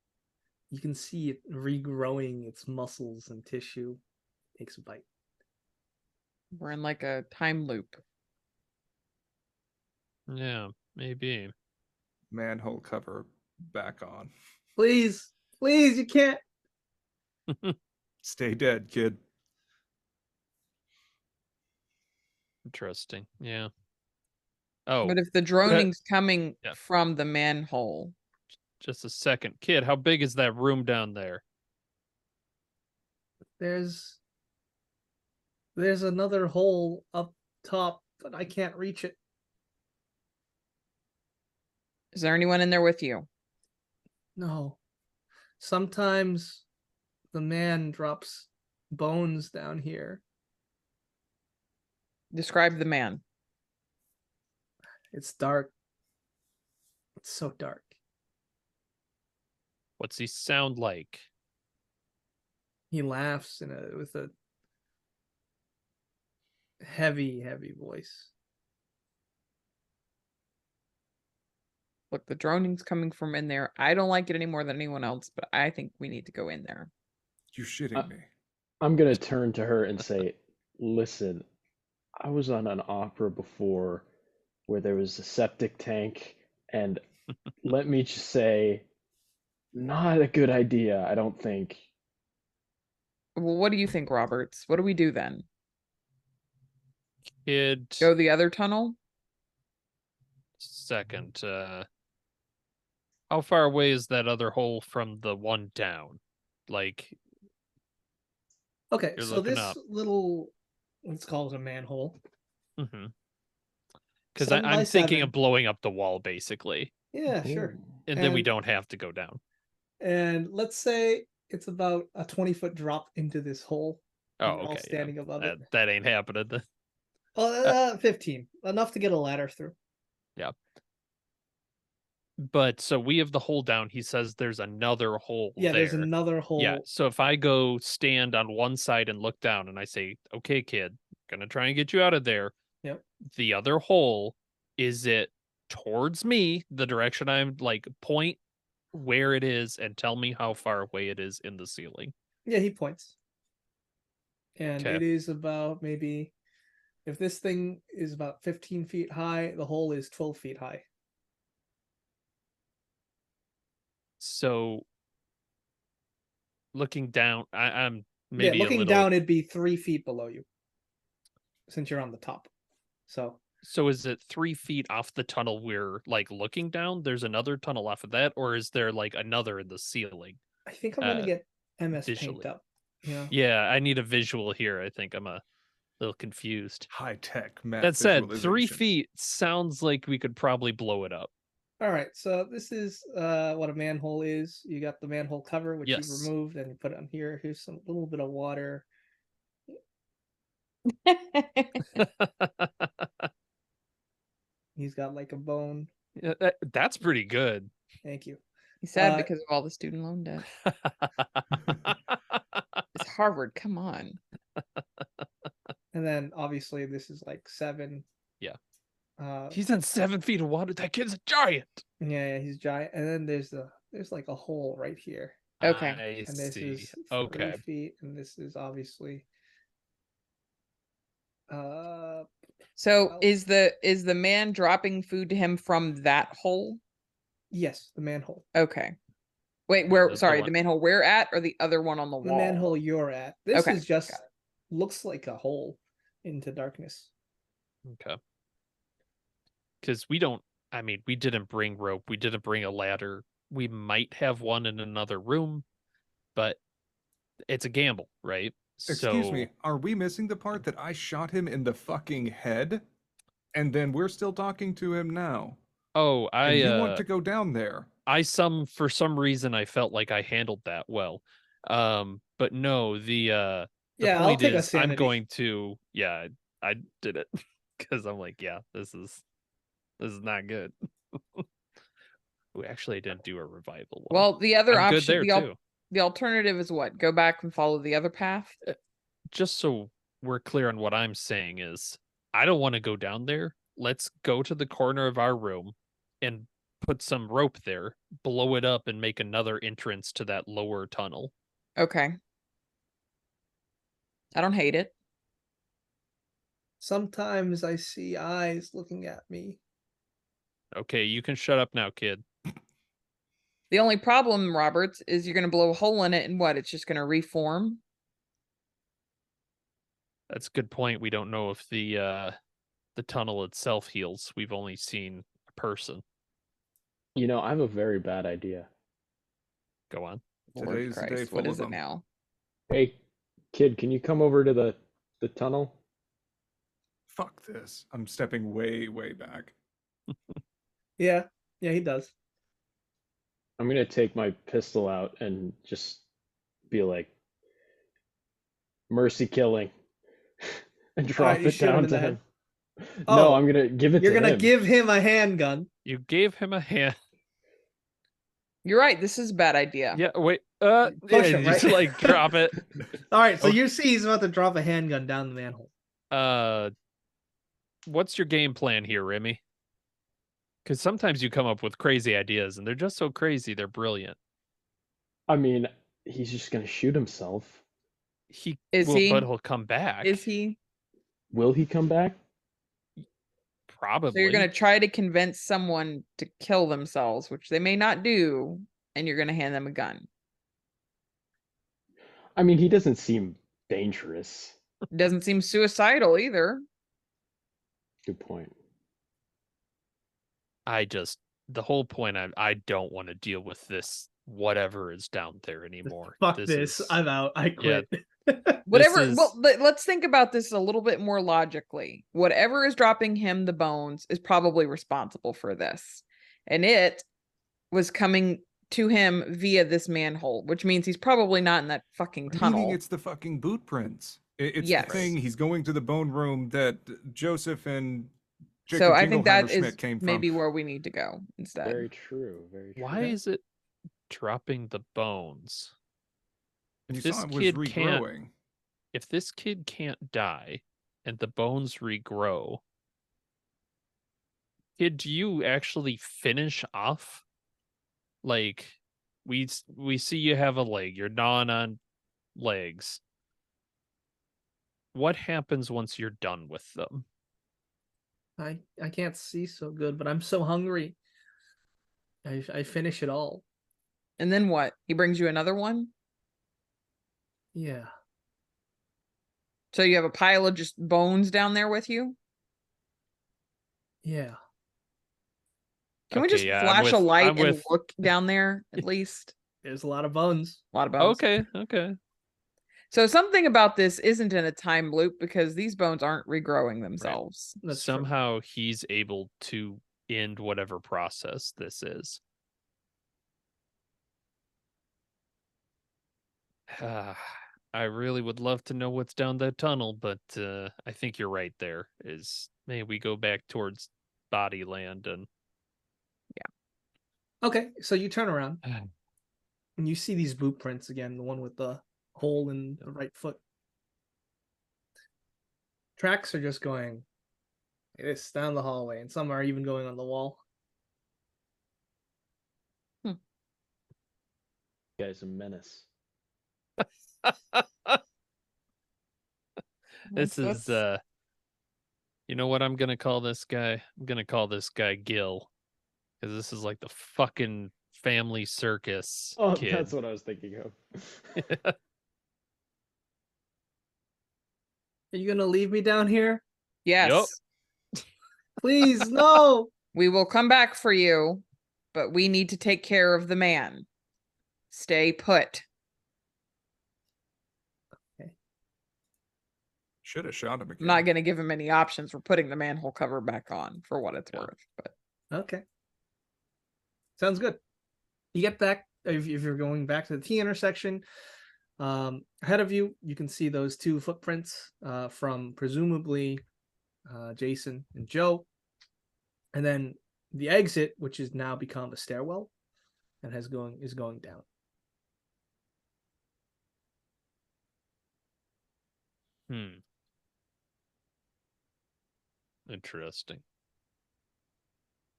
You can see it regrowing its muscles and tissue. Takes a bite. We're in like a time loop. Yeah, maybe. Manhole cover back on. Please, please, you can't. Stay dead, kid. Interesting. Yeah. Oh, But if the droning's coming Yeah. from the manhole, just a second. Kid, how big is that room down there? There's another hole up top, but I can't reach it. is there anyone in there with you? No. Sometimes the man drops bones down here. Describe the man. It's dark. It's so dark. What's he sound like? He laughs with a heavy, heavy voice. Look, the droning's coming from in there. I don't like it any more than anyone else, but I think we need to go in there. You shitting me? I'm gonna turn to her and say, listen, I was on an opera before where there was a septic tank, and let me just say, not a good idea, I don't think. Well, what do you think, Roberts? What do we do then? Kid, Go the other tunnel? second. How far away is that other hole from the one down? Like, Okay, You're so looking this up. little, let's call it a manhole. because 7 by I'm thinking 7. of blowing up the wall, basically, Yeah, sure. Ooh. and then we And- don't have to go down. And let's say it's about a 20-foot drop into this hole. Oh, and we're all okay. standing above That, it. that ain't happening. Then. Well, 15. Enough to get a ladder through. But so we have the hole down. He says there's another hole Yeah, there. there's another hole. Yeah. So if I go stand on one side and look down and I say, okay, kid, gonna try and get you out of there. Yep. The other hole, is it towards me, the direction I'm like, point where it is and tell me how far away it is in the ceiling? Yeah, he points. And Okay. it is about maybe, if this thing is about 15 feet high, the hole is 12 feet high. So looking down, I'm maybe yeah, looking a little. down, it'd be 3 feet below you. Since you're on the top. So is it 3 feet off the tunnel we're like looking down? There's another tunnel off of that, or is there like another in the ceiling? I think I'm gonna get MS visually. paint up. Yeah. Yeah, I need a visual here. I think I'm a little confused. High tech map. That said, 3 visualization. feet sounds like we could probably blow it up. All right, so this is what a manhole is. You got the manhole cover, which Yes. you removed, and you put it on here. Here's some little bit of water. He's got like a bone. Yeah, that's pretty good. Thank you. He's sad Uh, because of all the student loan debt. It's Harvard. Come on. And then obviously this is like 7. Yeah. Uh, He's in 7 feet of water. That kid's a giant. yeah, he's giant. And then there's like a hole right here. Okay. I And this see. is 3 Okay. feet, and this is obviously So Well- is the man dropping food to him from that hole? yes, the manhole. Okay. Wait, Yeah, where? that's the Sorry, one. the manhole we're at, or the other one on the The wall? manhole you're at. This Okay, is just got looks like a hole into darkness. Okay. Because we don't, I mean, we didn't bring rope. We didn't bring a ladder. We might have one in another room, but it's a gamble, right? Excuse me, are we missing the part that I shot him in the fucking head? And then we're still talking to him now. Oh, And you want to go down there. for some reason I felt like I handled that well. But no, the Yeah, I'll point take a is I'm sanity. going to, yeah, I did it because I'm like, yeah, this is not good. We actually didn't do a revival one. Well, the other I'm good option, there too. the alternative is what? Go back and follow the other path? Just so we're clear on what I'm saying is, I don't want to go down there. Let's go to the corner of our room and put some rope there, blow it up, and make another entrance to that lower tunnel. Okay. I don't hate it. Sometimes I see eyes looking at me. Okay, you can shut up now, kid. The only problem, Roberts, is you're going to blow a hole in it and what? It's just going to reform? That's a good point. We don't know if the tunnel itself heals. We've only seen a person. You know, I have a very bad idea. Go on. Lord Today's the day Christ, full what of is it them. now? Hey, kid, can you come over to the tunnel? Fuck this. I'm stepping way, way back. Yeah, he does. I'm gonna take my pistol out and just be like, mercy killing, and drop you it shoot him down in to the him. head? No, Oh, I'm gonna give it You're to gonna him. give him a handgun. You gave him a hand. You're right. This is a bad idea. Yeah, wait. Push Yeah, him, you just right? like drop it. All right, so Okay. you see he's about to drop a handgun down the manhole. What's your game plan here, Remy? Because sometimes you come up with crazy ideas, and they're just so crazy, they're brilliant. I mean, he's just gonna shoot himself. Is Well, he? but he'll come back. Is he? Will he come back? Probably. So you're going to try to convince someone to kill themselves, which they may not do, and you're going to hand them a gun. I mean, he doesn't seem dangerous. It doesn't seem suicidal either. Good point. The whole point, I don't want to deal with this whatever is down there anymore. Fuck this. is- I'm out. I quit. Whatever. is- Well, let's think about this a little bit more logically. Whatever is dropping him the bones is probably responsible for this. And it was coming to him via this manhole, which means he's probably not in that fucking tunnel. Meaning it's the fucking boot prints. It's Yes. the thing. He's going to the bone room that Joseph and Jacob So I think that Jingleheimer is Schmidt came from. maybe where we need to go instead. Very true. Very true. Why is it dropping the bones? And you This saw it was kid can't- regrowing. If this kid can't die and the bones regrow, kid, do you actually finish off? Like, we see you have a leg, you're gnawing on legs. What happens once you're done with them? I can't see so good, but I'm so hungry. I finish it all. And then what? He brings you another one? Yeah. So you have a pile of just bones down there with you? Yeah. Can we Okay, just yeah, I'm flash a with- light I'm and with- look down there at least? There's a lot of bones. A lot of bones. Okay. So something about this isn't in a time loop because these bones aren't regrowing themselves. That's true. Somehow he's able to end whatever process this is. I really would love to know what's down that tunnel, but I think you're right there. Is maybe we go back towards Bodyland and Okay, so you turn around and you see these boot prints again, the one with the hole in the right foot. Tracks are just going like this down the hallway, and some are even going on the wall. Guy's a menace. this is That's- you know what I'm gonna call this guy? I'm gonna call this guy Gil. Because this is like the fucking family circus Oh, kid. that's what I was thinking of. Are you gonna leave me down here? Yes. Please, no. We will come back for you, but we need to take care of the man. Stay put. Should have shot him again. I'm not going to give him any options for putting the manhole cover back on for what it's Yeah. worth. But Okay. Sounds good. You get back if you're going back to the T intersection. Ahead of you, you can see those two footprints from presumably Jason and Joe. And then the exit, which has now become a stairwell, and is going down. Interesting.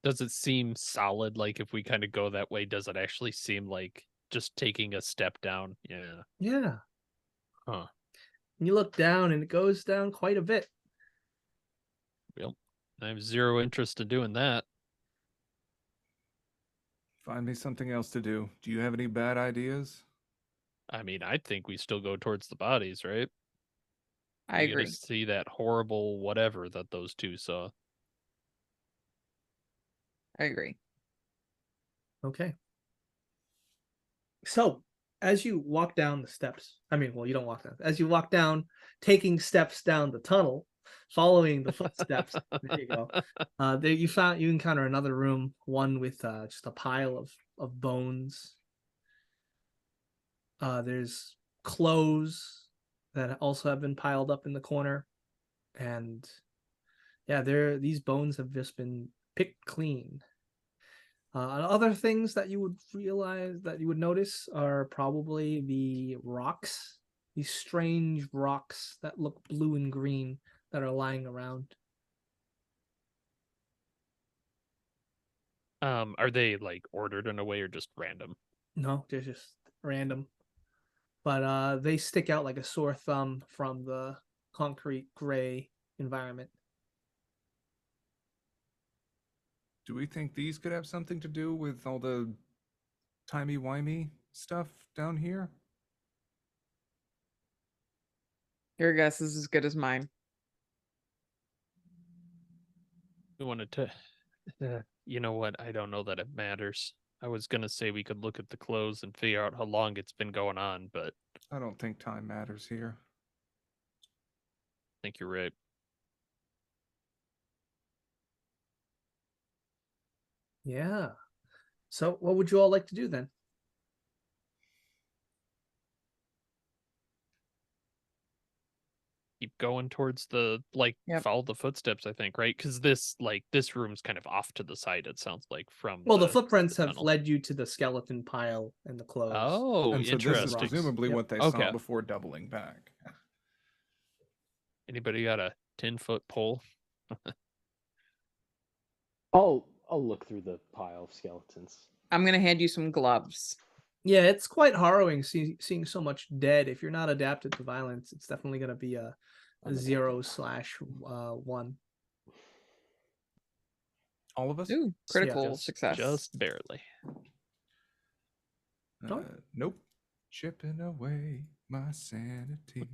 Does it seem solid? Like if we kind of go that way, does it actually seem like just taking a step down? Yeah. Yeah. Huh. And you look down, and it goes down quite a bit. Well, I have zero interest in doing that. Find me something else to do. Do you have any bad ideas? I mean, I think we still go towards the bodies, right? I We get agree. to see that horrible whatever that those two saw. I agree. Okay. So, as you walk down the steps, you don't walk down. As you walk down, taking steps down the tunnel, following the footsteps, there you go. There you encounter another room, one with just a pile of bones. There's clothes that also have been piled up in the corner, and yeah, these bones have just been picked clean. Other things that you would realize that you would notice are probably the rocks, these strange rocks that look blue and green that are lying around. Are they like ordered in a way or just random? No, they're just random, but they stick out like a sore thumb from the concrete gray environment. Do we think these could have something to do with all the timey-wimey stuff down here? Your guess is as good as mine. We wanted to. You know what? I don't know that it matters. I was gonna say we could look at the clothes and figure out how long it's been going on, but I don't think time matters here. I think you're right. Yeah. So, what would you all like to do then? Keep going towards the Yep. follow the footsteps, I think, right? Because this room's kind of off to the side, it sounds like, from Well, the footprints the have tunnel. led you to the skeleton pile and the clothes. Oh, And so this is interesting. rocks. presumably Yep. what they Okay. saw before doubling back. Anybody got a 10-foot pole? I'll look through the pile of skeletons. I'm gonna hand you some gloves. Yeah, it's quite harrowing seeing so much dead. If you're not adapted to violence, it's definitely going to be a I'm adapted. 0/1. All of us? Ooh, critical Just- success. Just barely. Oh. Nope. Chipping away my sanity.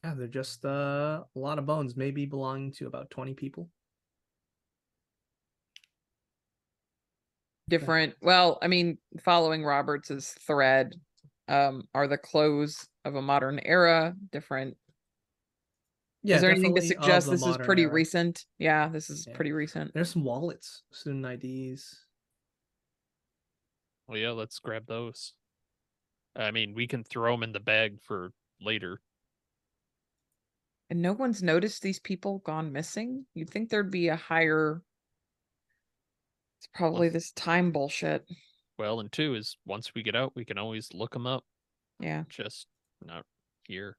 Yeah, they're just a lot of bones, maybe belonging to about 20 people. Different. Well, I mean, following Roberts's thread, are the clothes of a modern era different? Yeah, is there anything to definitely of suggest the this is modern pretty era. recent? Yeah, this is Yeah. pretty recent. There's some wallets, student IDs. Well, yeah, let's grab those. I mean, we can throw them in the bag for later. And no one's noticed these people gone missing? You'd think there'd be a higher. It's probably this time bullshit. Well, and two is once we get out, we can always look them up. Yeah, Just not here.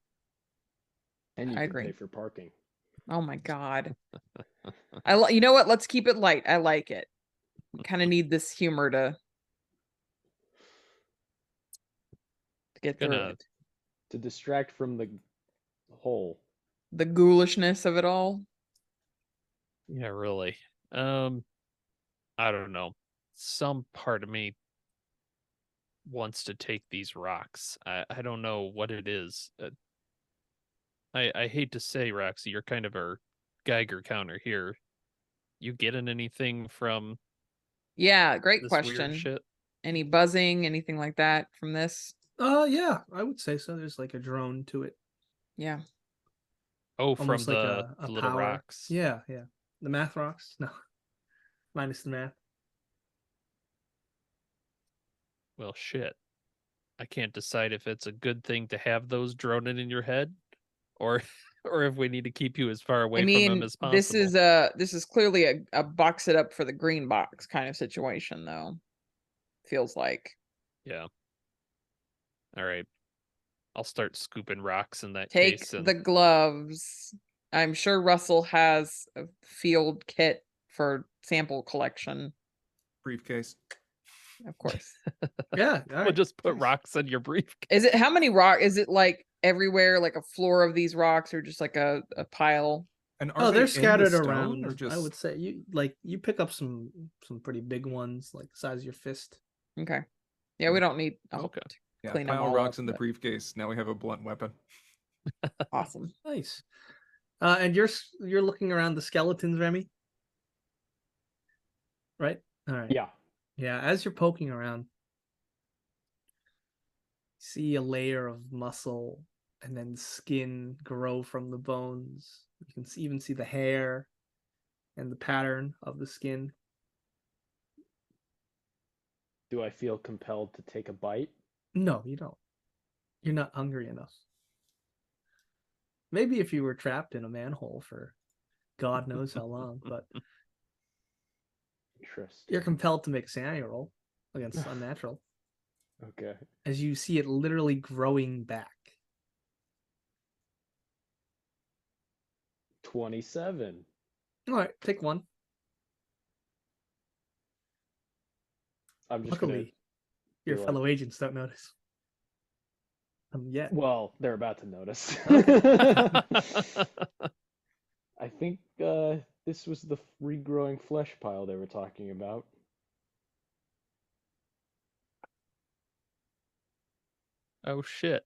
And you I can agree. pay for parking. oh my god. You know what? Let's keep it light. I like it. Kind of need this humor to get through Gonna- it. To distract from the hole. The ghoulishness of it all. Yeah, really. I don't know. Some part of me wants to take these rocks. I don't know what it is. I hate to say, Roxy, you're kind of our Geiger counter here. You getting anything from Yeah, great this weird question. shit? Any buzzing, anything like that from this? Yeah, I would say so. There's like a drone to it. Yeah. Oh, from Almost like the a little power. rocks. Yeah. The math rocks? No. Minus the math. Well, shit. I can't decide if it's a good thing to have those droning in your head or or if we need to keep you as far away I from him mean, as possible. this is clearly a box it up for the green box kind of situation, though. Feels like. Yeah. All right. I'll start scooping rocks in that Take case. And the gloves. I'm sure Russell has a field kit for sample collection, Briefcase. of course. Yeah. All we'll right. just put Nice. rocks in your briefcase. Is it how many rock? Is it like everywhere, like a floor of these rocks, or just like a pile? And Oh, are they're they scattered in the stone around. or just I would say you pick up some pretty big ones, like the size of your fist. Okay. Yeah, we don't need. Okay. yeah, clean 'em pile all rocks up, in the but- briefcase. Now we have a blunt weapon. Awesome. Nice. And you're looking around the skeletons, Remy. Right. All right. Yeah. Yeah. As you're poking around, see a layer of muscle and then skin grow from the bones. You can even see the hair and the pattern of the skin. Do I feel compelled to take a bite? No, you don't. You're not hungry enough. Maybe if you were trapped in a manhole for God knows how long, but Interesting. you're compelled to make a sanity roll against unnatural Okay. as you see it literally growing back. 27. All right, take one. I'm just Luckily, your be fellow agents don't notice. Yet. Well, they're about to notice. I think this was the regrowing flesh pile they were talking about. Oh shit.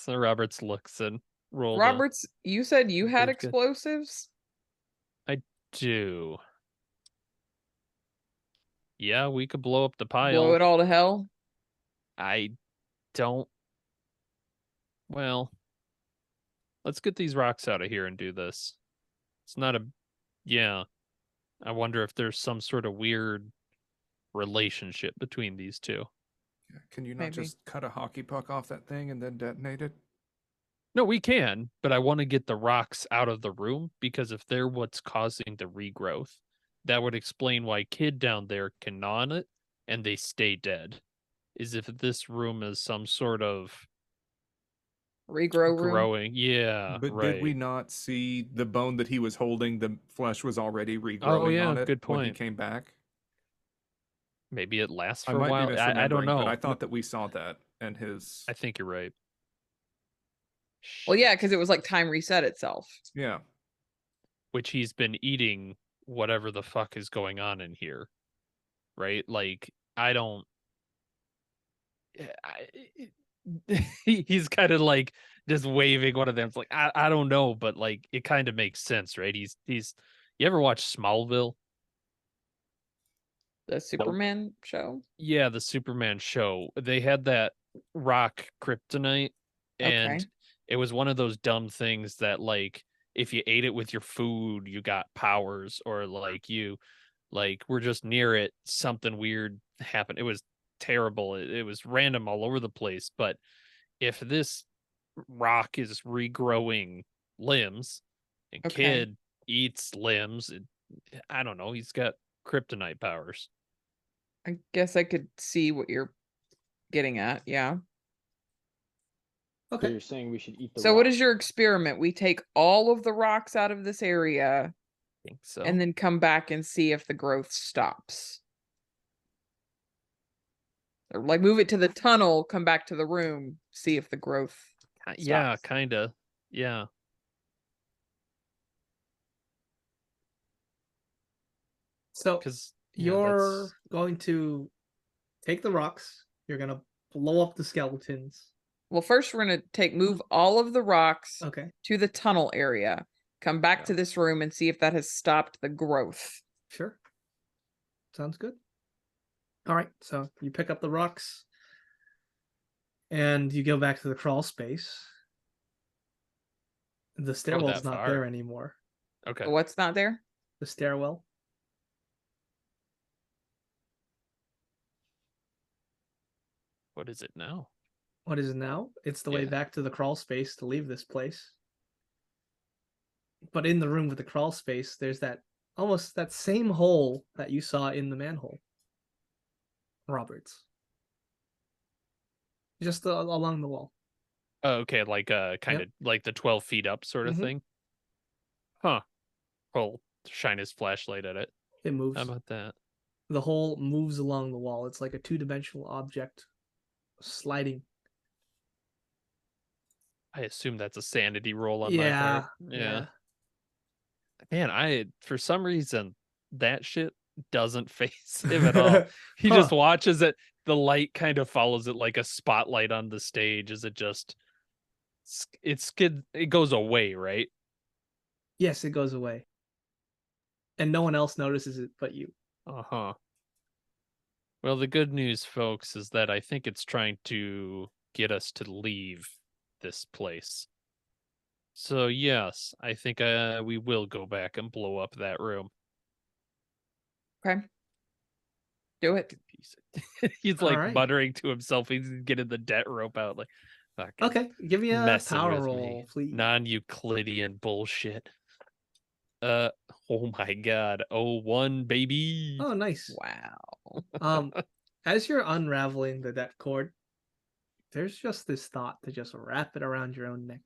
Roberts looks and rolls. Roberts, you said you had briefcase. explosives? I do. Yeah, we could blow up the pile. Blow it all to hell? I don't. Well, let's get these rocks out of here and do this. It's not a. Yeah. I wonder if there's some sort of weird relationship between these two. Yeah, can you not Maybe. just cut a hockey puck off that thing and then detonate it? No, we can, but I want to get the rocks out of the room because if they're what's causing the regrowth, that would explain why Kid down there can gnaw on it and they stay dead. Is if this room is some sort of Regrow room? growing. Yeah, But right. did we not see the bone that he was holding? The flesh was already regrowing Oh, yeah, on it good when he point. came back. Maybe it lasts I for a might while. be I don't misremembering, know. but I thought that we saw that and his. I think you're right. Well, yeah, Shit. because it was like time reset itself. Yeah. Which he's been eating whatever the fuck is going on in here. Right? Like, I don't. He's kind of like just waving one of them. It's like, I don't know, but like it kind of makes sense, right? He's you ever watch Smallville? The Superman show? Yeah, the Superman show. They had that rock kryptonite, and Okay. it was one of those dumb things that like if you ate it with your food, you got powers, or like you like were just near it, something weird happened. It was terrible. It was random all over the place. But if this rock is regrowing limbs and Okay. Kid eats limbs, I don't know, he's got kryptonite powers. I guess I could see what you're getting at. Yeah. So Okay. you're saying we should eat the So what rock. is your experiment? We take all of the rocks out of this area I think so. and then come back and see if the growth stops. Or like move it to the tunnel, come back to the room, see if the growth Yeah, stops. kind of. Yeah. So Because you're going to take the rocks. You're gonna blow up the skeletons. Well, first we're gonna move all of the rocks Okay. to the tunnel area, come back Yeah. to this room and see if that has stopped the growth. Sure. Sounds good. All right. So you pick up the rocks and you go back to the crawl space. The stairwell's that not far. there anymore. okay. What's not there? The stairwell. What is it now? what is it now? It's the way Yeah. back to the crawl space to leave this place. But in the room with the crawl space, there's that almost that same hole that you saw in the manhole. Roberts. Just along the wall. Oh, okay, like kind of like the 12 feet up sort of Mhm. thing. Huh. Well, shine his flashlight at it. It moves. How about that? The hole moves along the wall. It's like a two-dimensional object sliding. I assume that's a sanity roll on my Yeah. part. Yeah. Man, for some reason that shit doesn't face him at all. He just watches it. The light kind of follows it like a spotlight on the stage as it just it goes away, right? Yes, it goes away. And no one else notices it but you. Uh-huh. Well, the good news, folks, is that I think it's trying to get us to leave this place. So yes, I think we will go back and blow up that room. Okay. Do it. He's All like right. muttering to himself. He's getting the debt rope out. Like, fucking Okay, give me a messing power with roll, me. please. Non-Euclidean bullshit. Oh my god. Oh, 1, baby. Oh, nice. Wow. As you're unraveling the debt cord, there's just this thought to just wrap it around your own neck.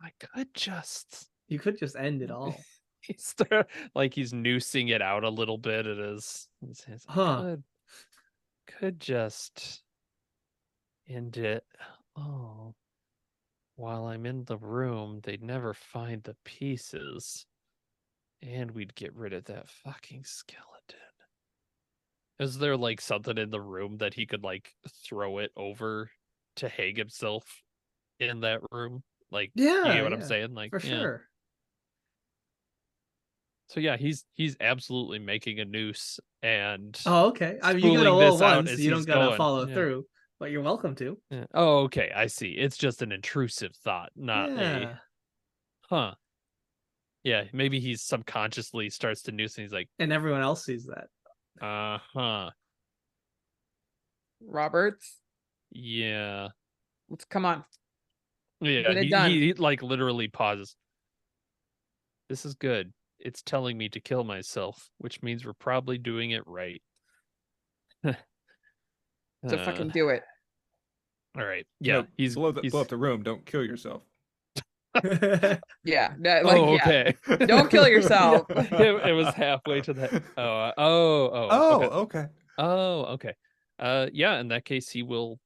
I could just. You could just end it all. He's like he's noosing it out a little bit. It is. Could just end it. Oh, while I'm in the room, they'd never find the pieces, and we'd get rid of that fucking skeleton. Is there like something in the room that he could like throw it over to hang himself in that room? Like, Yeah, you get what I'm saying? Like, for yeah. sure. So yeah, he's absolutely making a noose and Oh, okay. I mean, you gotta spooling roll this out once. as You he's don't gotta going. follow Yeah. through, but you're welcome to. Yeah. Oh, okay. I see. It's just an intrusive thought, not Yeah. Huh. Yeah, maybe he subconsciously starts to noose and he's like, And everyone else sees that. uh-huh. Roberts, Yeah. let's come on. Yeah, Get it done. he like literally pauses. This is good. It's telling me to kill myself, which means we're probably doing it right. So fucking do it. All right. Yeah, no, blow up the room. Don't kill yourself. Yeah. Oh, okay. Don't kill yourself. It was halfway to that. Okay. Oh, okay. Yeah, in that case, he will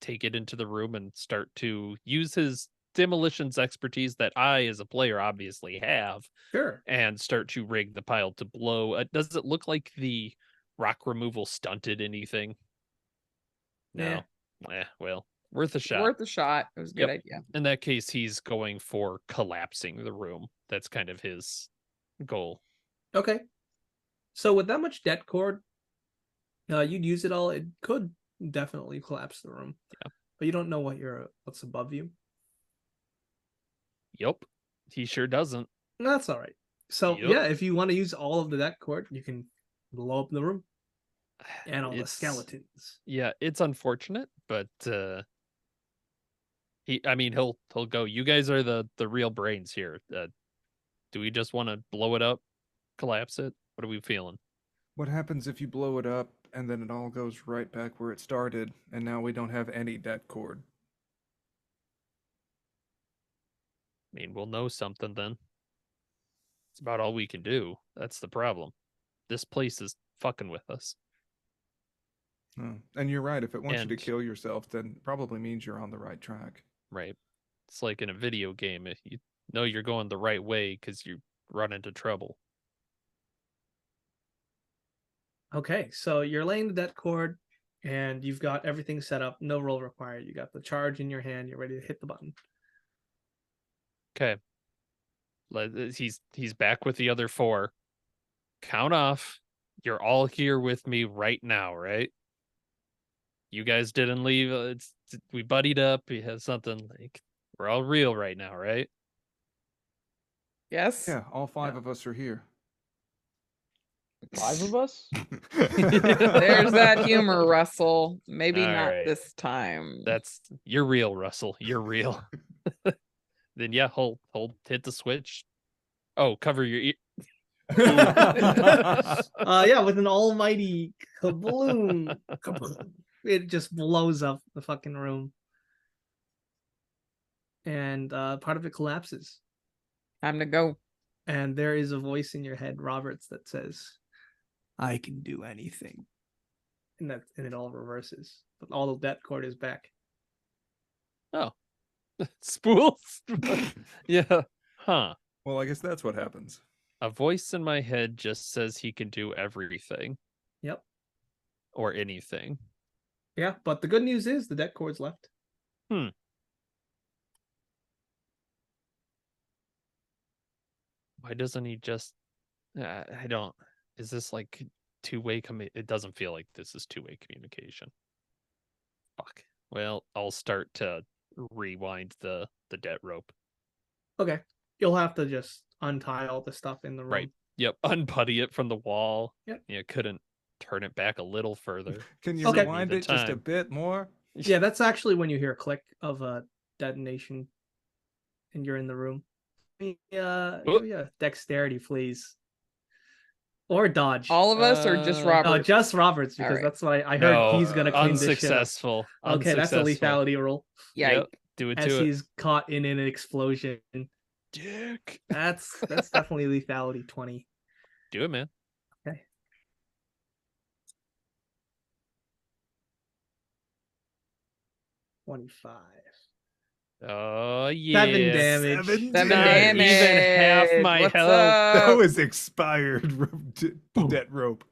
take it into the room and start to use his demolitions expertise that I, as a player, obviously have, Sure. and start to rig the pile to blow. Does it look like the rock removal stunted anything? No. Well, worth a shot. Worth a shot. It was a good idea. In that case, he's going for collapsing the room. That's kind of his goal. Okay. So with that much debt cord, you'd use it all. It could definitely collapse the room. Yeah. But you don't know what's above you. Yup. He sure doesn't. That's all right. So Yup. yeah, if you want to use all of the debt cord, you can blow up the room and all the skeletons. Yeah, it's unfortunate, but he'll go. You guys are the real brains here. Do we just want to blow it up, collapse it? What are we feeling? What happens if you blow it up and then it all goes right back where it started, and now we don't have any debt cord? I mean, we'll know something then. It's about all we can do. That's the problem. This place is fucking with us. Oh, and you're right. If it wants you to kill yourself, then probably means you're on the right track. Right. It's like in a video game. If you know you're going the right way because you run into trouble. Okay, so you're laying the debt cord and you've got everything set up. No roll required. You got the charge in your hand. You're ready to hit the button. Okay. He's back with the other 4. Count off. You're all here with me right now, right? You guys didn't leave. We buddied up. We have something like we're all real right now, right? Yes. Yeah, all 5 of us are here. 5 of us? There's that humor, Russell. Maybe All not right. this time. You're real, Russell. You're real. Then yeah, hold, hit the switch. Oh, cover your ear. Yeah, with an almighty kabloom, it just blows up the fucking room, and part of it collapses. Time to go. And there is a voice in your head, Roberts, that says, "I can do anything," and it all reverses. But all of that cord is back. Oh, spools. Yeah. Huh. Well, I guess that's what happens. A voice in my head just says he can do everything. Yep. Or anything. Yeah, but the good news is the deck cord's left. Why doesn't he just? I don't. Is this like two-way? It doesn't feel like this is two-way communication. Fuck. Well, I'll start to rewind the debt rope. Okay, you'll have to just untie all the stuff in the room. Right. Yep. Unputty it from the wall. Yep. Yeah. Couldn't turn it back a little further. Can you Okay. rewind it just a Time. bit more? Yeah, that's actually when you hear a click of a detonation, and you're in the room. Yeah, dexterity, please, or dodge. All of us or just Uh, No, Robert? just Roberts, because Alright. that's what I heard. No, He's gonna clean this shit up. unsuccessful. Okay, that's a Unsuccessful. lethality roll. Yeah. Yep. Do it As to it. he's caught in an explosion. Dick. That's definitely lethality 20. Do it, man. Okay. $25. Oh yeah. 7 damage. 7 7 Not damage. even half my What's health. That up? was expired debt rope.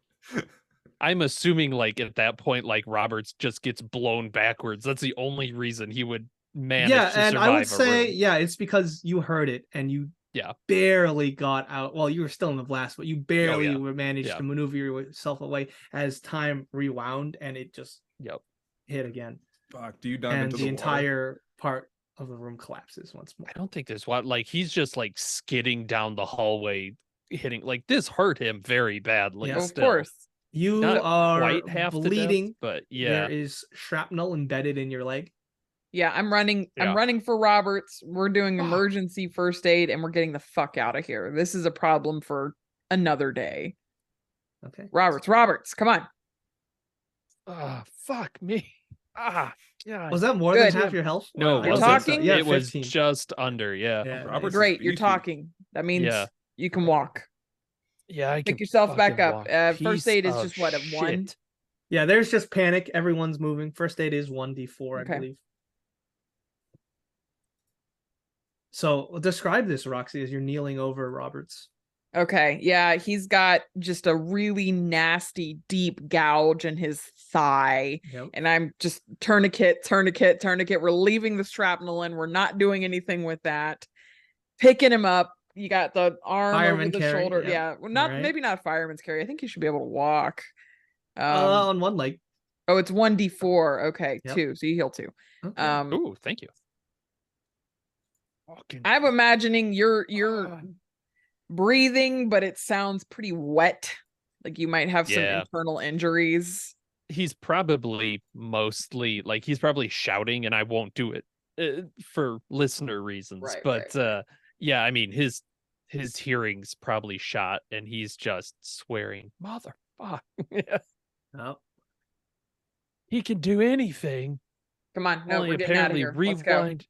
I'm assuming like at that point, like Roberts just gets blown backwards. That's the only reason he would manage Yeah, to and survive I would a say, room. yeah, it's because you heard it and you Yeah. barely got out. Well, you were still in the blast, but you barely yeah. managed Yeah. to maneuver yourself away as time rewound and it just Yep. hit again. Fuck, do you dive And into the the entire part of the room collapses once more. I don't think there's what like he's just like skidding down the hallway, hitting like this hurt him very badly. Yeah. Of still. course. You Not are quite half bleeding. to death, but yeah. There is shrapnel embedded in your leg. Yeah, I'm running. Yeah. I'm running for Roberts. We're doing Fuck. emergency first aid, and we're getting the fuck out of here. This is a problem for another day. Okay. Roberts, come on. Ah, fuck me. Ah, God. Was that more Good. than half your health? No, I it don't You're think wasn't. so. talking? Yeah, It was 15. just under. Yeah. Yeah, Robert's nice. Great, you're beefy. talking. That means Yeah. you can walk. Yeah, I can Pick yourself back fucking up. walk. First Piece aid is of just what, a 1? shit. Yeah, there's just panic. Everyone's moving. First aid is 1d4, Okay. I believe. So describe this, Roxy, as you're kneeling over Roberts. Okay, yeah, he's got just a really nasty, deep gouge in his thigh. Yep. And I'm just tourniquet. We're leaving the shrapnel in. We're not doing anything with that. Picking him up. You got the arm Fireman over the carry, shoulder. yep. Yeah, well, not Right. maybe not fireman's carry. I think you should be able to walk. On one leg. Oh, it's 1d4. Okay, Yep. 2. So you heal 2. Okay. Ooh, thank you. Fucking I'm imagining you're God. breathing, but it sounds pretty wet. Like you might have some Yeah. internal injuries. He's probably mostly like he's probably shouting, and I won't do it for listener reasons. Right, but right. yeah, I mean his hearing's probably shot, and he's just swearing, "Motherfuck!" Yeah. Oh. He can do anything. Come on, no, Only we're getting out of apparently here. Let's go. rewind.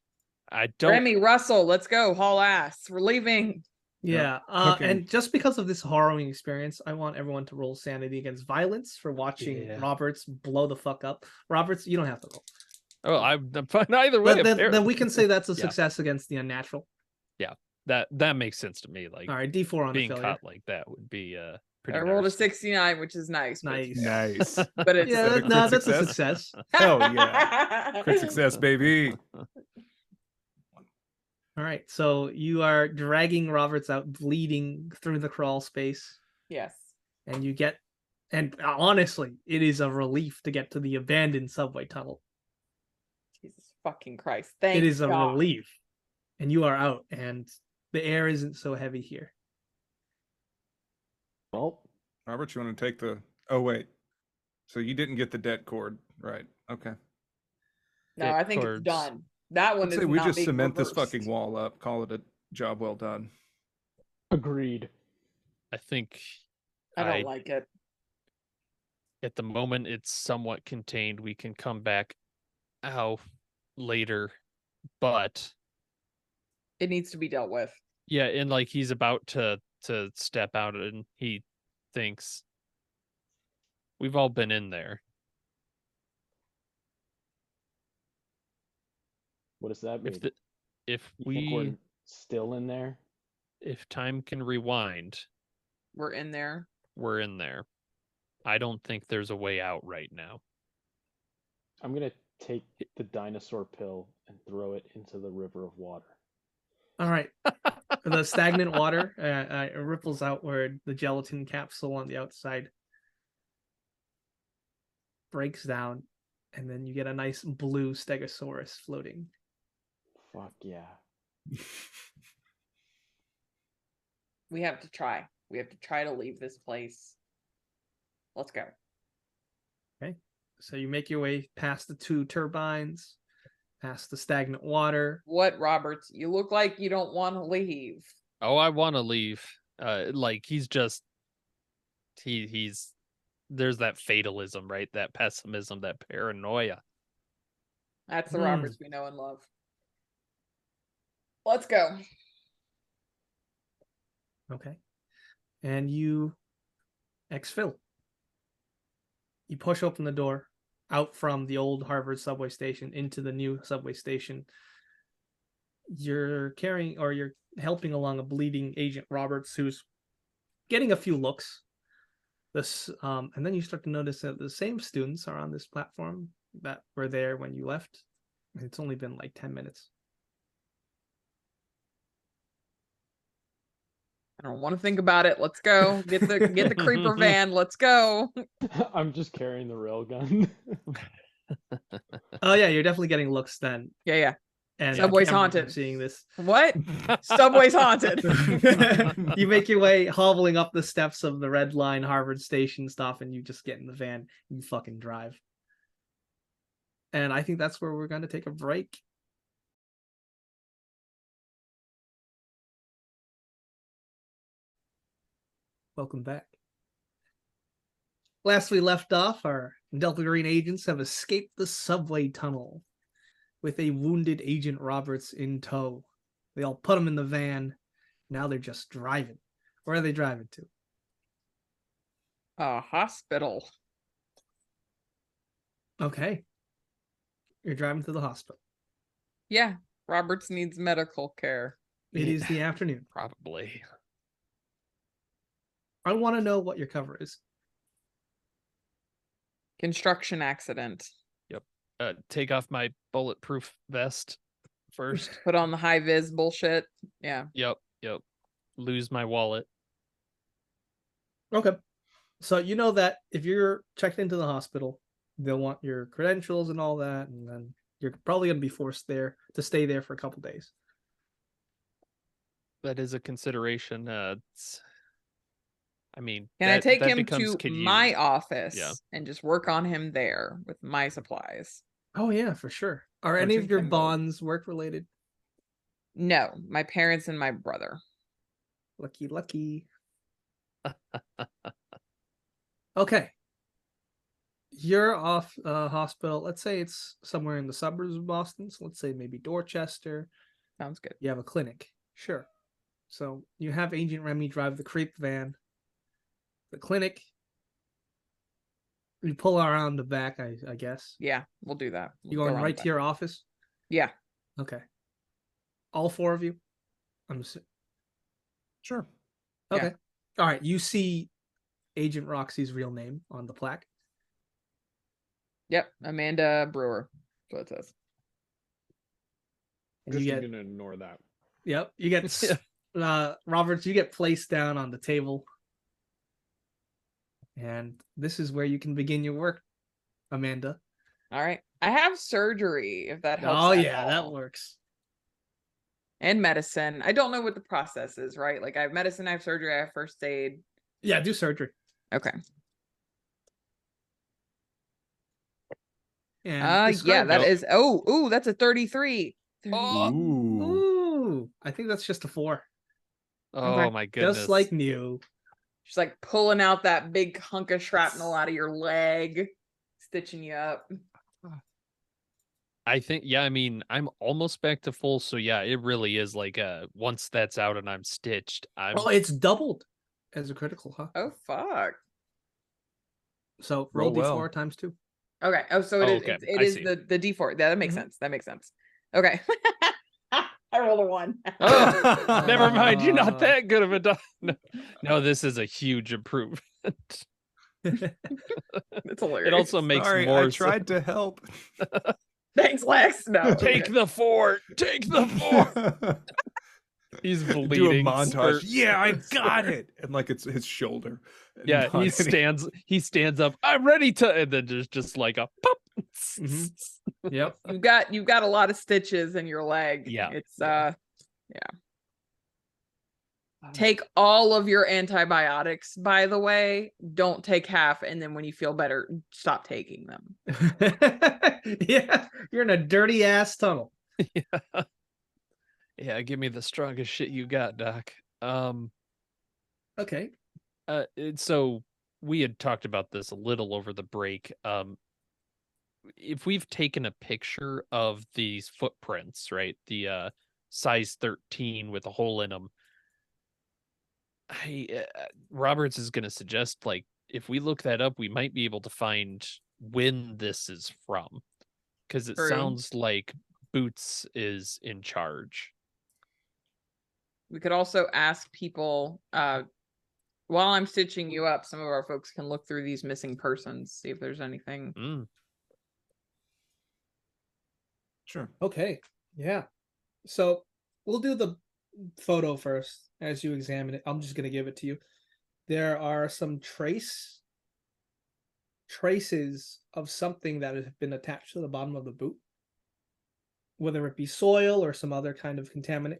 I don't. Remy, Russell, let's go. Haul ass. We're leaving. Yeah. Okay. And just because of this harrowing experience, I want everyone to roll sanity against violence for watching Yeah. Roberts blow the fuck up. Roberts, you don't have to roll. Oh, I'm fine either way. But then apparently. we can say that's a Yeah. success against the unnatural. that makes sense to me. Like All right, D4 on the being failure. caught like that would be pretty. I rolled a nasty. 69, which is nice. but- Nice. Nice. But it's Yeah, that a no, crit that's a success? success. Hell yeah. Crit success, baby. All right, so you are dragging Roberts out, bleeding through the crawl space, Yes. and you get, and honestly, it is a relief to get to the abandoned subway tunnel. Jesus fucking Christ. Thank It is a God. relief, and you are out, and the air isn't so heavy here. Well, Robert, you want to take the... Oh, wait. So you didn't get the debt cord, right? Okay. No, It I think it's cords. done. That one I'd is say we not just being cement this reversed. fucking wall up, call it a job well done. Agreed. I think I don't like it. at the moment it's somewhat contained. We can come back out later, but It needs to be dealt with. yeah, and like he's about to step out and he thinks we've all been in there. What does that mean? If You think we're we still in there? if time can rewind, We're in there. we're in there. I don't think there's a way out right now. I'm gonna take the dinosaur pill and throw it into the river of water. All right. The stagnant water ripples outward. The gelatin capsule on the outside breaks down, and then you get a nice blue stegosaurus floating. Fuck yeah. We have to try. We have to try to leave this place. Let's go. Okay. So you make your way past the 2 turbines, past the stagnant water. What, Roberts? You look like you don't want to leave. Oh, I want to leave. Like he's just he's there's that fatalism, right? That pessimism, that paranoia. That's the Roberts we know and love. Let's go. Okay. And you exfil. You push open the door out from the old Harvard subway station into the new subway station. You're carrying, or you're helping along a bleeding Agent Roberts who's getting a few looks. And then you start to notice that the same students are on this platform that were there when you left. It's only been like 10 minutes. I don't want to think about it. Let's go. Get the creeper van. Let's go. I'm just carrying the railgun. Oh yeah, you're definitely getting looks then. Yeah. And Subway's cameras are haunted. Seeing this. What? Subway's haunted. You make your way hobbling up the steps of the Red Line Harvard Station stuff, and you just get in the van and you fucking drive. And I think that's where we're going to take a break. Welcome back. Last we left off, our Delta Green agents have escaped the subway tunnel with a wounded Agent Roberts in tow. They all put him in the van. Now they're just driving. Where are they driving to? A hospital. Okay. You're driving to the hospital. Yeah. Roberts needs medical care. It is the afternoon. Probably. I want to know what your cover is. Construction accident. Take off my bulletproof vest first. Put on the high vis bullshit. Yeah. Yep. Lose my wallet. Okay. So you know that if you're checked into the hospital, they'll want your credentials and all that, and then you're probably going to be forced there to stay there for a couple days. That is a consideration. I mean, Can I take him becomes, to my you... office and just work on him there with my supplies? Oh yeah, for sure. Are Or any to of your Kenwood. bonds work related? No, my parents and my brother. Lucky. Okay. You're off hospital. Let's say it's somewhere in the suburbs of Boston. So let's say maybe Dorchester. Sounds good. You have a clinic. Sure. So you have Agent Remy drive the creep van. The clinic. You pull around the back, I guess. Yeah, we'll do that. You We'll going go around right the to your office? Yeah. Okay. All 4 of you? Sure. Okay. Yeah. All right. You see Agent Roxy's real name on the plaque. Yep. Amanda Brewer. That's what it says. I'm You just get- gonna ignore that. Yep. You get Roberts, you get placed down on the table. And this is where you can begin your work, Amanda. All right. I have surgery, if that helps. Oh at yeah, that all. works. And medicine. I don't know what the process is, right? Like I have medicine, I have surgery, I have first aid. Yeah, do surgery. Okay. And Yeah, describe that it. is. Oh, that's a 33. Oh! Ooh. Ooh, I think that's just a 4. Oh my goodness. Just like new. Just like pulling out that big hunk of shrapnel out of your leg, stitching you up. I think, yeah, I mean, I'm almost back to full, so yeah, it really is like once that's out and I'm stitched, I'm Oh, it's doubled as a critical, huh? Oh fuck. So Roll roll well. d4 times 2. Okay. Oh, so it Oh, is. okay. It I is see. the d4. That makes Mhm. sense. That makes sense. Okay. I rolled a 1. Oh, never mind. You're not Uh. that good of a dog. No, this is a huge improvement. It's hilarious. It also makes Sorry, more I tried to help. Thanks, Lex. No. Take the fort. Take the fort. He's bleeding. Do a montage. spurt. Yeah, I got it. And like it's his shoulder. and Yeah, not he any- stands up. I'm ready to, and then there's just like a pop. Mhm. Yep. You've got a lot of stitches in your leg. Yeah. It's take all of your antibiotics, by the way. Don't take half, and then when you feel better, stop taking them. Yeah, you're in a dirty ass tunnel. Yeah, give me the strongest shit you got, Doc. Okay. So we had talked about this a little over the break. If we've taken a picture of these footprints, right? The size 13 with a hole in them. Roberts is going to suggest, like, if we look that up, we might be able to find when this is from, because it True. sounds like Boots is in charge. We could also ask people, while I'm stitching you up, some of our folks can look through these missing persons, see if there's anything. Sure. Okay. Yeah. So we'll do the photo first as you examine it. I'm just going to give it to you. There are some traces of something that has been attached to the bottom of the boot, whether it be soil or some other kind of contaminant.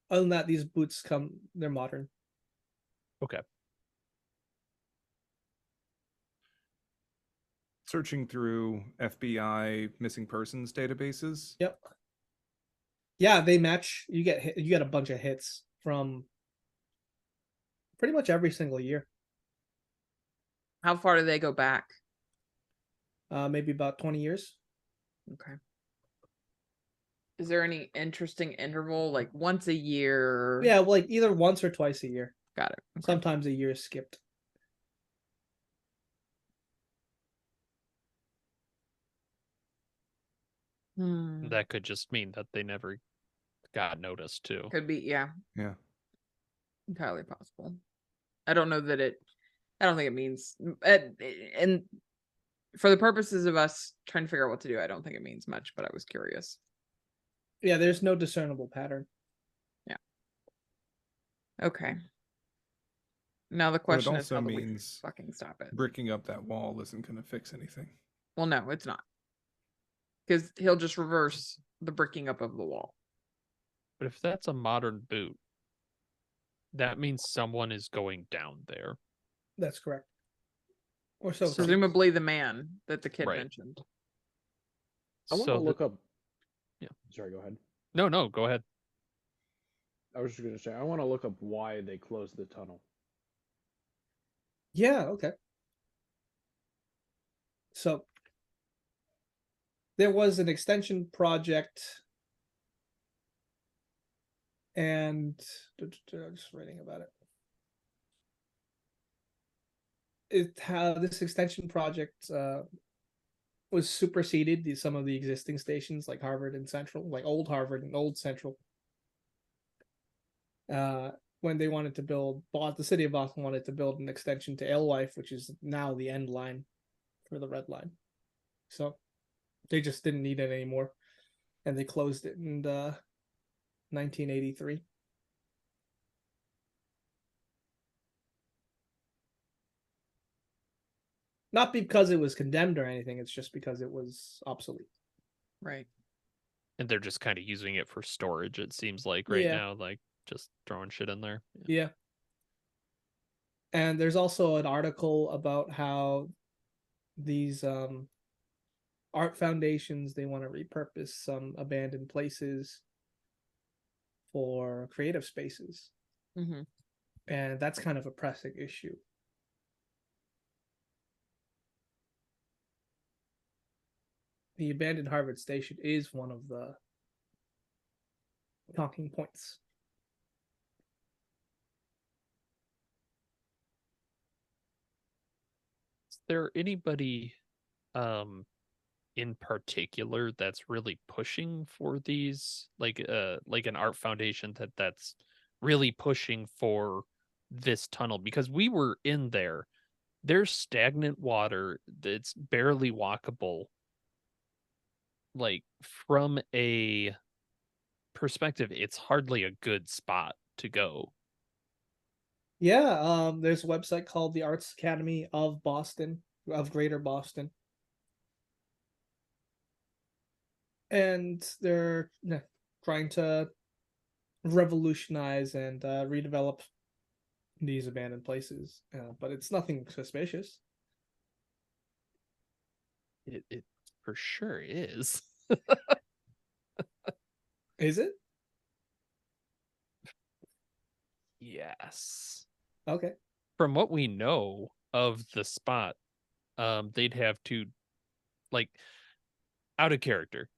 Other than that, these boots they're modern. Okay. Searching through FBI missing persons databases. Yep. Yeah, they match. You get a bunch of hits from pretty much every single year. How far do they go back? Maybe about 20 years. Okay. Is there any interesting interval, like once a year? Yeah, like either once or twice a year. Got it. Okay. Sometimes a year is skipped. That could just mean that they never got noticed too. Could be, yeah. Yeah. Entirely possible. I don't think it means, and for the purposes of us trying to figure out what to do, I don't think it means much, but I was curious. Yeah, there's no discernible pattern. Yeah. Okay. Now the question is, how do we fucking stop it? Bricking up that wall isn't going to fix anything. Well, no, it's not. Because he'll just reverse the bricking up of the wall. But if that's a modern boot, that means someone is going down there. That's correct. Or so. Presumably the man that the kid Right. mentioned. I want to look up. Yeah. Sorry, go ahead. No, go ahead. I was just going to say, I want to look up why they closed the tunnel. Yeah, okay. So there was an extension project, and I'm just reading about it. This extension project was superseded some of the existing stations like Harvard and Central, like old Harvard and old Central. When they wanted to build, the city of Boston wanted to build an extension to Alewife, which is now the end line for the Red Line. So they just didn't need it anymore, and they closed it in 1983. Not because it was condemned or anything, it's just because it was obsolete. Right. And they're just kind of using it for storage, it seems like, right now, like just throwing shit in there. Yeah. And there's also an article about how these art foundations, they want to repurpose some abandoned places for creative spaces. Mm-hmm. And that's kind of a pressing issue. The abandoned Harvard station is one of the talking points. Is there anybody in particular that's really pushing for these, like an art foundation that's really pushing for this tunnel? Because we were in there, there's stagnant water that's barely walkable. Like, from a perspective, it's hardly a good spot to go. Yeah, there's a website called the Arts Academy of Boston, of Greater Boston. And they're trying to revolutionize and redevelop these abandoned places, but it's nothing suspicious. It for sure is. Is it? Yes. Okay. From what we know of the spot, they'd have to, like, out of character.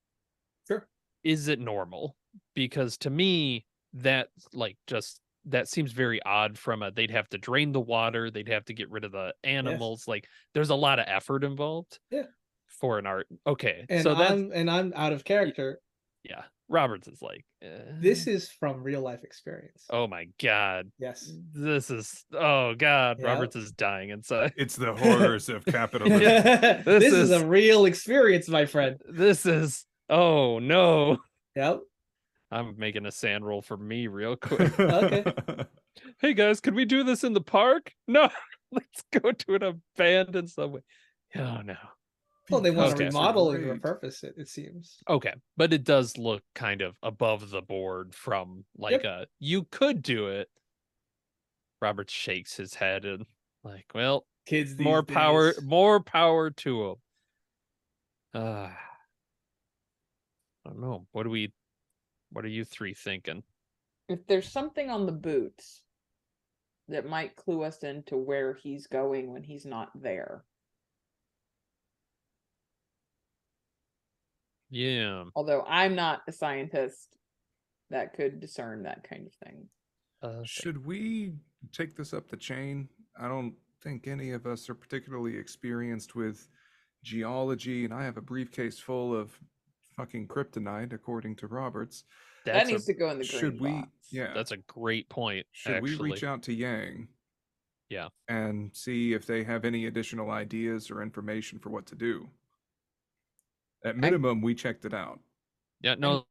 Sure. Is it normal? Because to me, that seems very odd. They'd have to drain the water, they'd have to get rid of the animals. Yes. Like, there's a lot of effort involved. Yeah. For an art. Okay. And so I'm out of character. Yeah. Roberts is like, this is from real life experience. Oh my God. Yes. This is, oh God. Yep. Roberts is dying inside. It's the horrors of capitalism. This is a real experience, my friend. This is, oh no. Yep. I'm making a sand roll for me real quick. Okay. Hey guys, can we do this in the park? No. Let's go to an abandoned subway. Oh no. Well, they want to remodel and repurpose it, it seems. Okay, but it does look kind of above the board from like you could do it. Robert shakes his head and like, well, kids, more power to them. I don't know. What are you three thinking? If there's something on the boots that might clue us into where he's going when he's not there. Yeah. Although I'm not a scientist that could discern that kind of thing. Should we take this up the chain? I don't think any of us are particularly experienced with geology, and I have a briefcase full of fucking kryptonite, according to Roberts. That needs to go in the green box. Yeah. That's a great point. Should we reach out to Yang? Yeah. And see if they have any additional ideas or information for what to do. At minimum, we checked it out. Yeah, no,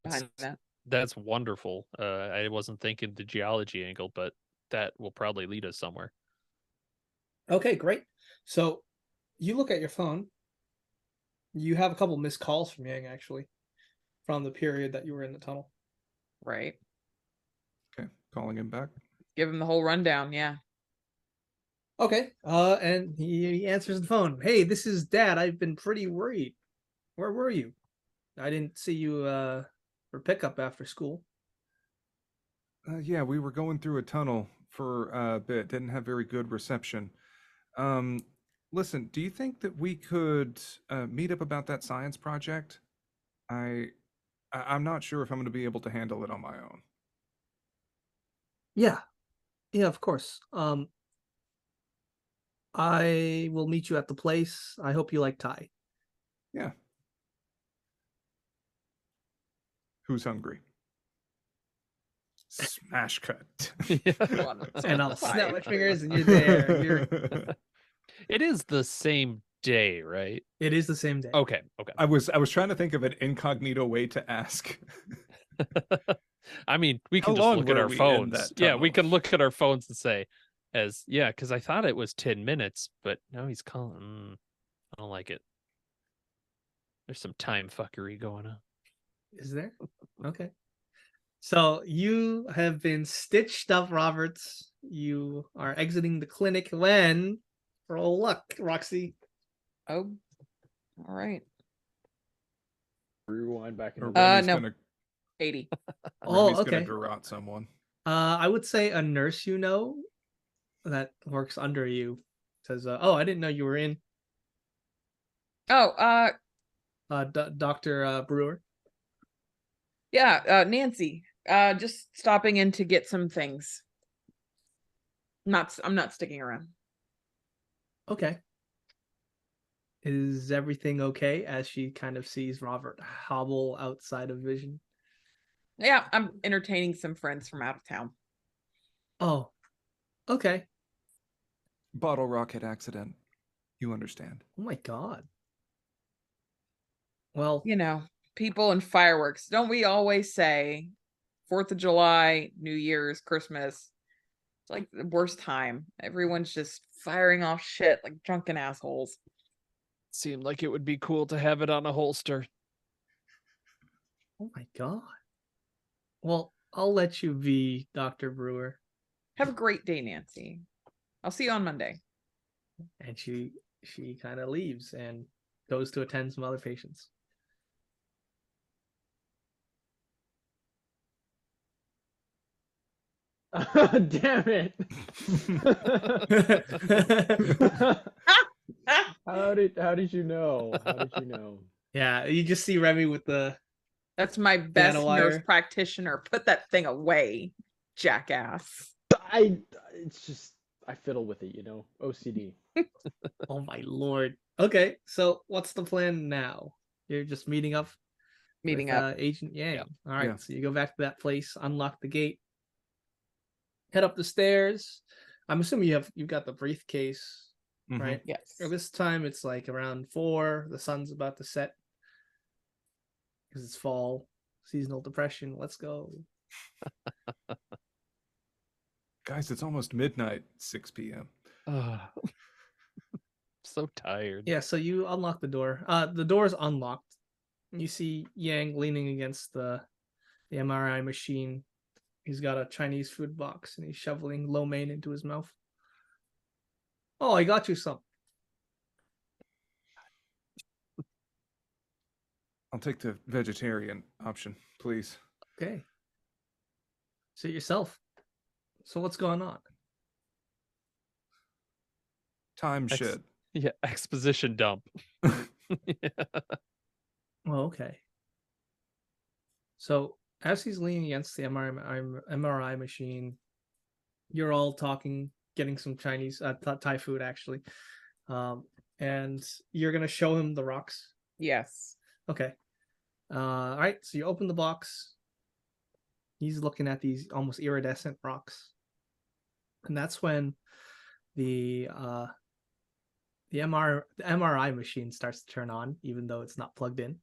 that's wonderful. I wasn't thinking the geology angle, but that will probably lead us somewhere. Okay, great. So you look at your phone. You have a couple missed calls from Yang, actually, from the period that you were in the tunnel. Right. Okay, calling him back. Give him the whole rundown, yeah. Okay, and he answers the phone. Hey, this is Dad. I've been pretty worried. Where were you? I didn't see you for pickup after school. Yeah, we were going through a tunnel for a bit. Didn't have very good reception. Listen, do you think that we could meet up about that science project? I'm not sure if I'm going to be able to handle it on my own. Yeah, of course. I will meet you at the place. I hope you like Thai. Yeah. Who's hungry? Smash cut. And I'll snap my fingers and you're there. It is the same day, right? It is the same day. Okay. I was trying to think of an incognito way to ask. I mean, we can just look at our phones. Yeah, we can look at our phones and say, because I thought it was 10 minutes, but now he's calling. I don't like it. There's some time fuckery going on. Is there? Okay. So you have been stitched up, Roberts. you are exiting the clinic when roll luck, Roxy. Oh, all right. Rewind back Or into Remy's no. gonna 80. Oh, Remy's gonna okay. garrote someone. I would say a nurse you know that works under you says, "Oh, I didn't know you were in." Oh, Dr. Brewer. yeah, Nancy. Just stopping in to get some things. I'm not sticking around. Okay. Is everything okay as she kind of sees Robert hobble outside of vision? Yeah, I'm entertaining some friends from out of town. Oh, okay. Bottle rocket accident. You understand. Oh my God. Well, You know, people and fireworks. Don't we always say 4th of July, New Year's, Christmas? It's like the worst time. Everyone's just firing off shit like drunken assholes. Seemed like it would be cool to have it on a holster. oh my God. Well, I'll let you be, Dr. Brewer. Have a great day, Nancy. I'll see you on Monday. And she kind of leaves and goes to attend some other patients. Damn it! How did you know? How did you know? Yeah, you just see Remy with the That's my best nurse wire. practitioner. Put that thing away, jackass. It's just I fiddle with it, OCD. Oh my Lord. Okay, so what's the plan now? You're just meeting up Meeting with, up. Agent Yang. Yeah. All right, Yeah. so you go back to that place, unlock the gate, head up the stairs. I'm assuming you've got the briefcase, Mhm. right? Yes. Or this time it's like around 4. The sun's about to set because it's fall, seasonal depression. Let's go. Guys, it's almost midnight, 6 p.m. So tired. Yeah, so you unlock the door. The door is unlocked. You see Yang leaning against the MRI machine. He's got a Chinese food box and he's shoveling lo mein into his mouth. Oh, I got you some. I'll take the vegetarian option, please. Okay. Sit yourself. So what's going on? Time Ex- shit. Yeah, exposition dump. Oh, okay. So as he's leaning against the MRI machine, you're all talking, getting some Chinese Thai food actually, and you're gonna show him the rocks. Yes. Okay. All right. So you open the box. He's looking at these almost iridescent rocks, and that's when the MRI machine starts to turn on, even though it's not plugged in.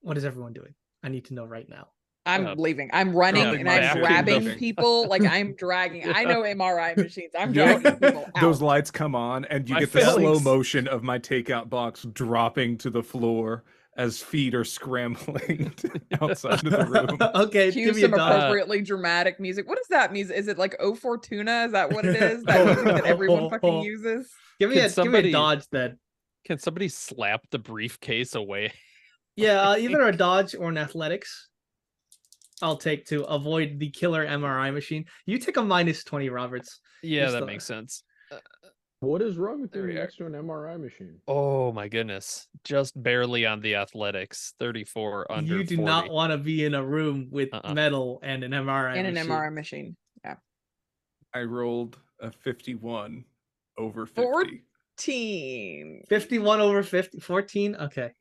What is everyone doing? I need to know right now. I'm leaving. I'm running Dropping and my I'm shit, grabbing leaving. people. Like I'm dragging. I know MRI machines. I'm You know, dragging people out. those lights come on, and you My get the slow feelings. motion of my takeout box dropping to the floor as feet are scrambling outside of the room. Okay, Cue give me a some dodge. appropriately dramatic music. What is that music? Is it like O Fortuna? Is that what it is? That music that everyone fucking uses? Give me Can a somebody- dodge then. Can somebody slap the briefcase away? Yeah, either a dodge or an athletics. I'll take to avoid the killer MRI machine. You take a -20, Roberts. Yeah, Just that the- makes sense. What is wrong with There being we are. next to an MRI machine? Oh my goodness. Just barely on the athletics. 34 under You do 40. not want to be in a room with Uh-uh. metal and an MRI In an machine. MRI machine. Yeah. I rolled a 51 over 50. 14. 51 over 50, 14. Okay.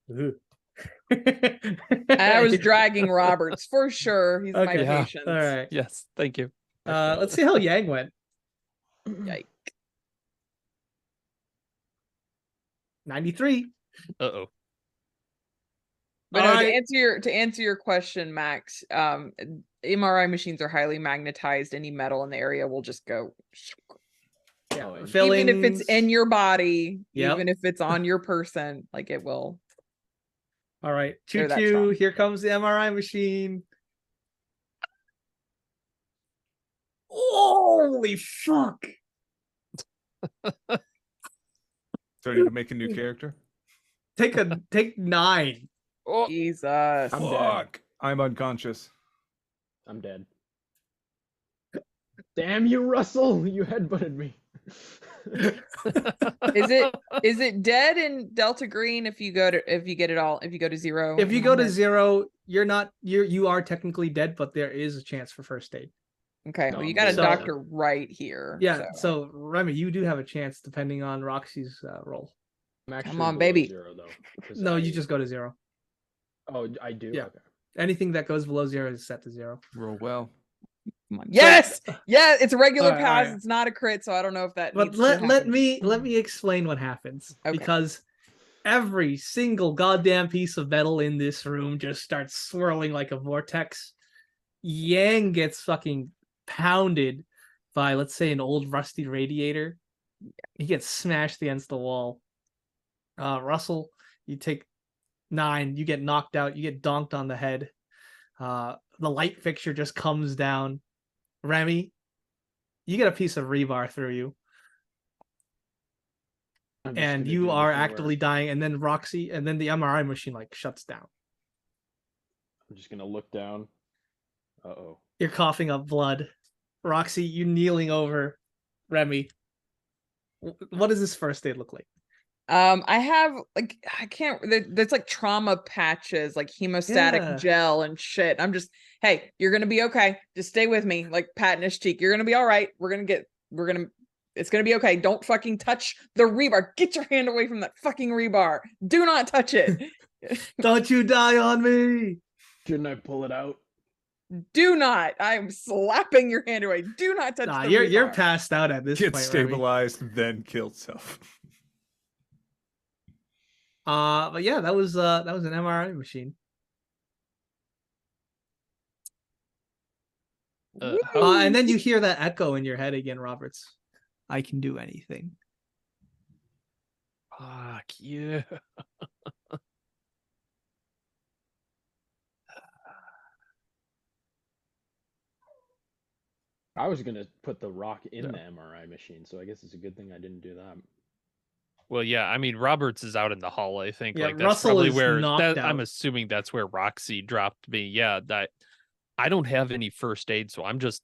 Ooh. I was dragging Roberts for sure. He's my Okay. Yeah. patient. All right. Yes, thank you. Let's see how Yang went. Yikes. 93. Uh-oh. But All no, right. to answer your question, Max, MRI machines are highly magnetized. Any metal in the area will just go. Yeah. Oh, and Fillings. Even if it's in your body, Yep. even if it's on your person, like it will. All right. They're that 2-2. strong. Here comes the MRI machine. Holy fuck! So I need to make a new character. Take 9. Oh, Jesus. I'm dead. Fuck! I'm unconscious. I'm dead. Damn you, Russell! You headbutted me. Is it dead in Delta Green if you go to 0? If you in go my to head? 0, you are technically dead, but there is a chance for first aid. Okay, No, well, you I'm got a good. doctor right here. Yeah, so Remy, you do have a chance depending on Roxy's roll. I'm actually Come on, below baby. 0 though. 'cause No, you I- just go to 0. Oh, I do. Yeah. Okay. Anything that goes below 0 is set to 0. Roll well. Come on. Yes, yeah, it's a regular Alright, pass. alright. It's not a crit, so I don't know if that. But needs to let happen. me explain what happens, Okay. because every single goddamn piece of metal in this room just starts swirling like a vortex. Yang gets fucking pounded by, let's say, an old rusty radiator. He gets smashed against the wall. Russell, you take 9. You get knocked out. You get donked on the head. The light fixture just comes down. Remy, you get a piece of rebar through you, I'm just and gonna you do the are thing where actively dying. And then Roxy, and then the MRI machine like shuts down. I'm just gonna look down. Uh-oh. You're coughing up blood. Roxy, you kneeling over Remy. What does this first aid look like? I have like there's like trauma patches, like hemostatic Yeah. gel and shit. I'm just, hey, you're gonna be okay. Just stay with me, like patting his cheek. You're gonna be all right. It's gonna be okay. Don't fucking touch the rebar. Get your hand away from that fucking rebar. Do not touch it. Don't you die on me! Shouldn't I pull it out? Do not. I'm slapping your hand away. Do not touch Nah, the you're rebar. passed out at this Get point, Remy. stabilized, then kill self. But yeah, that was an MRI machine. And then you hear that echo in your head again, Roberts. I can do anything. fuck yeah. I was gonna put the rock in Yeah. the MRI machine, so I guess it's a good thing I didn't do that. Well, yeah, I mean Roberts is out in the hall, I think. Yeah, Like that's Russell probably is where knocked I'm out. assuming that's where Roxy dropped me. Yeah, that I don't have any first aid, so I'm just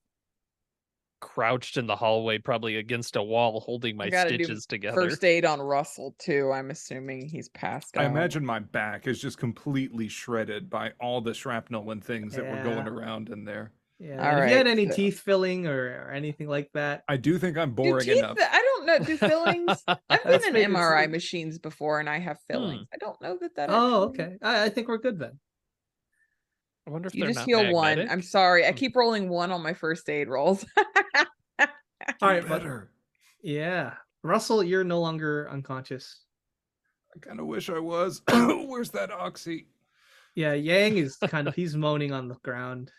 crouched in the hallway, probably against a wall, holding my I gotta do stitches together. first aid on Russell too. I'm assuming he's passed out. I imagine my back is just completely shredded by all the shrapnel and things that were going Yeah. around in there. Yeah. All And if you had right, any so- teeth filling or anything like that, I do think I'm Do boring teeth, enough. I don't know. Do fillings? I've That's been in maybe- MRI machines before, and I have fillings. I don't know that. oh, actually- okay. I think we're good then. I wonder if You they're just not heal magnetic. one. I'm sorry. I Hmm. keep rolling 1 on my first aid rolls. All right, but Better. yeah, Russell, you're no longer unconscious. I kind of wish I was. Where's that oxy? Yeah, Yang is he's moaning on the ground.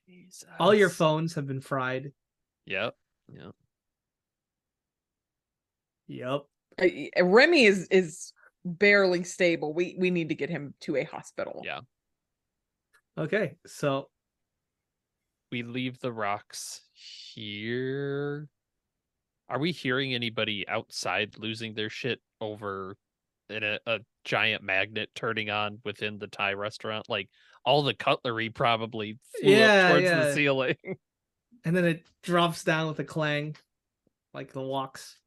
Jesus. All your phones have been fried. Yep. Yep. Yep. Remy is barely stable. We need to get him to a hospital. Yeah. Okay, so We leave the rocks here. Are we hearing anybody outside losing their shit over a giant magnet turning on within the Thai restaurant? Like all the cutlery probably flew Yeah, up towards yeah. the ceiling. and then it drops down with a clang, like the walks.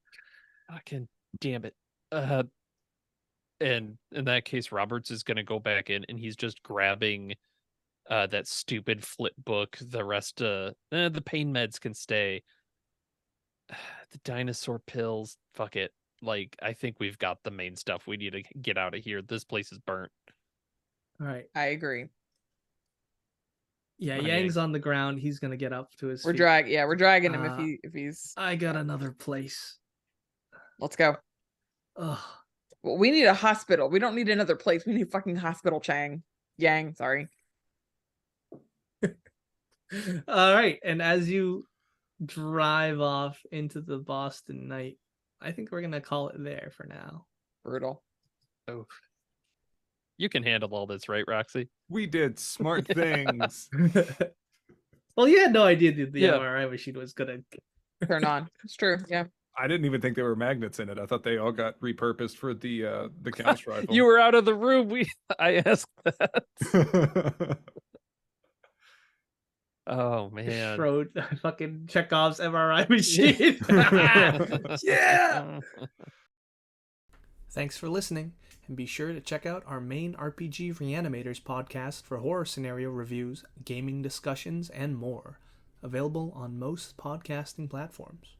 Fucking damn it. And in that case, Roberts is gonna go back in and he's just grabbing that stupid flip book. The rest the pain meds can stay. The dinosaur pills, fuck it. Like I think we've got the main stuff. We need to get out of here. This place is burnt. All right. I agree. Yeah, I mean, Yang's on the ground. He's gonna get up to his We're feet. dragging him Uh, if he's. I got another place. Let's go. Ugh. Well, we need a hospital. We don't need another place. We need a fucking hospital, Yang, sorry. All right, and as you drive off into the Boston night, I think we're gonna call it there for now. Brutal. Oh, you can handle all this, right, Roxy? We did smart things. Well, you had no idea that the Yeah. MRI machine was gonna. Turn on. It's true. Yeah. I didn't even think there were magnets in it. I thought they all got repurposed for the Gauss rifle. You were out of the room. I asked that. Oh man. Throw fucking Chekhov's MRI machine. Yeah. Thanks for listening, and be sure to check out our main RPG Reanimators podcast for horror scenario reviews, gaming discussions, and more. Available on most podcasting platforms.